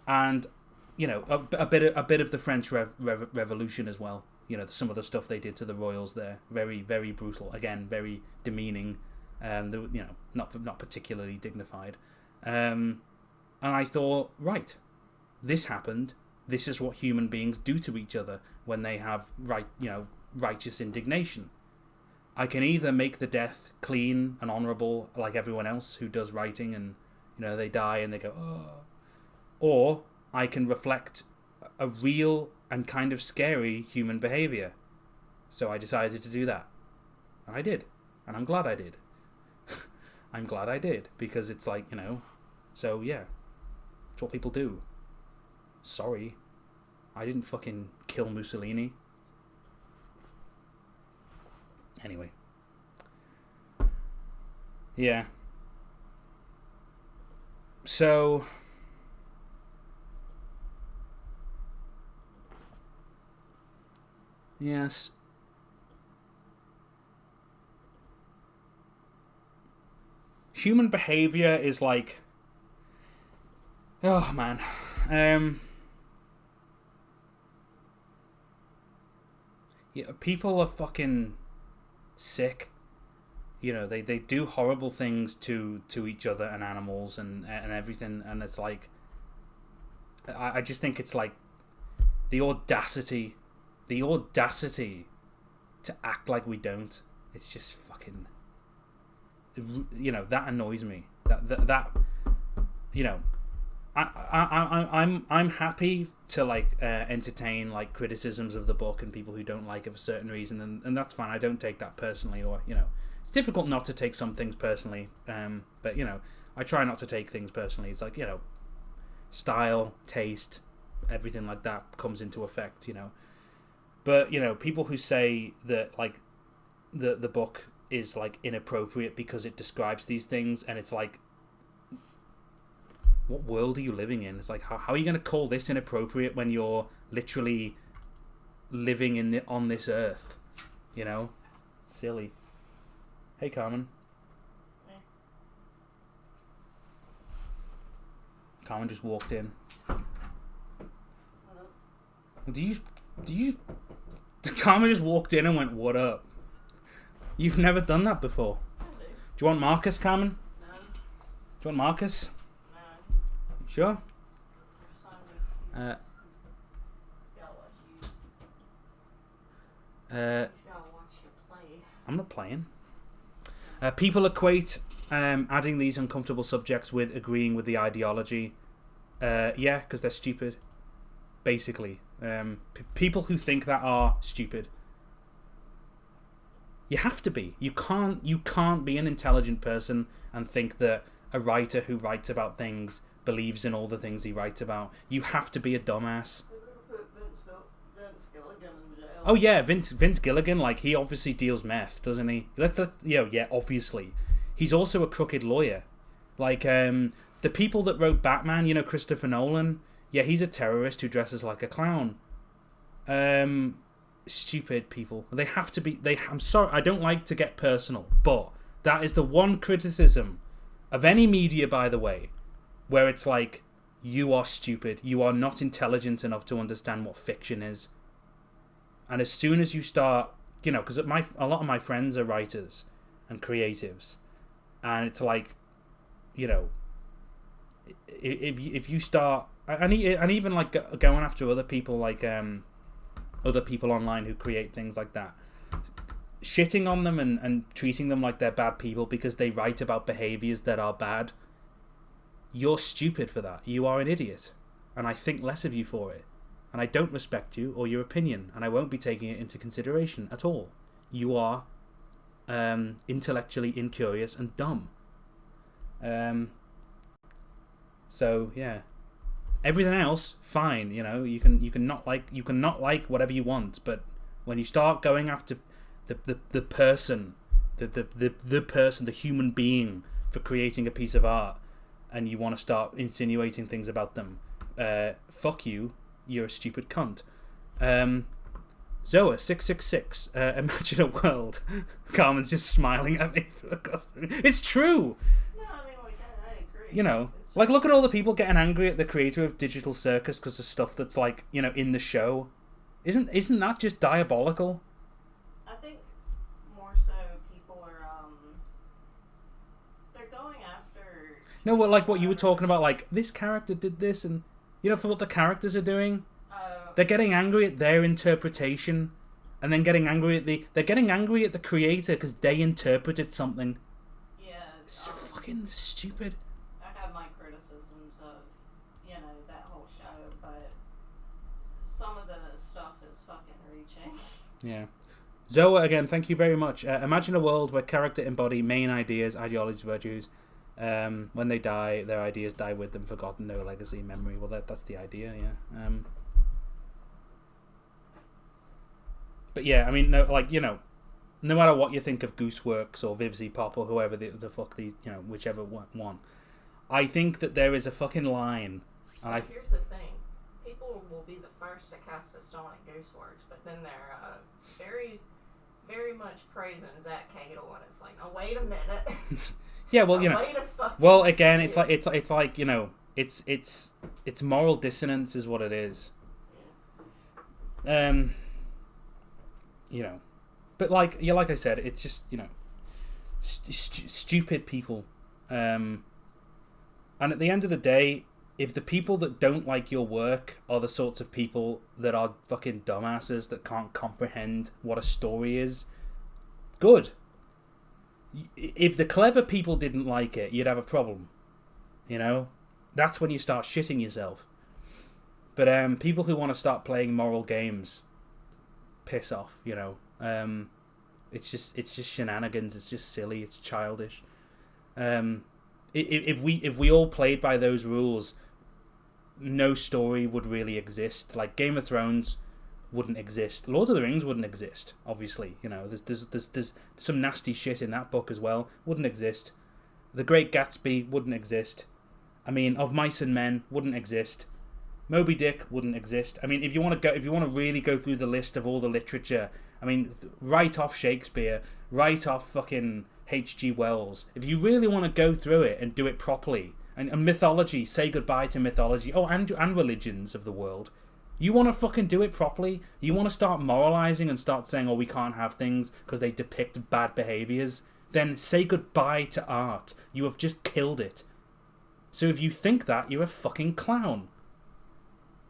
And, you know, a bit of the French Revolution as well. You know, some of the stuff they did to the royals there, very, very brutal. Again, very demeaning. You know, not particularly dignified. And I thought, right, this happened. This is what human beings do to each other when they have righteous indignation. I can either make the death clean and honourable, like everyone else who does writing, and you know they die and they go, oh. Or I can reflect a real and kind of scary human behaviour. So I decided to do that. And I did. And I'm glad I did. I'm glad I did. Because it's like, you know, so yeah. It's what people do. Sorry. I didn't fucking kill Mussolini. Anyway. Yeah. So... Yes. Human behavior is like... Oh, man. Yeah, people are fucking sick. You know, they do horrible things to each other and animals and everything, and it's like... I just think it's like the audacity to act like we don't. It's just fucking, you know, that annoys me. That you know, I'm happy to like entertain like criticisms of the book and people who don't like it for certain reason, and that's fine. I don't take that personally, or you know, it's difficult not to take some things personally. But you know, I try not to take things personally. It's like, you know, style, taste, everything like that comes into effect, you know. But, you know, people who say that, like, the book is, like, inappropriate because it describes these things, and it's like, what world are you living in? It's like, how are you going to call this inappropriate when you're literally living on this earth? You know? Silly. Hey, Carmen. Hey. Carmen just walked in. Hello. Do you Carmen just walked in and went, "What up?" You've never done that before. I do. Do you want Marcus, Carmen? No. Do you want Marcus? No. You sure? Simon, Uh, he's gotta watch you. Uh, He's gotta watch you play. I'm not playing. People equate adding these uncomfortable subjects with agreeing with the ideology. Yeah, because they're stupid. Basically, people who think that are stupid. You have to be. You can't be an intelligent person and think that a writer who writes about things believes in all the things he writes about. You have to be a dumbass. They could have put Vince Gilligan in jail. Oh yeah, Vince Gilligan, like, he obviously deals meth, doesn't he? Yeah, obviously. He's also a crooked lawyer. Like, the people that wrote Batman, you know, Christopher Nolan, yeah, he's a terrorist who dresses like a clown. Stupid people. They have to be. I'm sorry, I don't like to get personal, but that is the one criticism of any media, by the way, where it's like, you are stupid. You are not intelligent enough to understand what fiction is. And as soon as you start, you know, because a lot of my friends are writers and creatives, and it's like, you know, if you start, and even like going after other people, like other people online who create things like that, shitting on them and treating them like they're bad people because they write about behaviors that are bad, you're stupid for that. You are an idiot, and I think less of you for it. And I don't respect you or your opinion, and I won't be taking it into consideration at all. You are intellectually incurious and dumb. So yeah, everything else, fine. You know, you can not like whatever you want, but when you start going after the person, the person, the human being, for creating a piece of art, and you want to start insinuating things about them, fuck you. You're a stupid cunt. Zoa666. Imagine a world. Carmen's just smiling at me. It's true. No, I mean, like, I agree. You know, like, look at all the people getting angry at the creator of Digital Circus because of stuff that's, like, you know, in the show. Isn't that just diabolical? I think more so people are, they're going after... No, well, like what you were talking about, like, this character did this, and, you know, for what the characters are doing, they're getting angry at their interpretation, and then getting angry at the creator because they interpreted something. Yeah. It's fucking stupid. I have my criticisms of, you know, that whole show, but some of the stuff is fucking reaching. Yeah. Zoa, again, thank you very much. Imagine a world where character embody main ideas, ideologies, virtues. When they die, their ideas die with them, forgotten, no legacy, memory. Well, that's the idea, yeah. But yeah, I mean, no, like, you know, no matter what you think of Gooseworks or Vivzy Pop or whoever the fuck these, you know, whichever one, I think that there is a fucking line. And Here's the thing. People will be the first to cast a stone at Gooseworks, but then they're very, very much praising Zach Cadle, and it's like, oh, wait a minute. Yeah, well, you know. Wait a fucking Well, again, minute. it's like, you know, it's moral dissonance is what it is. You know, but like I said, it's just, you know, stupid people. And at the end of the day, if the people that don't like your work are the sorts of people that are fucking dumbasses that can't comprehend what a story is, good. If the clever people didn't like it, you'd have a problem. You know? That's when you start shitting yourself. But people who want to start playing moral games, piss off, you know. It's just shenanigans, it's just silly, it's childish. If we all played by those rules, no story would really exist. Like, Game of Thrones wouldn't exist. Lord of the Rings wouldn't exist, obviously. You know, there's some nasty shit in that book as well. Wouldn't exist. The Great Gatsby wouldn't exist. I mean, Of Mice and Men wouldn't exist. Moby Dick wouldn't exist. I mean, if you want to really go through the list of all the literature, I mean, write off Shakespeare, write off fucking H.G. Wells. If you really want to go through it and do it properly, and mythology, say goodbye to mythology. Oh, and religions of the world. You want to fucking do it properly? You want to start moralizing and start saying, oh, we can't have things because they depict bad behaviours? Then say goodbye to art. You have just killed it. So if you think that, you're a fucking clown.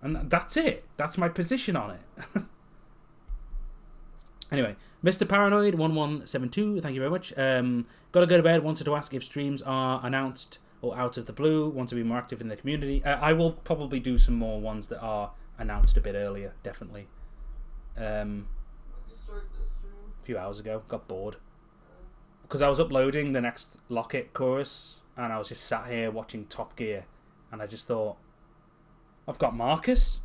And that's it. That's my position on it. Anyway, Mr. Paranoid 1172, thank you very much. Gotta go to bed. Wanted to ask if streams are announced or out of the blue. Want to be more active in the community. I will probably do some more ones that are announced a bit earlier, definitely. When you start this stream? A few hours ago. Got bored. Because I was uploading the next Locket chorus, and I was just sat here watching Top Gear, and I just thought, I've got Marcus,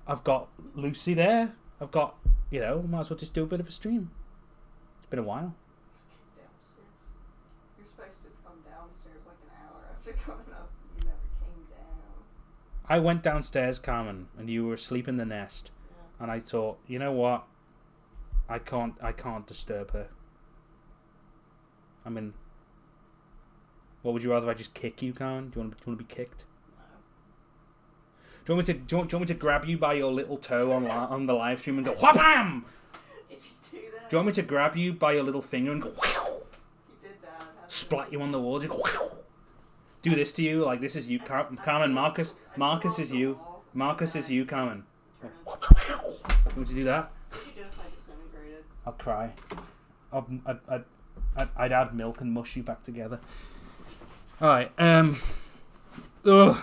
I've got Lucy there, I've got, you know, might as well just do a bit of a stream. It's been a while. Downstairs. You're supposed to come downstairs like an hour after coming up. You never came down. I went downstairs, Carmen, and you were asleep in the nest, and I thought, you know what? I can't disturb her. I mean, what would you rather I just kick you, Carmen? Do you want to be kicked? Do you want me to grab you by your little toe on the live stream and go wham? If you do that. Do you want me to grab you by your little finger and go whew? You did that. Splat you on the wall? Just whew. Do this to you like this is you, Carmen. Marcus is you. Marcus is you, Carmen. You want me to do that? What you do if I disintegrated? I'll cry. I'd add milk and mush you back together. All right. Ugh.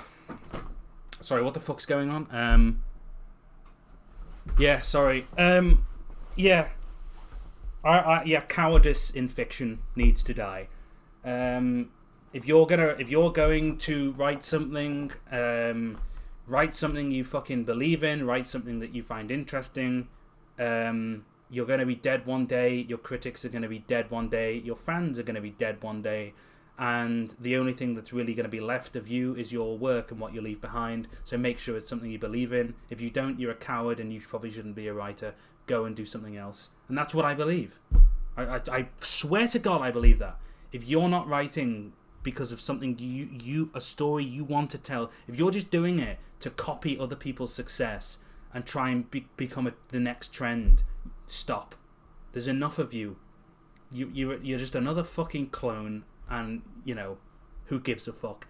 Sorry, what the fuck's going on? Yeah, sorry. Yeah. Yeah, cowardice in fiction needs to die. If you're going to write something you fucking believe in, write something that you find interesting, you're going to be dead one day, your critics are going to be dead one day, your fans are going to be dead one day, and the only thing that's really going to be left of you is your work and what you leave behind. So make sure it's something you believe in. If you don't, you're a coward and you probably shouldn't be a writer. Go and do something else. And that's what I believe. I swear to God I believe that. If you're not writing because of something a story you want to tell, if you're just doing it to copy other people's success and try and become the next trend, stop. There's enough of you. You're just another fucking clone. And, you know, who gives a fuck?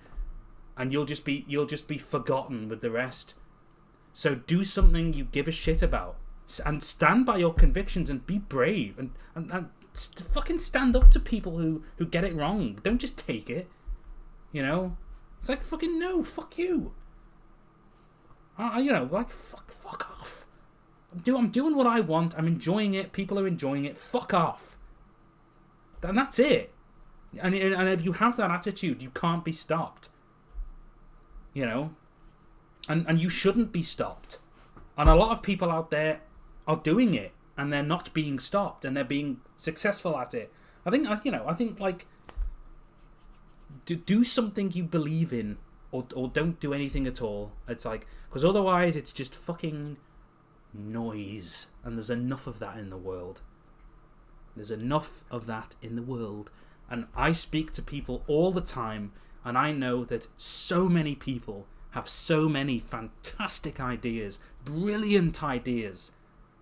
And you'll just be forgotten with the rest. So do something you give a shit about. And stand by your convictions and be brave. And fucking stand up to people who get it wrong. Don't just take it. You know? It's like, fucking no, fuck you. You know, like, fuck off. I'm doing what I want. I'm enjoying it. People are enjoying it. Fuck off. And that's it. And if you have that attitude, you can't be stopped. You know? And you shouldn't be stopped. And a lot of people out there are doing it, and they're not being stopped, and they're being successful at it. I think like, do something you believe in, or don't do anything at all. It's like, because otherwise it's just fucking noise, and there's enough of that in the world. There's enough of that in the world. And I speak to people all the time, and I know that so many people have so many fantastic ideas, brilliant ideas,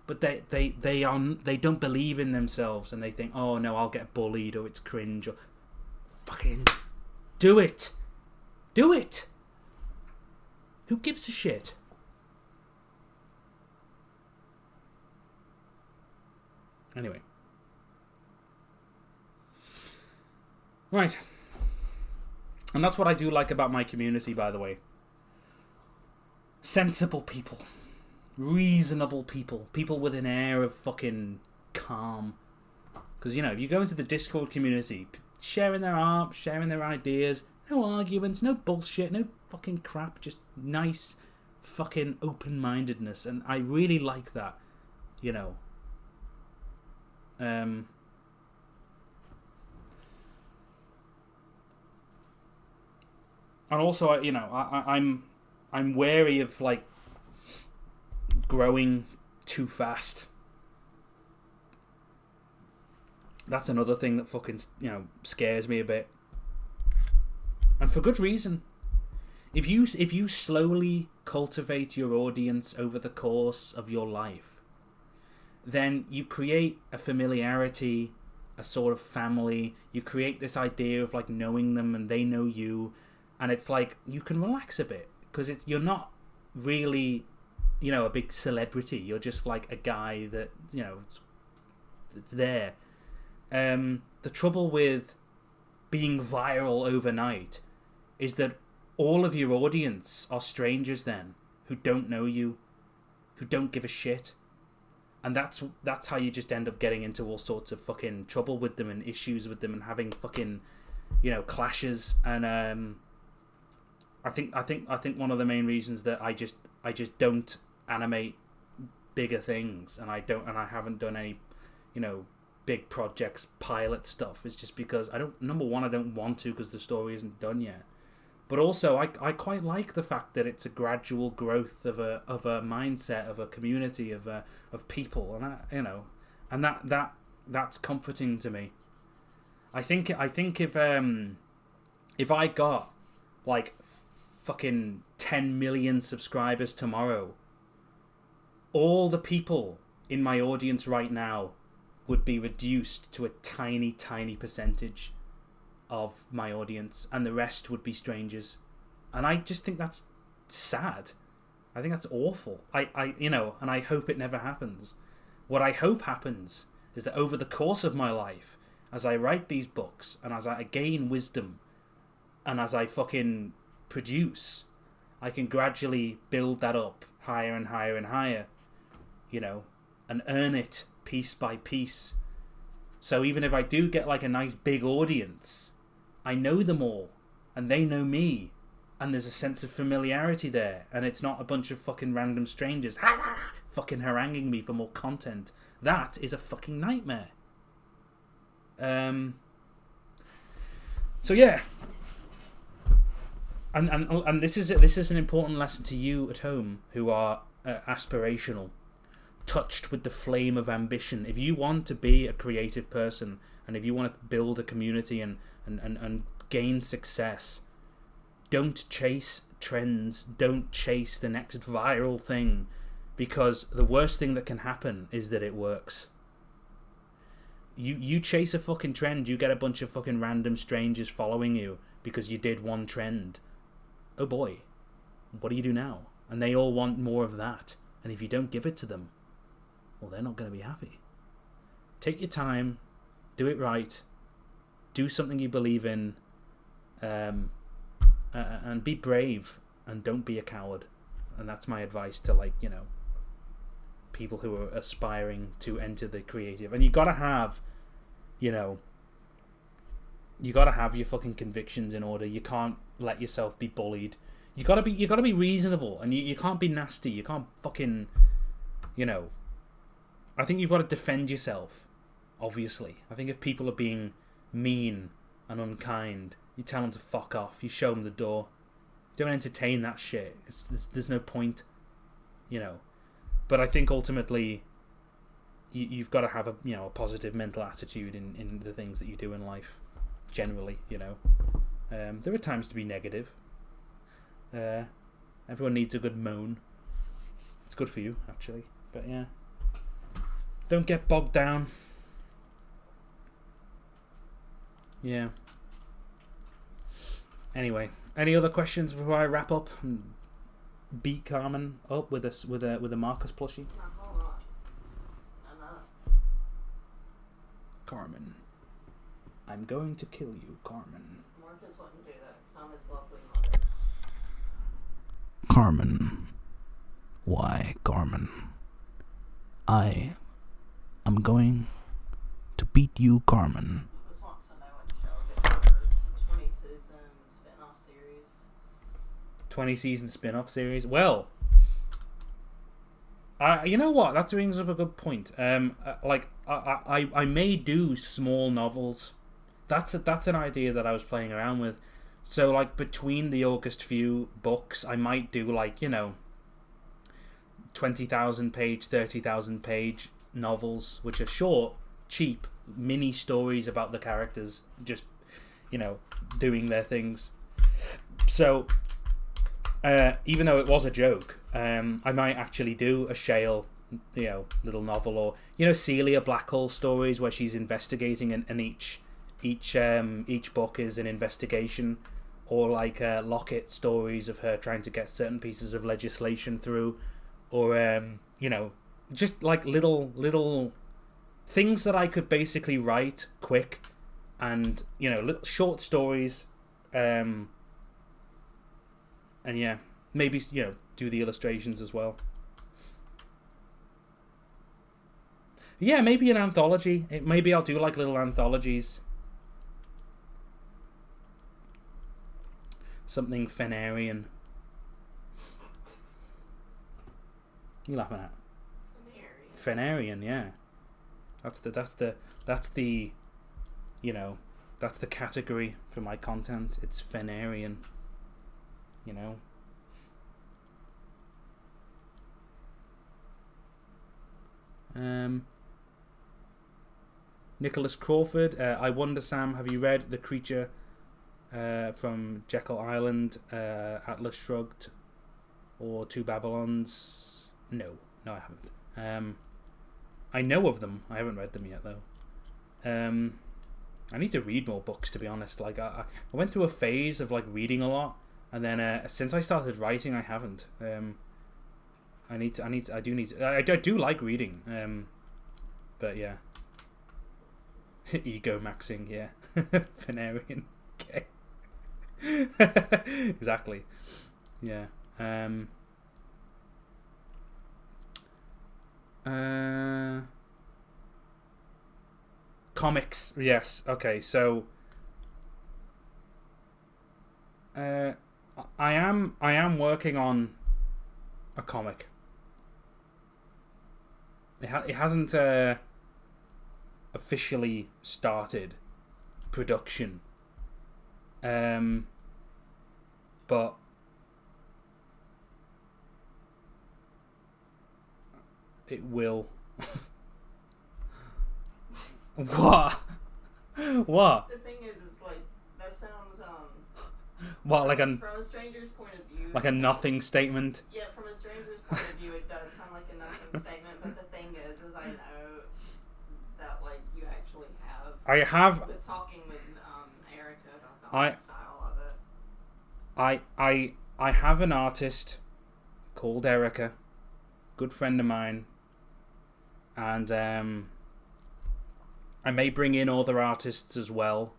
but they don't believe in themselves, and they think, oh no, I'll get bullied, or it's cringe, or fucking do it. Do it. Who gives a shit? Anyway. Right. And that's what I do like about my community, by the way. Sensible people. Reasonable people. People with an air of fucking calm. Because, you know, if you go into the Discord community, sharing their art, sharing their ideas, no arguments, no bullshit, no fucking crap, just nice fucking open-mindedness. And I really like that, you know. And also, you know, I'm wary of, like, growing too fast. That's another thing that fucking, you know, scares me a bit. And for good reason. If you slowly cultivate your audience over the course of your life, then you create a familiarity, a sort of family. You create this idea of like knowing them and they know you, and it's like you can relax a bit because you're not really, you know, a big celebrity. You're just like a guy that, you know, it's there. The trouble with being viral overnight is that all of your audience are strangers then, who don't know you, who don't give a shit. And that's how you just end up getting into all sorts of fucking trouble with them and issues with them and having fucking, you know, clashes. And I think one of the main reasons that I just don't animate bigger things, and I haven't done any, you know, big projects, pilot stuff, is just because I don't want to, because the story isn't done yet. But also, I quite like the fact that it's a gradual growth of a mindset, of a community, of people, and that's comforting to me. I think if I got like fucking 10 million subscribers tomorrow, all the people in my audience right now would be reduced to a tiny percentage of my audience, and the rest would be strangers. And I just think that's sad. I think that's awful. And I hope it never happens. What I hope happens is that over the course of my life, as I write these books, and as I gain wisdom, and as I fucking produce, I can gradually build that up higher and higher and higher, you know, and earn it piece by piece. So even if I do get like a nice big audience, I know them all, and they know me, and there's a sense of familiarity there, and it's not a bunch of fucking random strangers fucking haranguing me for more content. That is a fucking nightmare. So yeah, and this is an important lesson to you at home who are aspirational, touched with the flame of ambition. If you want to be a creative person, and if you want to build a community and gain success, don't chase trends, don't chase the next viral thing, because the worst thing that can happen is that it works. You chase a fucking trend, you get a bunch of fucking random strangers following you because you did one trend. Oh boy, what do you do now? And they all want more of that, and if you don't give it to them, well, they're not going to be happy. Take your time, do it right, do something you believe in, and be brave, and don't be a coward. And that's my advice to, like, you know, people who are aspiring to enter the creative. And you gotta have, you know, you gotta have your fucking convictions in order. You can't let yourself be bullied. You gotta be reasonable, and you can't be nasty. You can't fucking, you know, I think you've got to defend yourself, obviously. I think if people are being mean and unkind, you tell them to fuck off. You show them the door. You don't entertain that shit. There's no point, you know. But I think ultimately, you've got to have a positive mental attitude in the things that you do in life, generally, you know. There are times to be negative. Everyone needs a good moan. It's good for you, actually. But yeah. Don't get bogged down. Yeah. Anyway, any other questions before I wrap up and beat Carmen up with a Marcus plushie? Now, hold on. Enough. Carmen, I'm going to kill you, Carmen. Marcus wouldn't do that, because I'm his lovely mother. Carmen. Why, Carmen? I'm going to beat you, Carmen. Just wants to know when show will get 20 season spin-off series. 20 season spin-off series? Well, you know what? That brings up a good point. I may do small novels. That's an idea that I was playing around with. So, like, between the August few books, I might do, like, you know, 20,000 page, 30,000 page novels, which are short, cheap, mini stories about the characters just, you know, doing their things. So even though it was a joke, I might actually do a Shale, little novel, or Celia Blackhall stories where she's investigating, and each book is an investigation, or like Lockett stories of her trying to get certain pieces of legislation through, or just like little things that I could basically write quick, and little short stories, and yeah, maybe do the illustrations as well. Yeah, maybe an anthology. Maybe I'll do like little anthologies. Something Fenarian. You laughing at? Fenarian, yeah. That's the that's the category for my content. It's Fenarian. Nicholas Crawford, I wonder, Sam, have you read The Creature from Jekyll Island, Atlas Shrugged, or Two Babylons? No, I haven't. I know of them. I haven't read them yet, though. I need to read more books, to be honest. Like I went through a phase of like reading a lot, and then since I started writing, I haven't. I do like reading. But yeah. Ego maxing, yeah. Fenarian. Okay. Exactly. Yeah. Comics, yes. Okay, so I am working on a comic. It hasn't officially started production, but it will. What? What? The thing is like that sounds What, like from a stranger's point of view, like a nothing statement? Yeah, from a stranger's point of view, it does sound like a nothing statement. But the thing is I know that like you actually have. I have. With talking with Erica about the art style of it. I have an artist called Erica, good friend of mine, and I may bring in other artists as well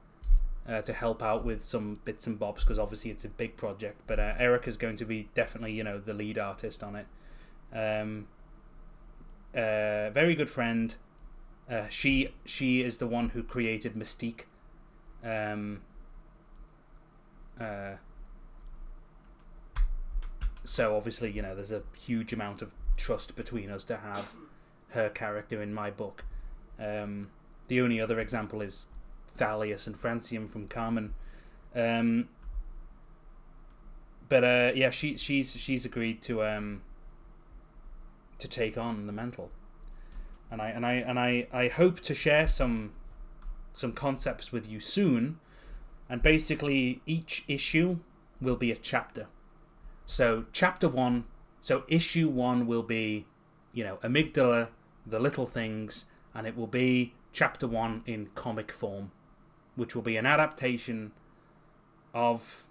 to help out with some bits and bobs, because obviously it's a big project. But Erica's going to be definitely the lead artist on it. Very good friend. She is the one who created Mystique. So obviously, there's a huge amount of trust between us to have her character in my book. The only other example is Thalius and Francium from Carmen. But yeah, she's agreed to take on the Mental, and I hope to share some concepts with you soon. And basically, each issue will be a chapter. So issue 1 will be, Amygdala, the little things, and it will be chapter 1 in comic form, which will be an adaptation of,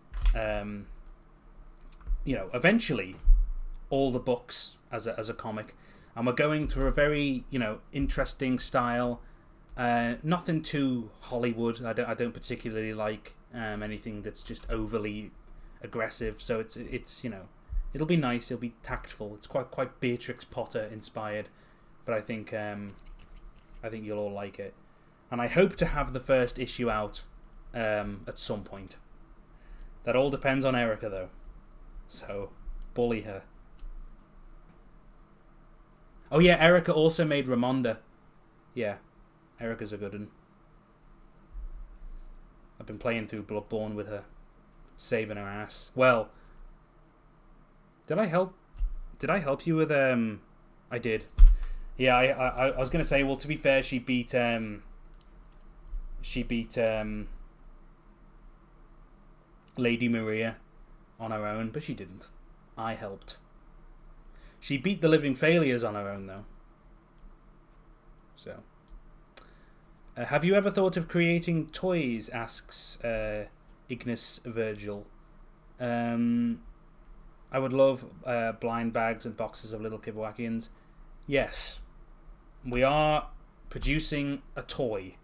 eventually all the books as a comic. And we're going through a very, interesting style. Nothing too Hollywood. I don't particularly like anything that's just overly aggressive. So it's it'll be nice. It'll be tactful. It's quite Beatrix Potter inspired, but I think you'll all like it. And I hope to have the first issue out at some point. That all depends on Erica, though. So bully her. Oh yeah, Erica also made Ramonda. Yeah, Erica's a good one. I've been playing through Bloodborne with her, saving her ass. Well, did I help you with I did. Yeah, I was gonna say, well, to be fair, she beat Lady Maria on her own, but she didn't. I helped. She beat the living failures on her own, though. So, have you ever thought of creating toys? Asks Ignis Virgil. I would love blind bags and boxes of little Kivawakians. Yes, we are producing a toy.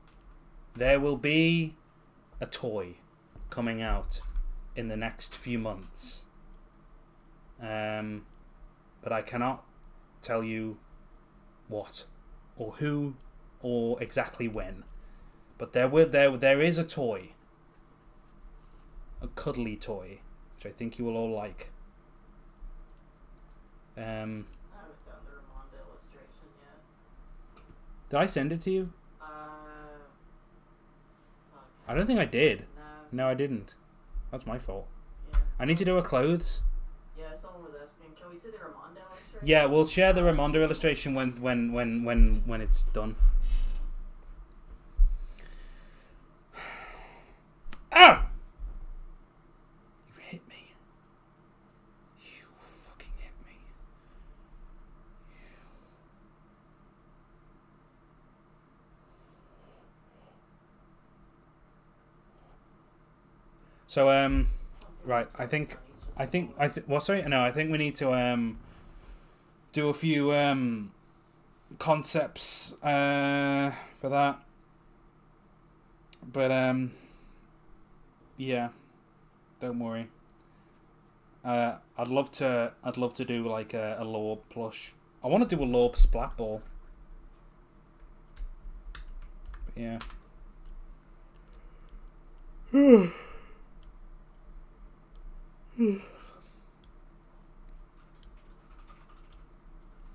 There will be a toy coming out in the next few months. But I cannot tell you what or who or exactly when. But there is a toy. A cuddly toy, which I think you will all like. I haven't done the Ramond illustration yet. Did I send it to you? Okay. I don't think I did. No. No, I didn't. That's my fault. Yeah. I need to do her clothes. Yeah, someone was asking, can we see the Ramond illustration? Yeah, we'll share the Ramonda illustration when it's done. Ah! You hit me. You fucking hit me. So right, I think well, sorry, no, I think we need to do a few concepts for that. But yeah, don't worry. I'd love to do like a Lorb plush. I want to do a Lorb splat ball. But yeah.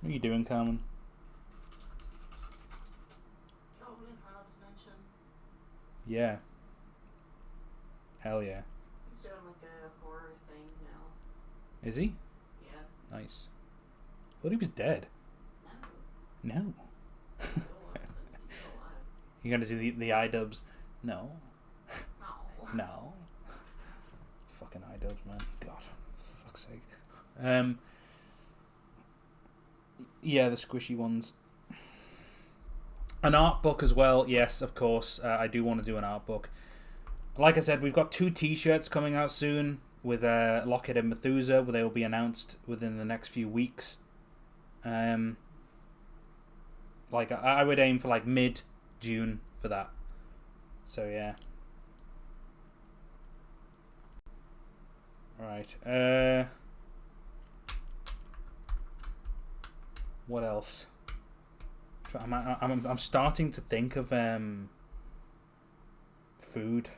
What are you doing, Carmen? Calvin Hobbes mentioned. Yeah. Hell yeah. He's doing like a horror thing now. Is he? Yeah. Nice. Thought he was dead. No. No. He's still alive since he's still alive. You gonna do the iDubbbz? No. No. No. Fucking iDubbbz, man. God. Fuck's sake. Yeah, the squishy ones. An art book as well. Yes, of course. I do want to do an art book. Like I said, we've got 2 t-shirts coming out soon with Lockheed and Methuselah, where they will be announced within the next few weeks. Like I would aim for like mid-June for that. So yeah. Alright. What else? I'm starting to think of food,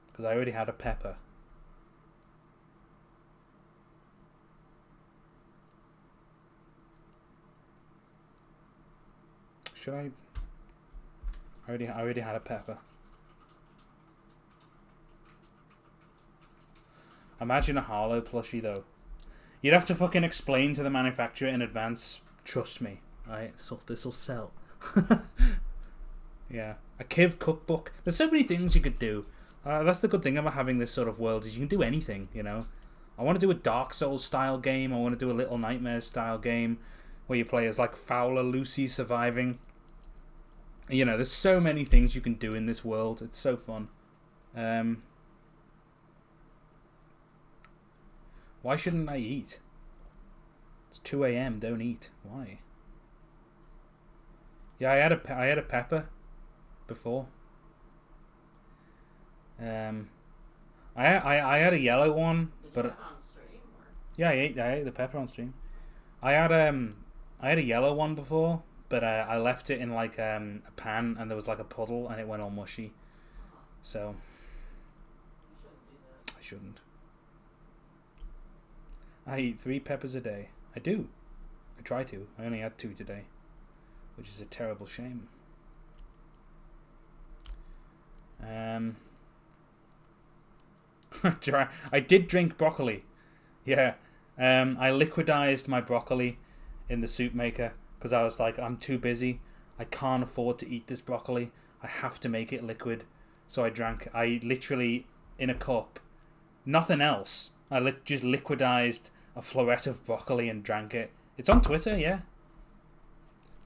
because I already had a pepper. Should I? I already had a pepper. Imagine a Harlow plushie though. You'd have to fucking explain to the manufacturer in advance. Trust me, right? So this will sell. Yeah, a Kiv cookbook. There's so many things you could do. That's the good thing about having this sort of world, is you can do anything. You know, I want to do a Dark Souls style game. I want to do a Little Nightmares style game where you play as like Fowler Lucy surviving. You know, there's so many things you can do in this world. It's so fun. Why shouldn't I eat? It's 2 a.m. Don't eat. Why? Yeah, I had a pepper before. I had a yellow one, Did you but have it on stream, or? yeah, I ate the pepper on stream. I had a yellow one before, but I left it in like a pan, and there was like a puddle, and it went all mushy. Oh, So you shouldn't do that. I shouldn't. I eat 3 peppers a day. I do. I try to. I only had 2 today, which is a terrible shame. I did drink broccoli. Yeah. I liquidized my broccoli in the soup maker because I was like, I'm too busy. I can't afford to eat this broccoli. I have to make it liquid. So I literally, in a cup, nothing else. I just liquidized a floret of broccoli and drank it. It's on Twitter, yeah.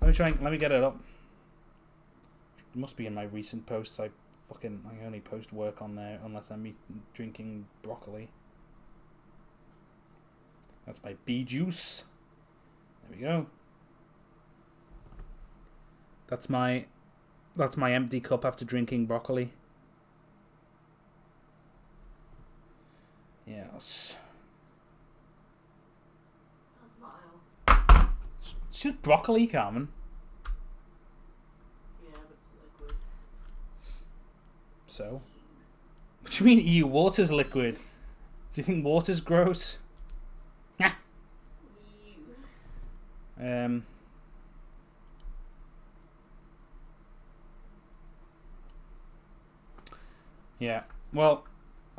Let me get it up. It must be in my recent posts. I only post work on there unless I'm drinking broccoli. That's my bee juice. There we go. That's my empty cup after drinking broccoli. Yes. That's vile. It's just broccoli, Carmen. Yeah, but it's liquid. So? What do you mean, ew? Water's liquid. Do you think water's gross? Nah. Ew. Yeah. Well,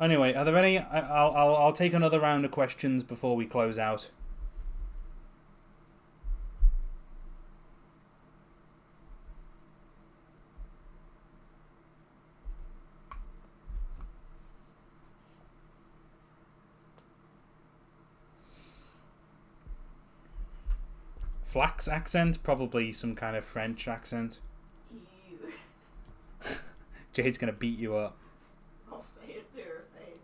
anyway, are there any? I'll take another round of questions before we close out. Flax accent, probably some kind of French accent. Ew. Jade's gonna beat you up. I'll say it to her face.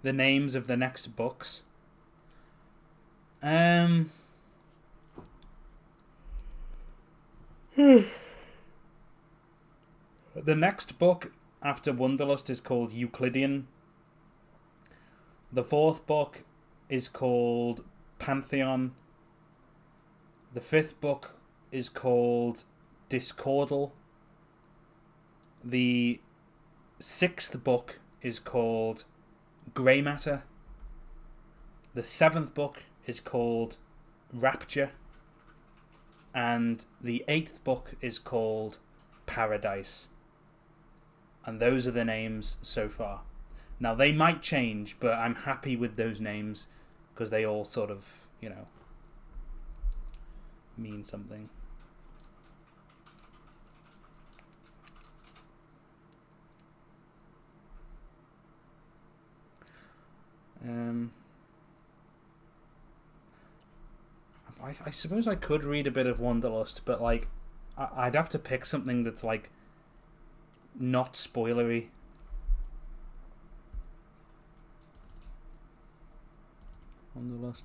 The names of the next books. The next book after Wonderlust is called Euclidean. The fourth book is called Pantheon. The fifth book is called Discordal. The sixth book is called Grey Matter. The seventh book is called Rapture. And the eighth book is called Paradise. And those are the names so far. Now, they might change, but I'm happy with those names because they all sort of, you know, mean something. I suppose I could read a bit of Wonderlust, but like, I'd have to pick something that's like not spoilery. Wonderlust.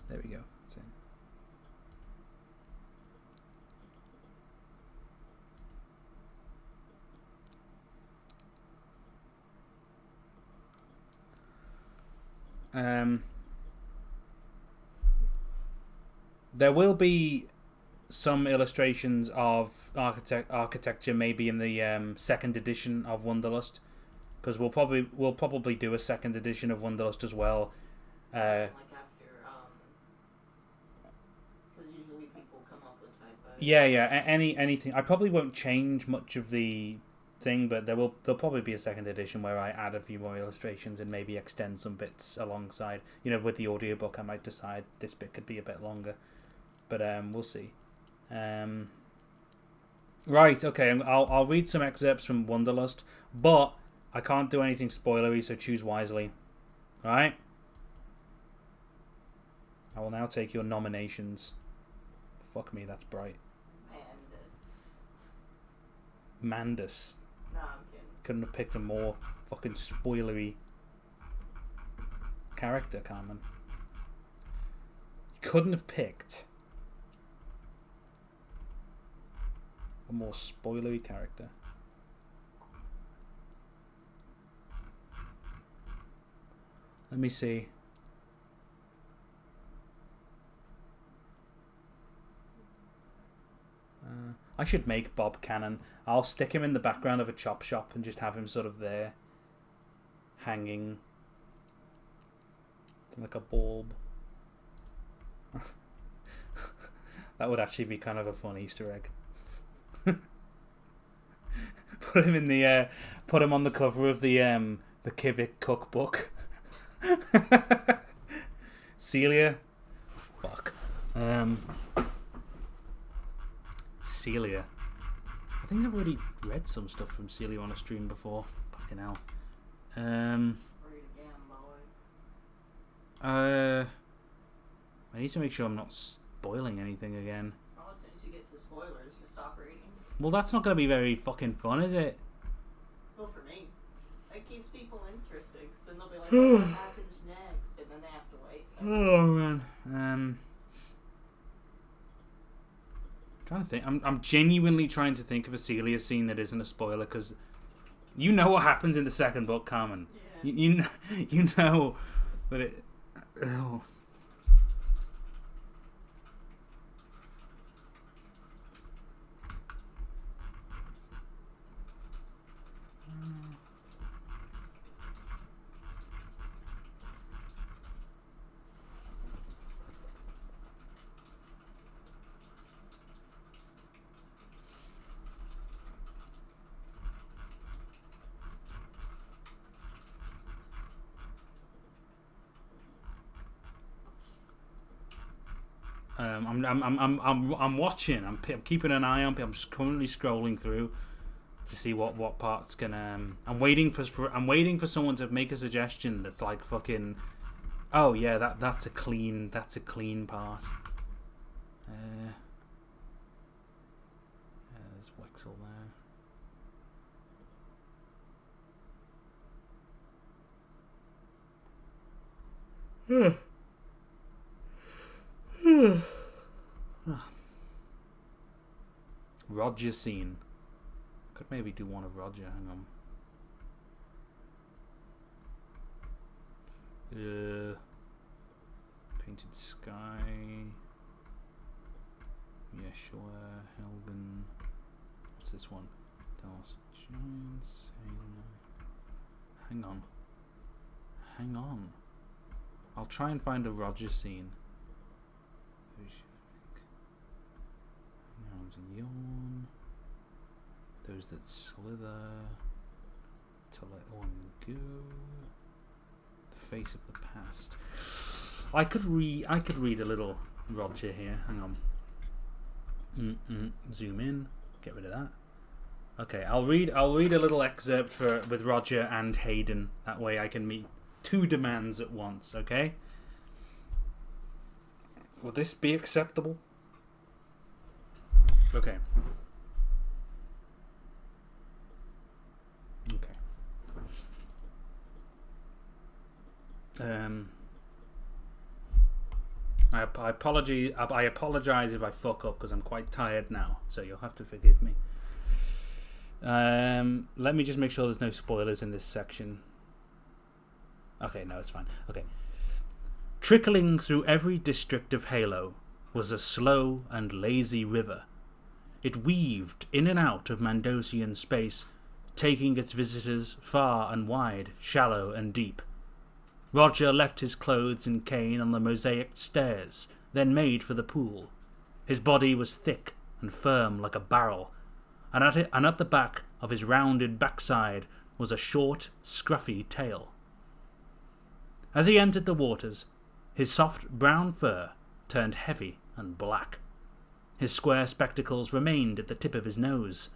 There we go. That's it. There will be some illustrations of architecture, maybe in the second edition of Wonderlust, because we'll probably do a second edition of Wonderlust as well. Like after, because usually people come up with typos. Yeah. Anything. I probably won't change much of the thing, but there'll probably be a second edition where I add a few more illustrations and maybe extend some bits alongside. You know, with the audiobook, I might decide this bit could be a bit longer, but we'll see. Right, okay, I'll read some excerpts from Wonderlust, but I can't do anything spoilery, so choose wisely. Alright? I will now take your nominations. Fuck me, that's bright. Mandus. No, I'm kidding. Couldn't have picked a more fucking spoilery character, Carmen. Couldn't have picked a more spoilery character. Let me see. I should make Bob Cannon. I'll stick him in the background of a chop shop and just have him sort of there, hanging like a bulb. That would actually be kind of a fun Easter egg. Put him in the put him on the cover of the Kivik cookbook. Celia. Fuck. Celia. I think I've already read some stuff from Celia on a stream before. Fucking hell. Read again, boy. I need to make sure I'm not spoiling anything again. Well, as soon as you get to spoilers, you stop reading. Well, that's not going to be very fucking fun, is it? Well, for me. It keeps people interested, because then they'll be like, what happens next? And then they have to wait. So. Oh, man. Trying to think. I'm genuinely trying to think of a Celia scene that isn't a spoiler, because you know what happens in the second book, Carmen. Yeah. You know that it... Oh. I'm watching. I'm keeping an eye on. I'm just currently scrolling through to see what parts can. I'm waiting for someone to make a suggestion that's like fucking. Oh yeah, that's a clean part. There's Wexel there. Roger scene. Could maybe do one of Roger. Hang on. Painted sky. Yeshua, Helgen. What's this one? Dallas Giants. Hang on. I'll try and find a Roger scene. Yawn. Those that slither. To let one go. The face of the past. I could read a little Roger here. Hang on. Zoom in. Get rid of that. Okay, I'll read a little excerpt with Roger and Hayden. That way I can meet two demands at once. Okay. Will this be acceptable? Okay. I apologize if I fuck up because I'm quite tired now, so you'll have to forgive me. Let me just make sure there's no spoilers in this section. Okay, no, it's fine. Okay. Trickling through every district of Halo was a slow and lazy river. It weaved in and out of Mandosian space, taking its visitors far and wide, shallow and deep. Roger left his clothes and cane on the mosaic stairs, then made for the pool. His body was thick and firm like a barrel, and at the back of his rounded backside was a short, scruffy tail. As he entered the waters, his soft brown fur turned heavy and black. His square spectacles remained at the tip of his nose,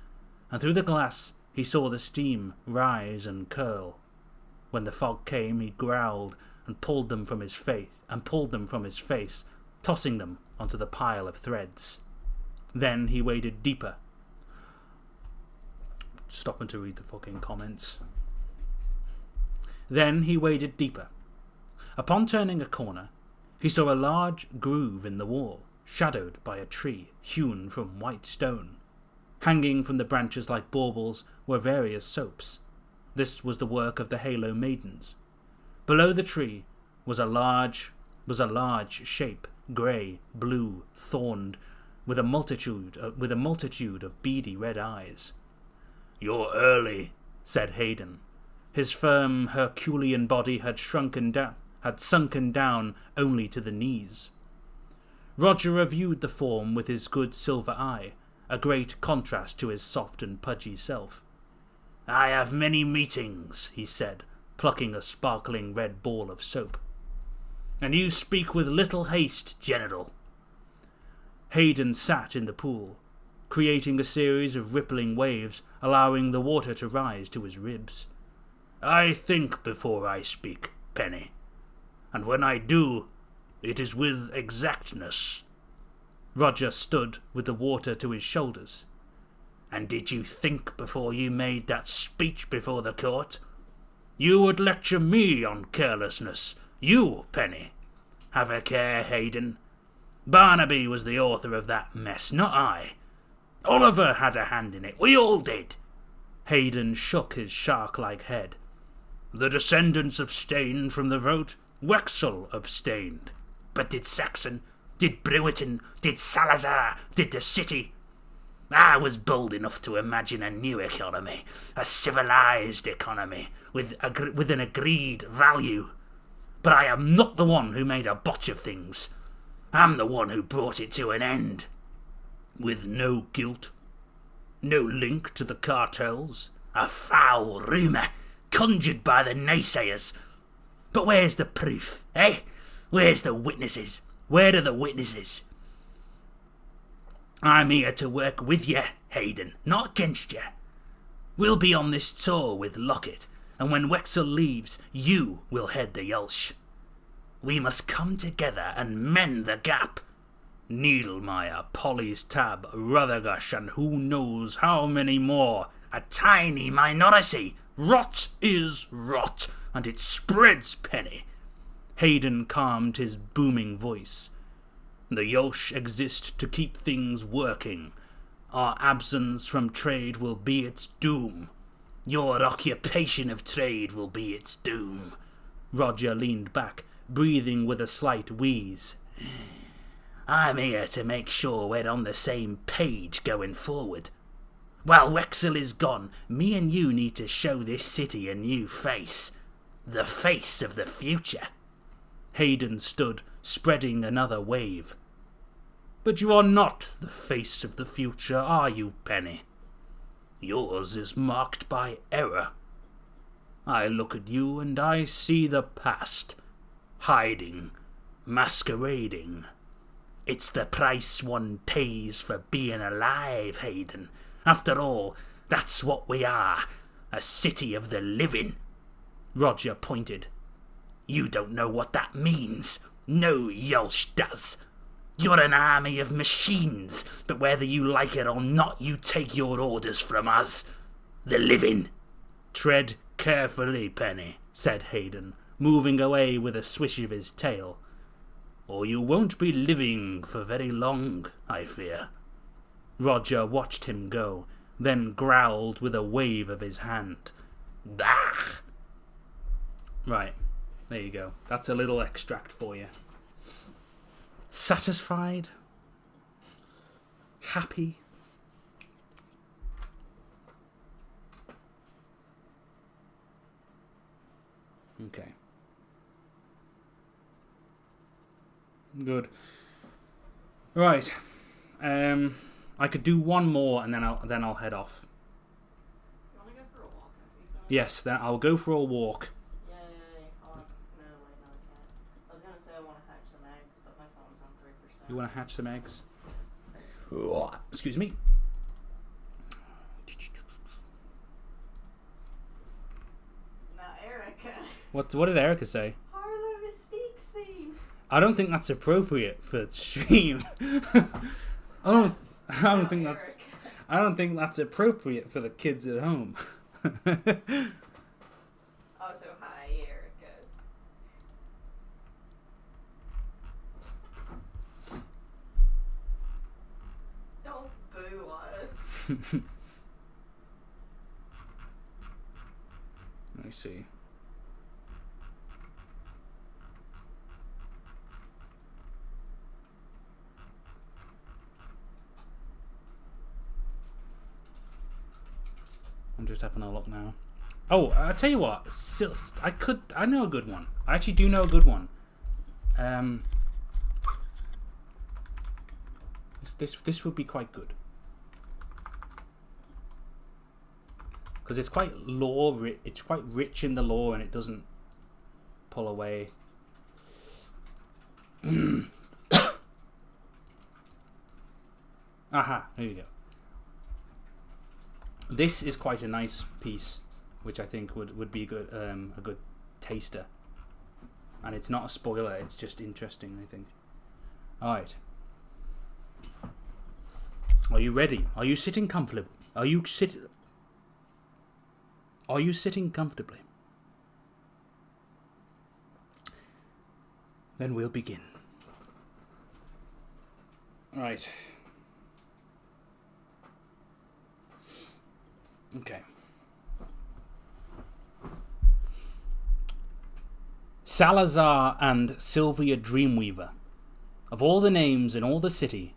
and through the glass he saw the steam rise and curl. When the fog came, he growled and pulled them from his face, tossing them onto the pile of threads. Then he waded deeper. Stopping to read the fucking comments. Then he waded deeper. Upon turning a corner, he saw a large groove in the wall, shadowed by a tree hewn from white stone. Hanging from the branches like baubles were various soaps. This was the work of the Halo maidens. Below the tree was a large shape, grey, blue, thorned, with a multitude of beady red eyes. "You're early," said Hayden. His firm Herculean body had sunken down only to the knees. Roger reviewed the form with his good silver eye, a great contrast to his soft and pudgy self. "I have many meetings," he said, plucking a sparkling red ball of soap. "And you speak with little haste, General." Hayden sat in the pool, creating a series of rippling waves, allowing the water to rise to his ribs. "I think before I speak, Penny, and when I do, it is with exactness." Roger stood with the water to his shoulders. "And did you think before you made that speech before the court? You would lecture me on carelessness. You, Penny. Have a care, Hayden. Barnaby was the author of that mess, not I. Oliver had a hand in it. We all did." Hayden shook his shark-like head. "The descendants abstained from the vote. Wexel abstained. But did Saxon? Did Brewerton? Did Salazar? Did the city? I was bold enough to imagine a new economy, a civilized economy, with an agreed value. But I am not the one who made a botch of things. I'm the one who brought it to an end. With no guilt, no link to the cartels, a foul rumour conjured by the naysayers. But where's the proof, eh? Where's the witnesses? Where are the witnesses? I'm here to work with you, Hayden, not against you. We'll be on this tour with Lockett, and when Wexel leaves, you will head the Yulch. We must come together and mend the gap. Needlemeyer, Polly's Tab, Ruthergush, and who knows how many more. A tiny minority. Rot is rot, and it spreads, Penny." Hayden calmed his booming voice. "The Yulch exist to keep things working. Our absence from trade will be its doom. Your occupation of trade will be its doom." Roger leaned back, breathing with a slight wheeze. "I'm here to make sure we're on the same page going forward. While Wexel is gone, me and you need to show this city a new face. The face of the future." Hayden stood, spreading another wave. "But you are not the face of the future, are you, Penny? Yours is marked by error. I look at you and I see the past, hiding, masquerading. It's the price one pays for being alive, Hayden. After all, that's what we are, a city of the living." Roger pointed. "You don't know what that means. No Yulch does. You're an army of machines, but whether you like it or not, you take your orders from us, the living." "Tread carefully, Penny," said Hayden, moving away with a swish of his tail. "Or you won't be living for very long, I fear." Roger watched him go, then growled with a wave of his hand. "Bah!" Right, there you go. That's a little extract for you. Satisfied? Happy? Okay. Good. Right. I could do one more and then I'll head off. You want to go for a walk after you finish? Yes, then I'll go for a walk. Yay. Oh, no, wait, no, I can't. I was going to say I want to hatch some eggs, but my phone's on 3%. You want to hatch some eggs? Excuse me. Now, Erica. What did Erica say? Harlow Mystique scene. I don't think that's appropriate for the stream. I don't think that's. Erica. I don't think that's appropriate for the kids at home. Also, hi, Erica. Don't boo us. Let me see. I'm just having a look now. Oh, I tell you what, I know a good one. I actually do know a good one. This would be quite good. because it's quite lore. It's quite rich in the lore, and it doesn't pull away. Aha! There you go. This is quite a nice piece, which I think would be a good taster. And it's not a spoiler, it's just interesting, I think. Alright. Are you ready? Are you sitting comfortably? Are you sitting comfortably? Then we'll begin. Right. Okay. Salazar and Sylvia Dreamweaver. Of all the names in all the city,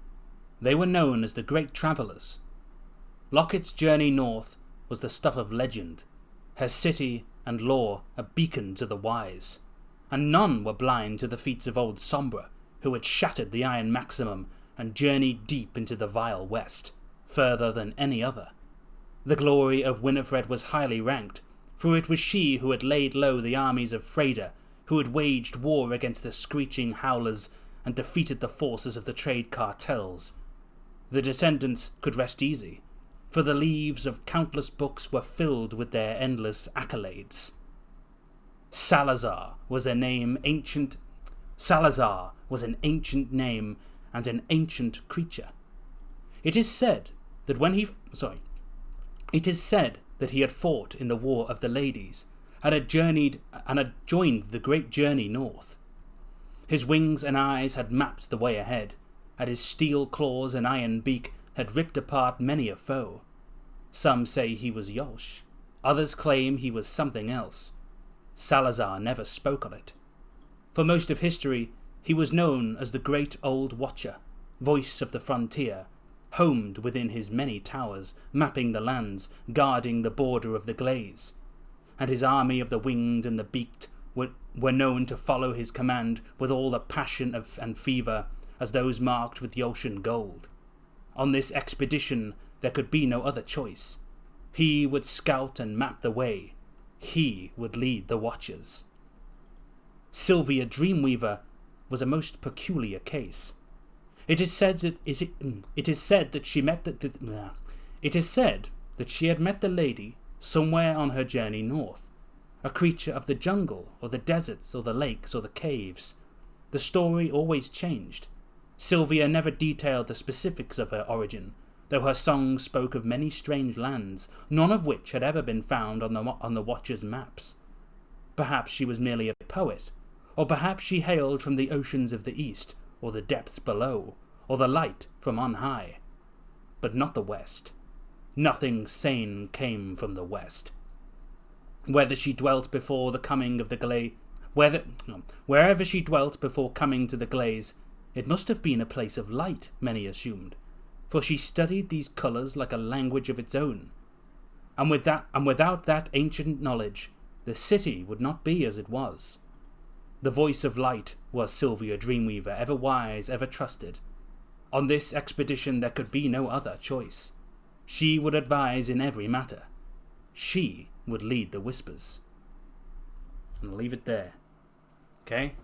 they were known as the Great Travellers. Locket's journey north was the stuff of legend, her city and lore a beacon to the wise, and none were blind to the feats of old Sombra, who had shattered the Iron Maximum and journeyed deep into the vile west, further than any other. The glory of Winifred was highly ranked, for it was she who had laid low the armies of Freda, who had waged war against the screeching howlers and defeated the forces of the trade cartels. The descendants could rest easy, for the leaves of countless books were filled with their endless accolades. Salazar was an ancient name and an ancient creature. It is said that he had fought in the War of the Ladies, and had joined the great journey north. His wings and eyes had mapped the way ahead, and his steel claws and iron beak had ripped apart many a foe. Some say he was Yolsh, others claim he was something else. Salazar never spoke on it. For most of history, he was known as the Great Old Watcher, voice of the frontier, homed within his many towers, mapping the lands, guarding the border of the Glaze. And his army of the winged and the beaked were known to follow his command with all the passion and fever as those marked with Yolshan gold. On this expedition there could be no other choice. He would scout and map the way. He would lead the Watchers. Sylvia Dreamweaver was a most peculiar case. It is said that she had met the lady somewhere on her journey north, a creature of the jungle or the deserts or the lakes or the caves. The story always changed. Sylvia never detailed the specifics of her origin, though her songs spoke of many strange lands, none of which had ever been found on the Watcher's maps. Perhaps she was merely a poet, or perhaps she hailed from the oceans of the east, or the depths below, or the light from on high. But not the west. Nothing sane came from the west. Whether she dwelt before the coming of the wherever she dwelt before coming to the Glaze, it must have been a place of light, many assumed, for she studied these colours like a language of its own. And without that ancient knowledge, the city would not be as it was. The voice of light was Sylvia Dreamweaver, ever wise, ever trusted. On this expedition there could be no other choice. She would advise in every matter. She would lead the Whispers. And I'll leave it there. Okay?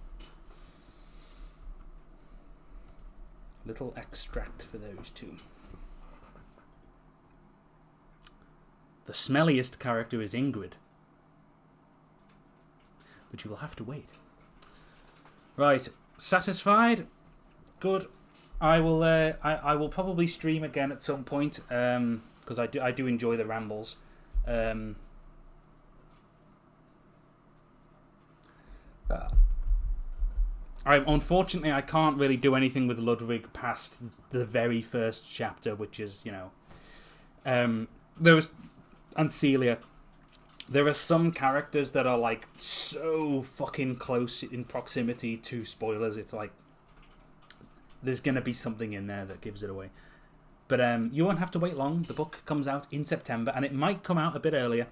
Little extract for those two. The smelliest character is Ingrid, but you will have to wait. Right, satisfied? Good. I will probably stream again at some point because I do enjoy the rambles. Unfortunately, I can't really do anything with Ludwig past the very first chapter, which is, there was, and Celia. There are some characters that are like so fucking close in proximity to spoilers. It's like there's gonna be something in there that gives it away. But you won't have to wait long. The book comes out in September, and it might come out a bit earlier,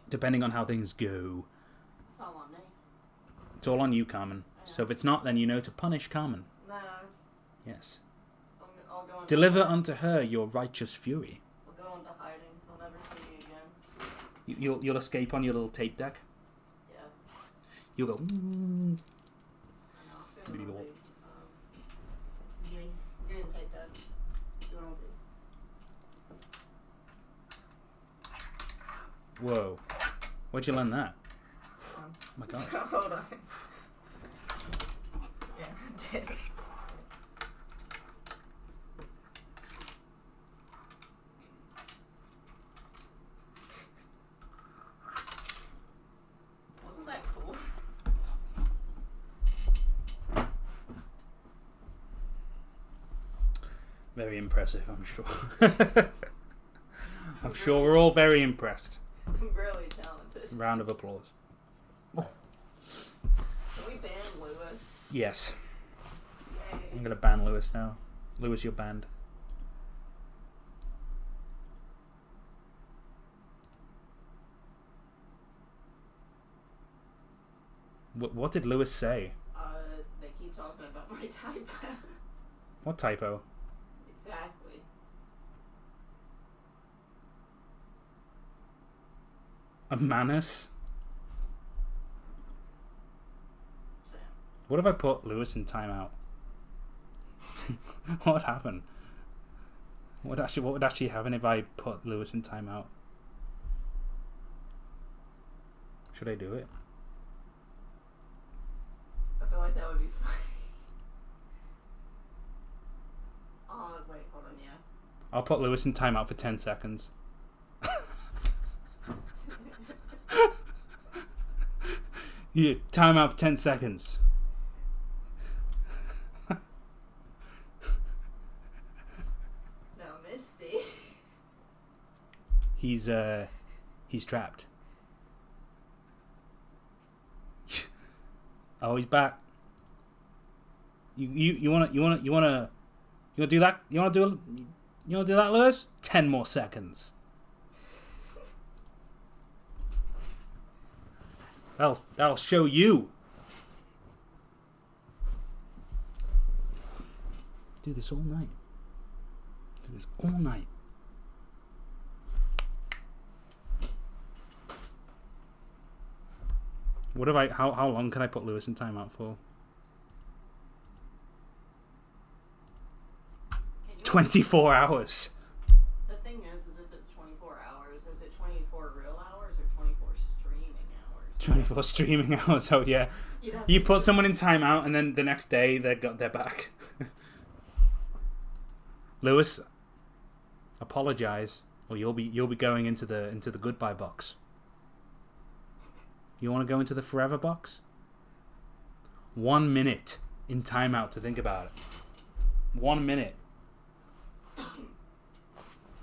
depending on how things go. It's all on me. It's all on you, Carmen. So if it's not, then you know to punish Carmen. No. Yes. I'll go into Deliver hiding. unto her your righteous fury. I'll go into hiding. I'll never see you again. You'll escape on your little tape deck. Yeah. You'll go. I know. I feel Really really, getting take that. See what I'll do. Whoa. Where'd you learn that? Oh my god. Hold on. Yeah, I did. Wasn't that cool? Very impressive, I'm sure. I'm sure we're all very impressed. Really talented. Round of applause. Can we ban Lewis? Yes. Yay. I'm going to ban Lewis now. Lewis, you're banned. What did Lewis say? They keep talking about my typo. What typo? Exactly. A manus? Sam. What if I put Lewis in timeout? What would happen? What would actually happen if I put Lewis in timeout? Should I do it? I feel like that would be funny. Oh, wait, hold on, yeah. I'll put Lewis in timeout for 10 seconds. Yeah, timeout for 10 seconds. No, Misty. He's trapped. Oh, he's back. You wanna do that? You wanna do that, Lewis? 10 more seconds. That'll show you. Do this all night. Do this all night. What if how long can I put Lewis in timeout for? Can you 24 hours. The thing is if it's 24 hours, is it 24 real hours or 24 streaming hours? 24 streaming hours. Oh yeah. You put someone in timeout and then the next day they're back. Lewis, apologize, or you'll be going into the goodbye box. You want to go into the forever box? 1 minute in timeout to think about it. 1 minute.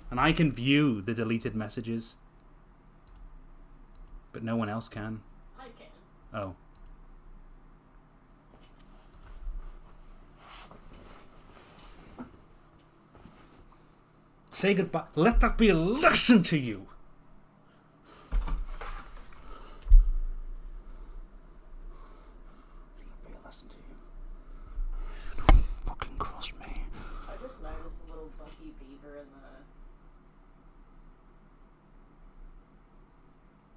And I can view the deleted messages. But no one else can. I can. Oh. Say goodbye. Let that be a lesson to you. I just noticed the little Bucky beaver in the...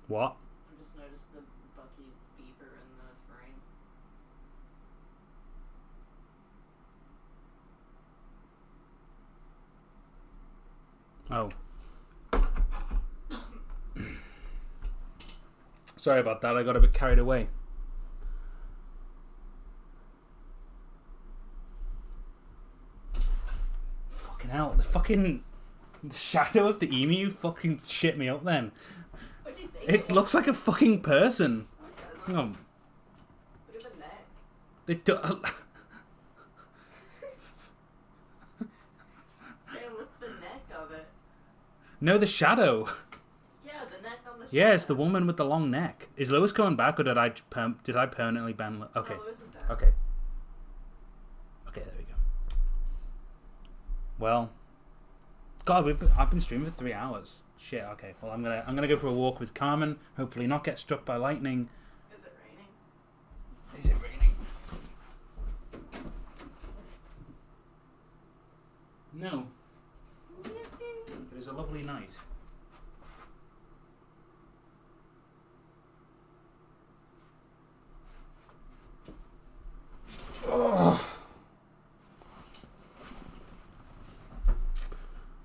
What? I just noticed the Bucky beaver in the frame. Oh. Sorry about that. I got a bit carried away. Fucking hell. The shadow of the emu fucking shit me up then. What do you think? It looks like a fucking person. Hang on. Look at the neck. They do- Sam, look at the neck of it. No, the shadow. Yeah, the neck on the Yeah, it's the woman with the long neck. Is Lewis coming back, or did I permanently ban? Okay. No, Lewis is back. Okay. Okay, there we go. Well, God, I've been streaming for 3 hours. Shit. Okay. Well, I'm gonna go for a walk with Carmen. Hopefully, not get struck by lightning. Is it raining? Is it raining? No. It is a lovely night.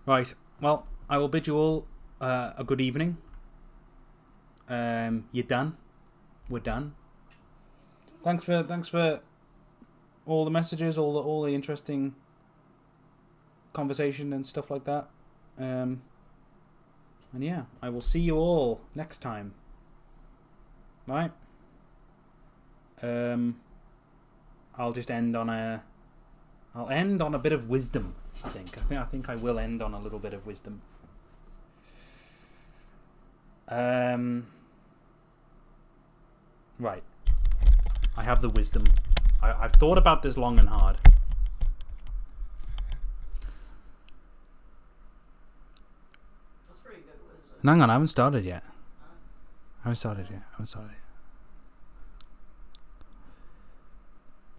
Right. Well, I will bid you all a good evening. You're done. We're done. Thanks for all the messages, all the interesting conversation and stuff like that. And yeah, I will see you all next time. Right? I'll just end on a bit of wisdom. I think I will end on a little bit of wisdom. Right. I have the wisdom. I've thought about this long and hard. That's pretty good wisdom. Hang on, I haven't started yet. I haven't started yet.